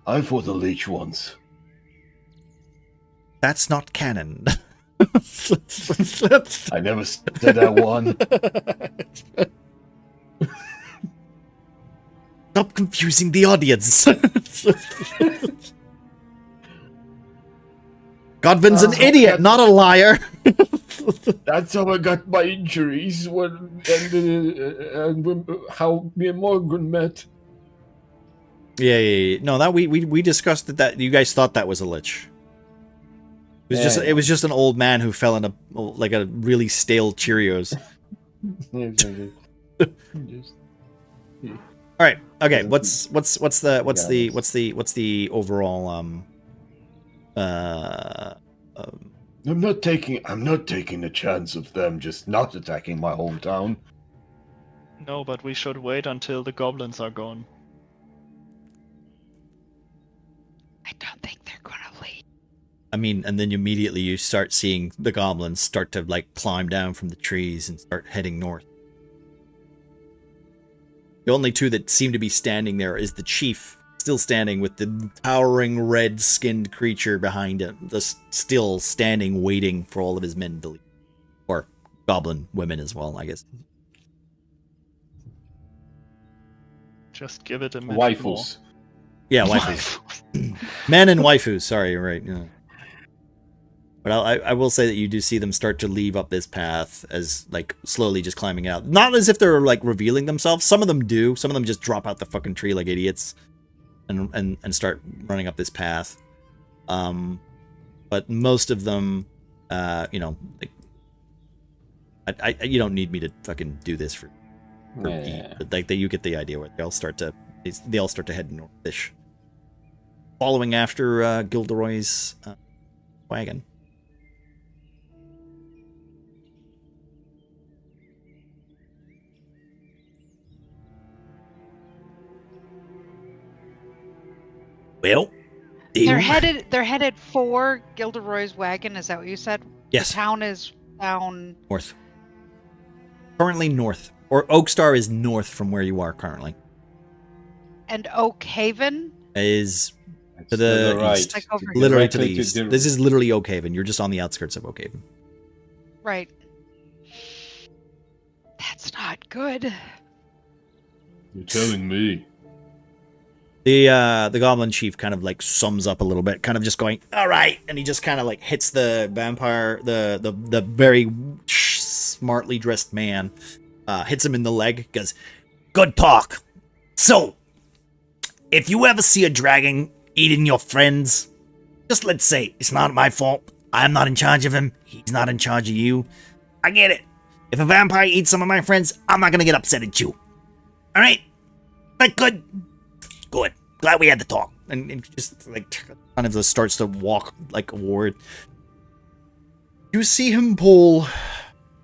I fought a leech once. That's not canon. I never said I won. Stop confusing the audience. Godvin's an idiot, not a liar. That's how I got my injuries and how me and Morgan met. Yeah. No, that we discussed that you guys thought that was a lich. It was just an old man who fell in a really stale Cheerios. All right. Okay. What's the overall I'm not taking the chance of them just not attacking my hometown. No, but we should wait until the goblins are gone. I don't think they're gonna leave. I mean, and then immediately you start seeing the goblins start to like climb down from the trees and start heading north. The only two that seem to be standing there is the chief, still standing with the towering red-skinned creature behind him, just still standing waiting for all of his men to leave. Or goblin women as well, I guess. Just give it a minute. Waifus. Yeah, waifus. Men and waifus, sorry, you're right. Yeah. But I will say that you do see them start to leave up this path as, like, slowly just climbing out. Not as if they're, like, revealing themselves. Some of them do. Some of them just drop out the fucking tree like idiots and start running up this path. But most of them, you know, like, you don't need me to fucking do this for Yeah. like you get the idea where they all start to head northish. following after Gilderoy's wagon. Well, They're headed for Gilderoy's wagon. Is that what you said? Yes. The town is down north. Currently north, or Oakstar is north from where you are currently. And Oakhaven is to the right. east, like over here. literally to the Directly east. to the- This is literally Oakhaven. You're just on the outskirts of Oakhaven. Right. That's not good. You're telling me. The goblin chief kind of like sums up a little bit, kind of just going, all right, and he just kind of like hits the vampire, the very smartly dressed man, hits him in the leg, goes, good talk. So, if you ever see a dragon eating your friends, just let's say it's not my fault. I'm not in charge of him. He's not in charge of you. I get it. If a vampire eats some of my friends, I'm not gonna get upset at you. All right? That good? Good. Glad we had the talk. And just like kind of just starts to walk like a ward. You see him pull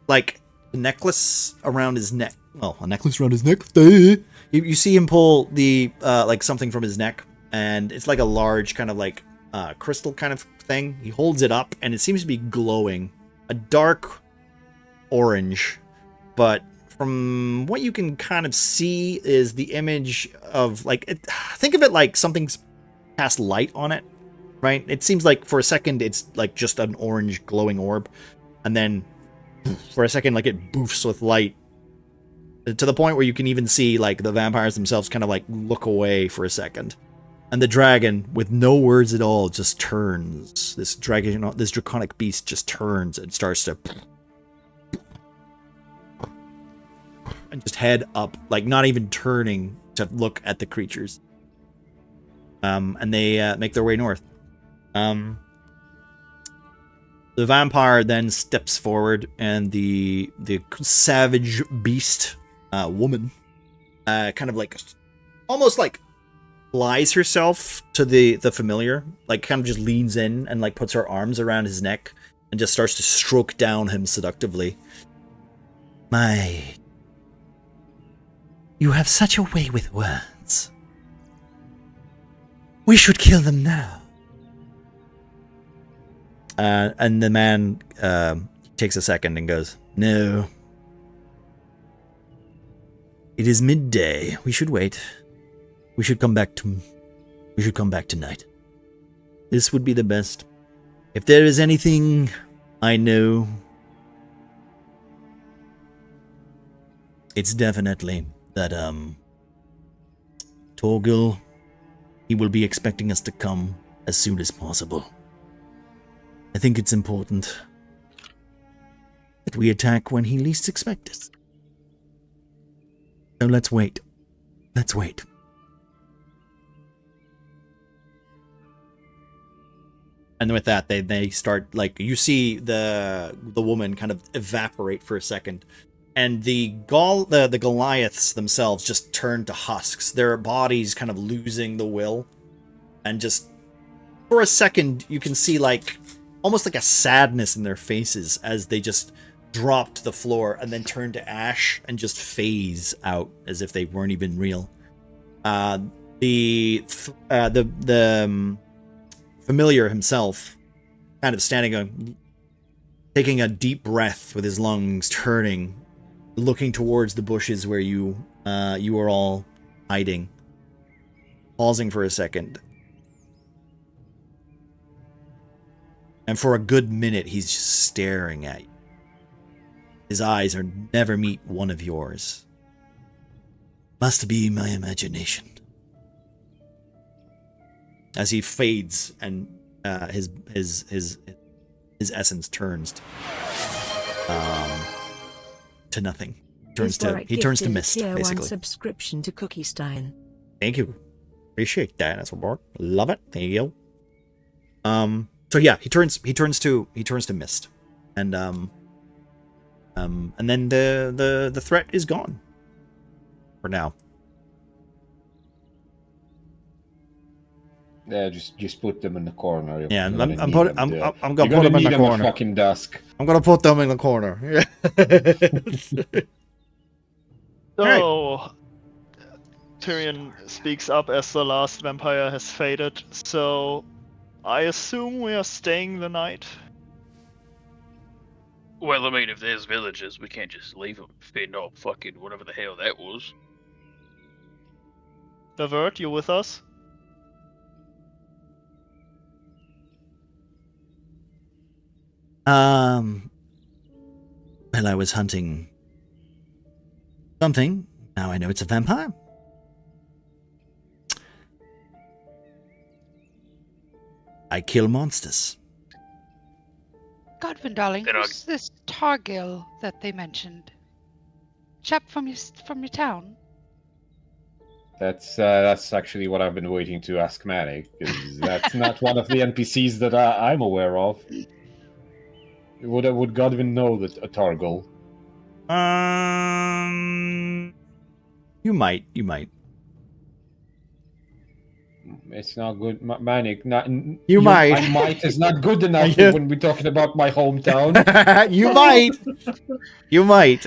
like a necklace around his neck. Well, a necklace around his neck. You see him pull the like something from his neck, and it's like a large kind of like crystal kind of thing. He holds it up, and it seems to be glowing, a dark orange, but from what you can kind of see is the image of like think of it like something's cast light on it, right? It seems like for a second it's like just an orange glowing orb, and then for a second like it boofs with light to the point where you can even see like the vampires themselves kind of like look away for a second, and the dragon with no words at all just turns. This draconic beast just turns and starts to and just head up, like not even turning to look at the creatures. And they make their way north. The vampire then steps forward, and the savage beast woman kind of like almost like flies herself to the familiar, like kind of just leans in and like puts her arms around his neck and just starts to stroke down him seductively. You have such a way with words. We should kill them now. And the man takes a second and goes, no. It is midday. We should wait. We should come back tonight. This would be the best. If there is anything I know, it's definitely that Torgil, he will be expecting us to come as soon as possible. I think it's important that we attack when he least expects it. So let's wait. Let's wait. And with that, they start, like, you see the woman kind of evaporate for a second. And the Goliaths themselves just turn to husks. Their bodies kind of losing the will. And just, for a second, you can see, like, almost like a sadness in their faces as they just drop to the floor and then turn to ash and just phase out as if they weren't even real. The familiar himself kind of standing, taking a deep breath with his lungs, turning, looking towards the bushes where you are all hiding, pausing for a second. And for a good minute, he's just staring at you. His eyes are never meet one of yours. Must be my imagination. As he fades and his essence turns to nothing. He turns to mist, basically. Subscription to Cookie Stein. Thank you. Appreciate that. That's what love it. Thank you. So yeah, he turns to mist, and then the threat is gone for now. Yeah, just put them in the corner. Yeah, You're I'm gonna need gonna them put you're them in need the them corner. at fucking dusk. I'm gonna put them in the corner. All right. So, Tyrion speaks up as the last vampire has faded. So, I assume we are staying the night. Well, I mean, if there's villagers, we can't just leave them fend off fucking whatever the hell that was. Lavert, you with us? Well, I was hunting something. Now I know it's a vampire. I kill monsters. Godwin, darling, Then who's this Targil that they mentioned? Chap from your town? That's actually what I've been waiting to ask Manic, because that's not one of the NPCs that I'm aware of. Would Godwin know that a Targil? You might. It's not good, Manic. Not You might. I might is not good enough Yeah. when we're talking about my hometown. You might. You might.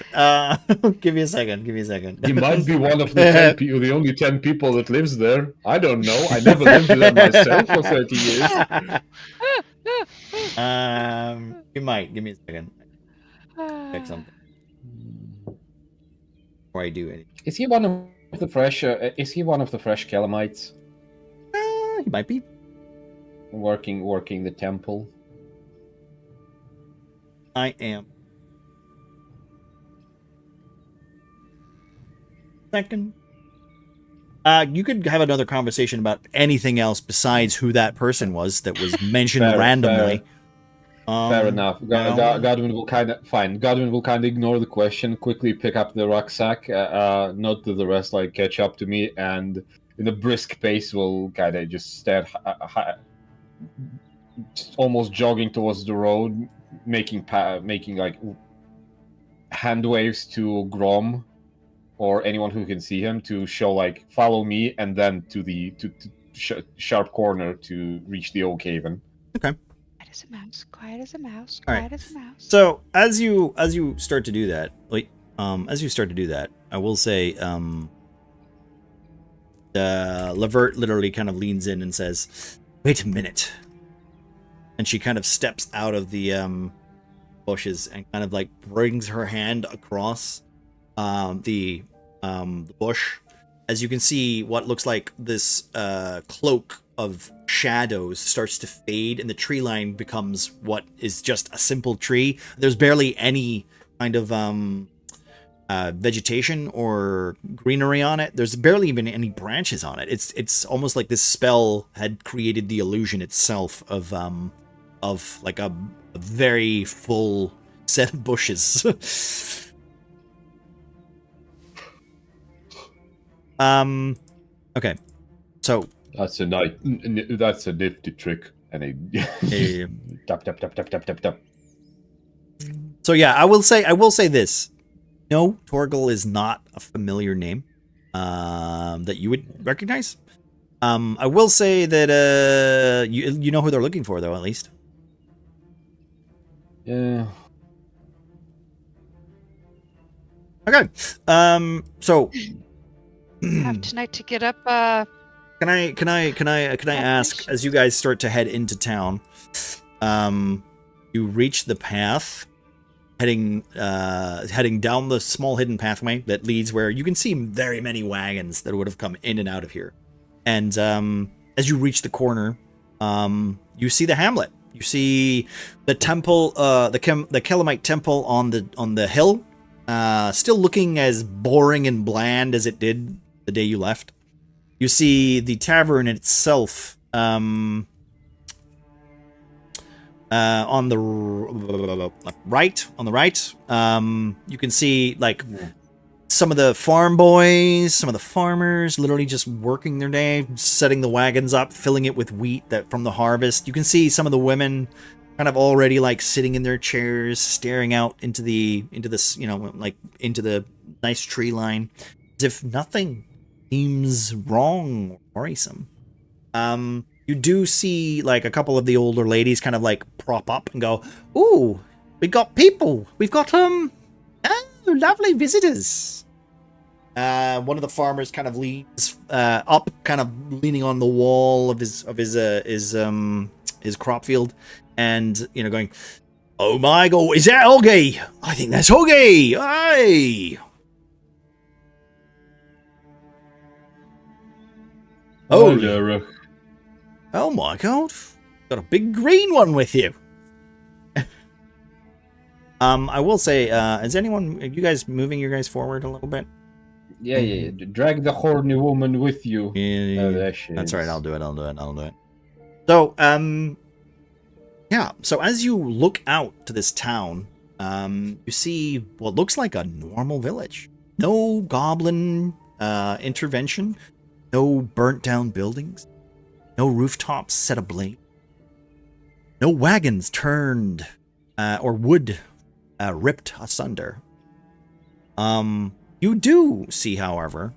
Give me a second. He might be one of the 10 people, the only 10 people that lives there. I don't know. I never lived there myself for 30 years. You might. Give me a second. Check something before I do anything. Is he one of the fresh? Is he one of the fresh Calamites He might be. working the temple? I am. Second. You could have another conversation about anything else besides who that person was that was mentioned randomly. Fair enough. Godwin will kind of fine. Godwin will kind of ignore the question, quickly pick up the rucksack, not that the rest like catch up to me, and in a brisk pace will kind of just start just almost jogging towards the road, making like hand waves to Grom or anyone who can see him to show like follow me, and then to the sharp corner to reach the Oakhaven. Okay. Quiet as a mouse. Quiet as a mouse. All Quiet right. as a mouse. So as you start to do that, I will say, Lavert literally kind of leans in and says, "Wait a minute," and she kind of steps out of the bushes and kind of like brings her hand across the bush. As you can see, what looks like this cloak of shadows starts to fade, and the tree line becomes what is just a simple tree. There's barely any kind of vegetation or greenery on it. There's barely even any branches on it. It's almost like this spell had created the illusion itself of like a very full set of bushes. Okay, so That's a nifty trick. And he Tap tap tap tap tap tap tap. so yeah, I will say this. No, Torgal is not a familiar name that you would recognize. I will say that you know who they're looking for, though, at least. Yeah. Okay. So Have tonight to get up. Can I ask, as you guys start to head into town, you reach the path, heading down the small hidden pathway that leads where you can see very many wagons that would have come in and out of here. And as you reach the corner, you see the hamlet. You see the temple, the Kelamite temple on the hill, still looking as boring and bland as it did the day you left. You see the tavern itself on the right. You can see like some of the farm boys, some of the farmers, literally just working their day, setting the wagons up, filling it with wheat that from the harvest. You can see some of the women kind of already like sitting in their chairs, staring out into this, like into the nice tree line, as if nothing seems wrong or worrisome. You do see like a couple of the older ladies kind of like prop up and go, "Ooh, we got people. We've got lovely visitors." One of the farmers kind of leans up, kind of leaning on the wall of his crop field, and going, "Oh my God, is that Hoggy? I think that's Hoggy. Hey!" Oh, there. Oh my God, got a big green one with you. I will say, are you guys moving your guys forward a little bit? Yeah. Drag the horny woman with you. Yeah, There that's right. I'll is. do it. So, yeah. So as you look out to this town, you see what looks like a normal village. No goblin intervention. No burnt down buildings. No rooftops set ablaze. No wagons turned or wood ripped asunder. You do see, however,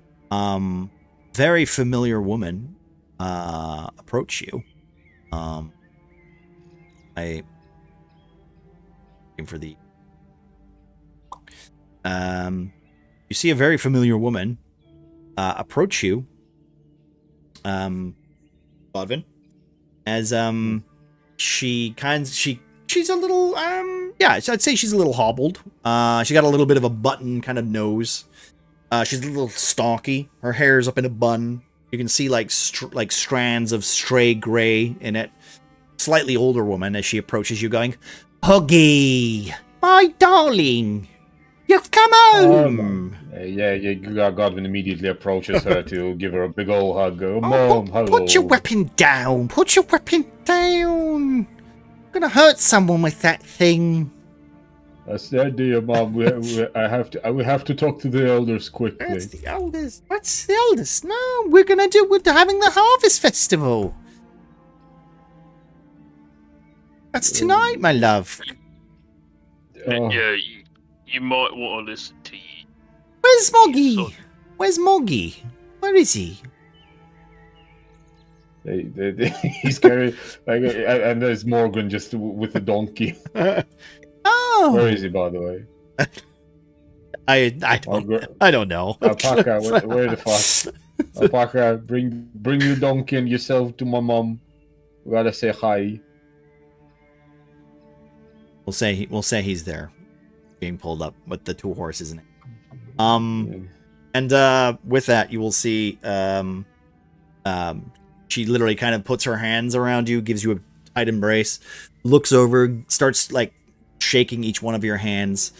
very familiar woman approach you. I for the you see a very familiar woman approach you, Godvin, as she's a little I'd say she's a little hobbled. She got a little bit of a button kind of nose. She's a little stocky. Her hair's up in a bun. You can see like strands of stray gray in it. Slightly older woman as she approaches you, going, "Huggy, my darling, you've come home." Godwin immediately approaches her to give her a big old hug. Oh, Mom, hello. Put your weapon down. Put your weapon down. I'm gonna hurt someone with that thing. That's the idea, Mom. We have to talk to the elders quickly. That's the elders. What's the elders? No, we're having the harvest festival. That's tonight, my love. Yeah, you might want to listen to you. Where's Moggy? Where's Moggy? Where is he? He's carrying, and there's Morgan just with the donkey. Oh, where is he, by the way? I don't know. Alpaca, where the fuck? Alpaca, bring your donkey and yourself to my mom. We gotta say hi. We'll say he's there, being pulled up with the two horses in it. And with that, you will see she literally kind of puts her hands around you, gives you a tight embrace, looks over, starts like shaking each one of your hands,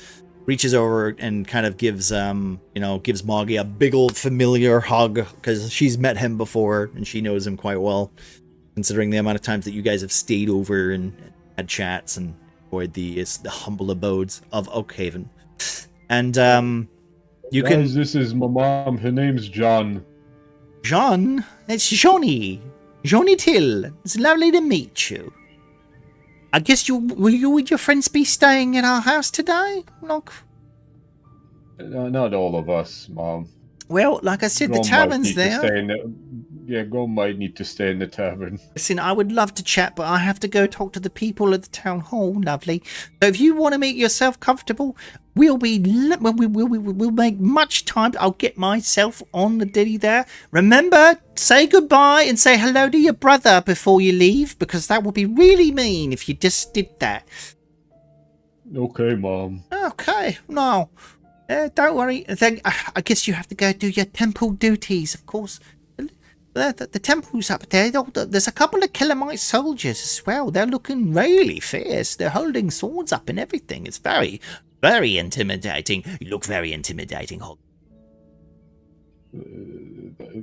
reaches over and kind of gives Moggy a big old familiar hug, because she's met him before and she knows him quite well, considering the amount of times that you guys have stayed over and had chats and enjoyed the humble abodes of Oakhaven. And This is my mom. Her name's John. John? It's Johnny. Johnny Till. It's lovely to meet you. I guess will you and your friends be staying at our house today? No, not all of us, Mom. Well, like I said, the tavern's there. Grom might need to stay in the tavern. Listen, I would love to chat, but I have to go talk to the people at the town hall, lovely. So if you want to make yourself comfortable, we'll make much time. I'll get myself on the ditty there. Remember, say goodbye and say hello to your brother before you leave, because that would be really mean if you just did that. Okay, Mom. Okay, no. Don't worry. Then I guess you have to go do your temple duties, of course. The temple's up there. There's a couple of Killamite soldiers as well. They're looking really fierce. They're holding swords up and everything. It's very, very intimidating. You look very intimidating, Hog.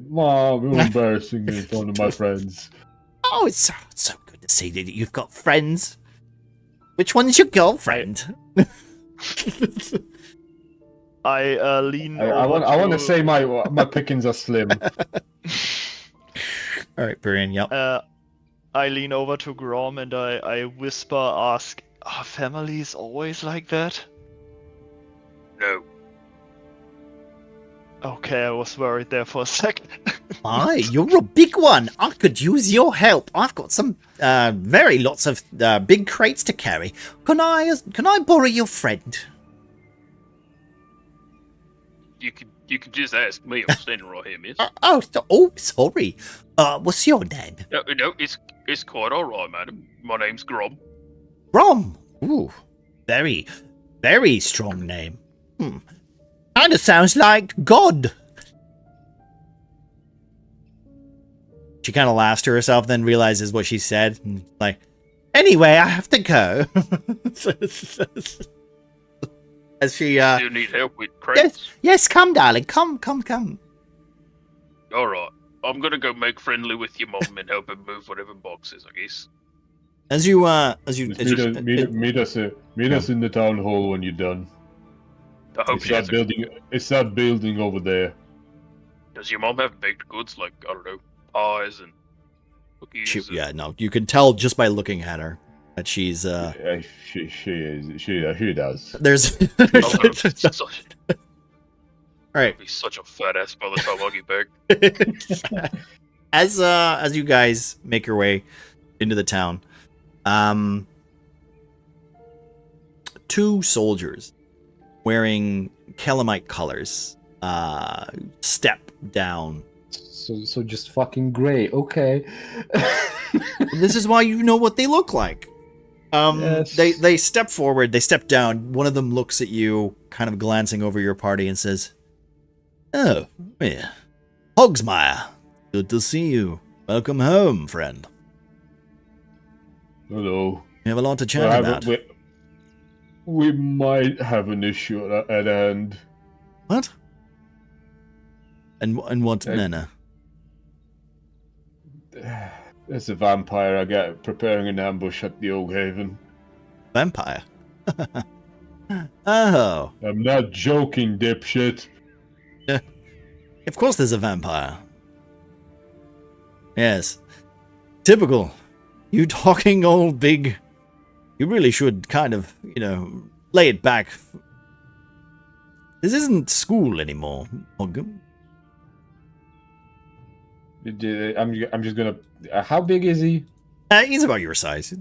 Mom, you're embarrassing me in front of my friends. Oh, it's so good to see that you've got friends. Which one's your girlfriend? I lean over I want to say my pickings are slim. All right, Brian, yep. I lean over to Grom and I whisper, ask, "Are families always like that?" No. Okay, I was worried there for a second. Aye, you're a big one. I could use your help. I've got some lots of big crates to carry. Can I borrow your friend? You could just ask me. I'm standing right here, miss. Sorry. What's your name? No, it's quite all right, madam. My name's Grom. Grom. Ooh, very, very strong name. Kind of sounds like God. She kind of laughs to herself, then realizes what she said. And like, anyway, I have to go. As she, Do you need help with crates? Yes, come, darling. Come. All right. I'm gonna go make friendly with your mom and help her move whatever boxes, I guess. Meet us in the town hall when you're done. I hope she has It's that building over there. Does your mom have baked goods like, I don't know, pies and cookies? No, you can tell just by looking at her that she's She does. There's all right. I'll be such a fat ass by the time I get back. As you guys make your way into the town, two soldiers wearing Kelamite colors step down. So just fucking gray. Okay. This is why you know what they look like. Yes. They step forward, they step down. One of them looks at you, kind of glancing over your party, and says, "Oh, yeah. Hogsmeyer, good to see you. Welcome home, friend. Hello. We have a lot to chat about." We might have an issue at hand. What? And what manner? There's a vampire preparing an ambush at the Oakhaven. Vampire? Oh. I'm not joking, dipshit. Of course there's a vampire. Yes. Typical. You talking all big. You really should kind of, lay it back. This isn't school anymore, Ogum. I'm just gonna. How big is he? He's about your size.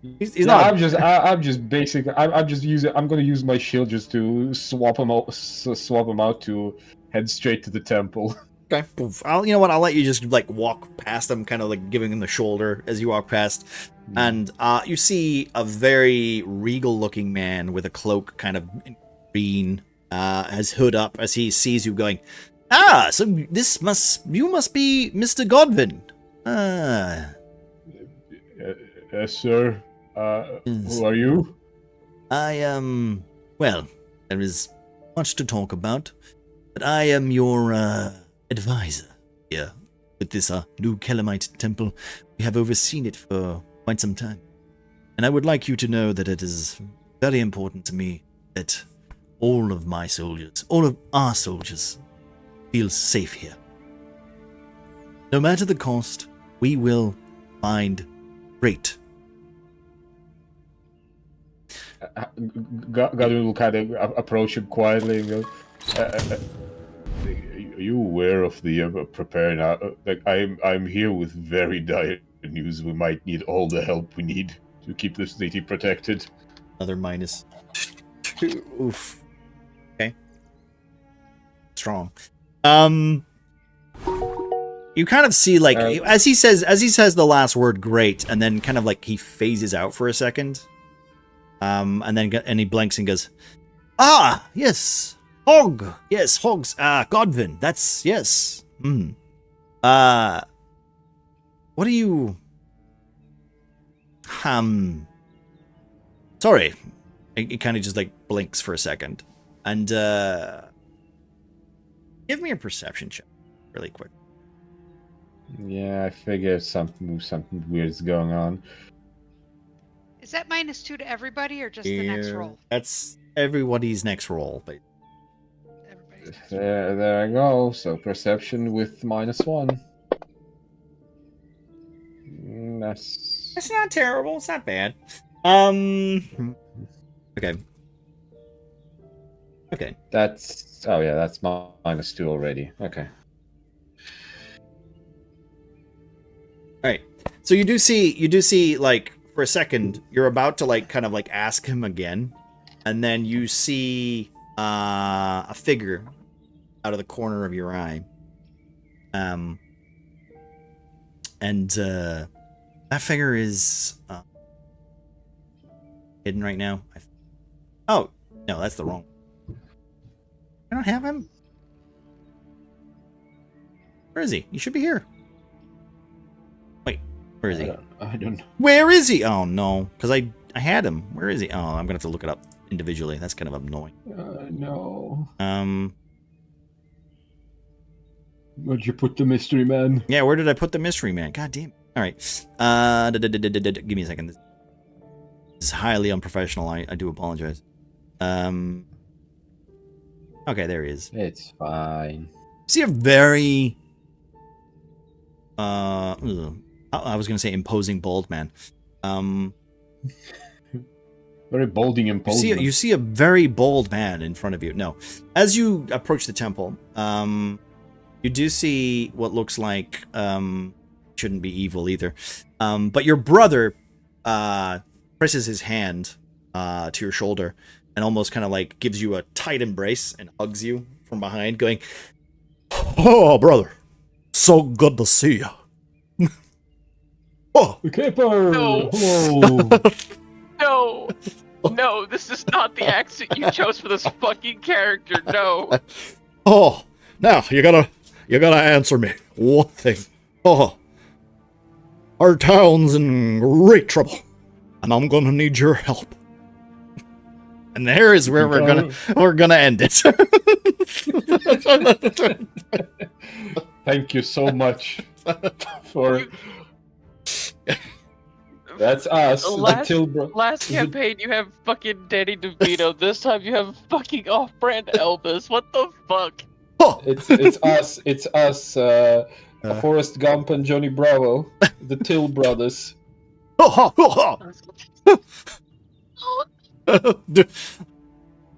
He's No, not. I'm just basic. I'm gonna use my shield just to swap him out to head straight to the temple. Okay. I'll let you just walk past him, kind of giving him the shoulder as you walk past, and you see a very regal-looking man with a cloak, kind of green, his hood up as he sees you going. So you must be Mr. Godwin. Yes, sir. Yes. Who are you? I am. Well, there is much to talk about, but I am your advisor here with this new Kelamite temple. We have overseen it for quite some time, and I would like you to know that it is very important to me that all of my soldiers, all of our soldiers, feel safe here. No matter the cost, we will find great. Godwin will kind of approach him quietly and go, Are you aware of the preparing? I'm here with very dire news. We might need all the help we need to keep this city protected. Another -2. Oof. Okay. Strong. You kind of see as he says the last word great, and then kind of he phases out for a second. And he blinks and goes, yes, Hogs, Godwin, that's, yes. What are you, sorry. He kind of just blinks for a second, and, give me a perception check really quick. Yeah, I figure something weird's going on. Is that -2 to everybody or just the next roll? That's everybody's next roll. But there I go. So perception with -1. That's not terrible. It's not bad. Okay. That's -2 already. Okay. right. So you do see like for a second you're about to like kind of like ask him again, and then you see a figure out of the corner of your eye. And that figure is hidden right now. Oh no, that's the wrong. I don't have him. Where is he? He should be here. Wait, where is he? I don't know. Where is he? Oh no, because I had him. Where is he? Oh, I'm gonna have to look it up individually. That's kind of annoying. No. Where'd you put the mystery man? Yeah, where did I put the mystery man? God damn. All right. Give me a second. This is highly unprofessional. I do apologize. Okay, there he is. It's fine. See a very I was gonna say imposing bald man. Very bolding imposing. You see a very bold man in front of you. No, as you approach the temple, you do see what looks like shouldn't be evil either, but your brother presses his hand to your shoulder and almost kind of like gives you a tight embrace and hugs you from behind, going, "Oh, brother, so good to see you." Oh, the caper! No. Oh. No, this is not the accent you chose for this fucking character. No. Oh, now you gotta answer me one thing. Oh, our town's in great trouble, and I'm gonna need your help. And there is where we're gonna end it. Thank you so much for. That's us. Last campaign you have fucking Danny DeVito. This time you have fucking off-brand Elvis. What the fuck? Oh. It's us. Forrest Gump and Johnny Bravo, the Till brothers.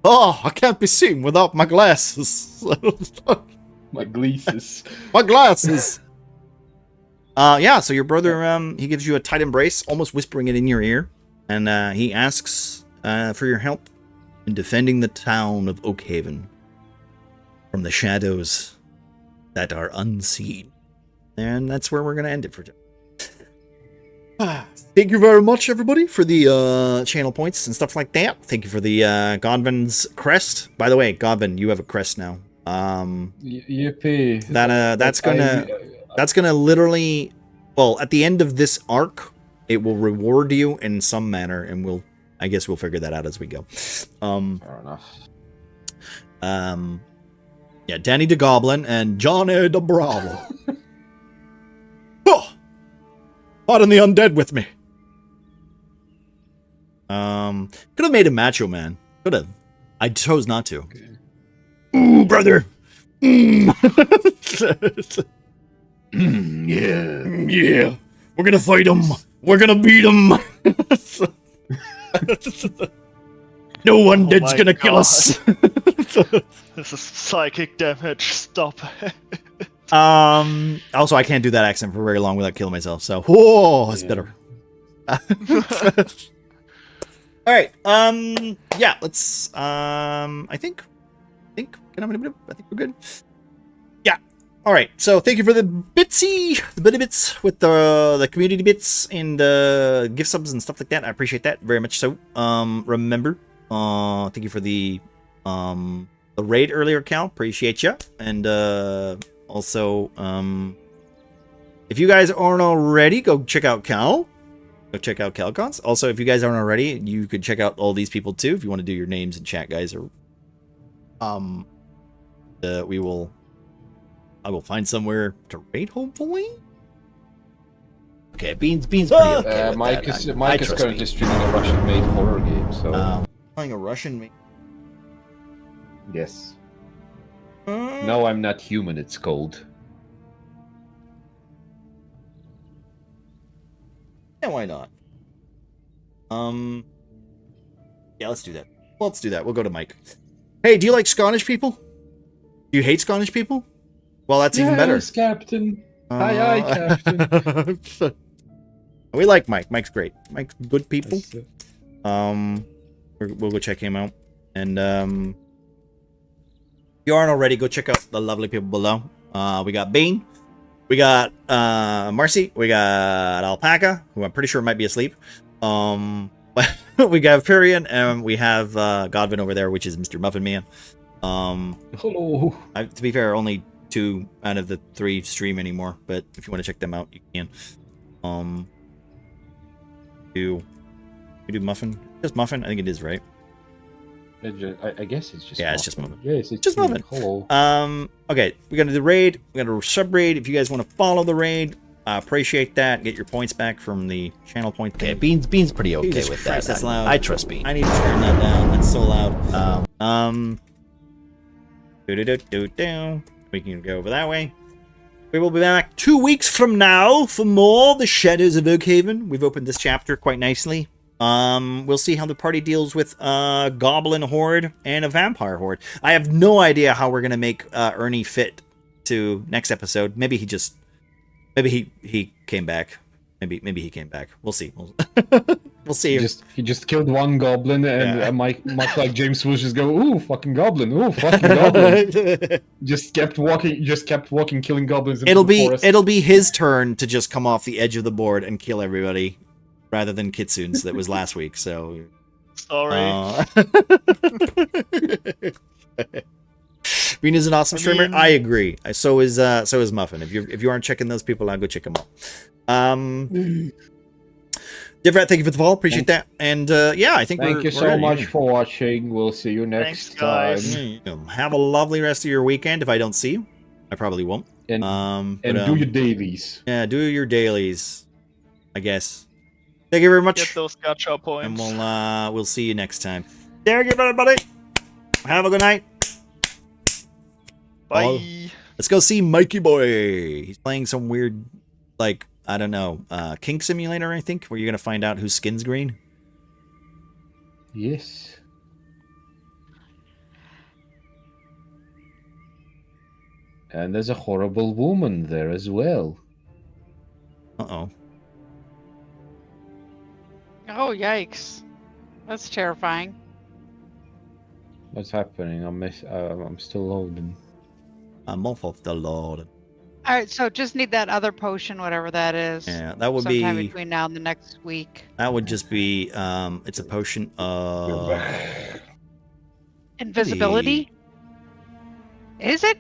Oh, I can't be seen without my glasses. My glasses. My glasses. Yeah, so your brother, he gives you a tight embrace, almost whispering it in your ear, and he asks for your help in defending the town of Oakhaven from the shadows that are unseen. And that's where we're going to end it for today. Thank you very much, everybody, for the channel points and stuff like that. Thank you for the Godvin's crest. By the way, Godvin, you have a crest now. Yippee! That's gonna literally, well, at the end of this arc, it will reward you in some manner, and I guess we'll figure that out as we go. Fair enough. Yeah, Danny the Goblin and Johnny the Bravo. Oh, fighting the undead with me. Could have made him Macho Man. Could have. I chose not to. Okay. Ooh, brother. Yeah. We're gonna fight him. We're gonna beat him. No undead's gonna kill us. This is psychic damage. Stop. Also, I can't do that accent for very long without killing myself. So, whoa, it's better. All right. Yeah. Let's. I think we're good. Yeah. All right. So, thank you for the bitty bits with the community bits and gift subs and stuff like that. I appreciate that very much. So, remember, thank you for the raid earlier, Cal. Appreciate you. And also, if you guys aren't already, go check out Cal. Go check out CalCons. Also, if you guys aren't already, you could check out all these people too. If you want to do your names in chat, guys, or I will find somewhere to raid. Hopefully. Okay, Bean's pretty okay. With Mike that. is currently streaming a Russian-made horror game. So playing a Russian. Yes. No, I'm not human. It's cold. Yeah, why not? Yeah, let's do that. Let's do that. We'll go to Mike. Hey, do you like Scottish people? Do you hate Scottish people? Well, that's even better. Yes, Captain. Aye, Captain. We like Mike. Mike's great. Mike's good people. That's it. We'll go check him out. And if you aren't already, go check out the lovely people below. We got Bean, we got Marcy, we got Alpaca, who I'm pretty sure might be asleep. We got Furion, and we have Godwin over there, which is Mr. Muffin Man. Hello. To be fair, only 2 out of the 3 stream anymore, but if you want to check them out, you can. We do Muffin? Just Muffin? I think it is, right? I guess it's just Yeah, Muffin. it's just Muffin. Yes, it's Just Muffin. Hello. Okay, we're gonna do the raid. We're gonna sub raid. If you guys want to follow the raid, appreciate that. Get your points back from the channel point. Okay, Bean's pretty okay Jesus with Christ, that. that's loud. I trust Bean. I need to turn that down. That's so loud. We can go over that way. We will be back 2 weeks from now for more The Shadows of Oakhaven. We've opened this chapter quite nicely. We'll see how the party deals with a goblin horde and a vampire horde. I have no idea how we're gonna make Ernie fit to next episode. Maybe he came back. Maybe he came back. We'll see. We'll see. He just killed one goblin, and much like James Woods just go, ooh, fucking goblin, ooh, fucking goblin. just kept walking, killing goblins. Into the forest. It'll be his turn to just come off the edge of the board and kill everybody, rather than Kitsune's that was last week. So Sorry. Bean is an awesome streamer. I agree. So is Muffin. If you aren't checking those people out, go check them out. Different, thank you for the follow. Appreciate that. And I think thank you so much for watching. We'll see you next time. Have a lovely rest of your weekend. If I don't see you, I probably won't. And do your dailies. Yeah, do your dailies. I guess. Thank you very much. Get those gacha points. And we'll see you next time. There you go, everybody. Have a good night. Bye. Let's go see Mikey Boy. He's playing some weird, like, I don't know, kink simulator, I think, where you're going to find out whose skin's green. Yes. And there's a horrible woman there as well. Uh-oh. Oh, yikes. That's terrifying. What's happening? I'm still loading. I'm off of the Lord. All right, so just need that other potion, whatever that is. Yeah, that would sometime be between now and the next week. That would just be it's a potion of invisibility. Is it?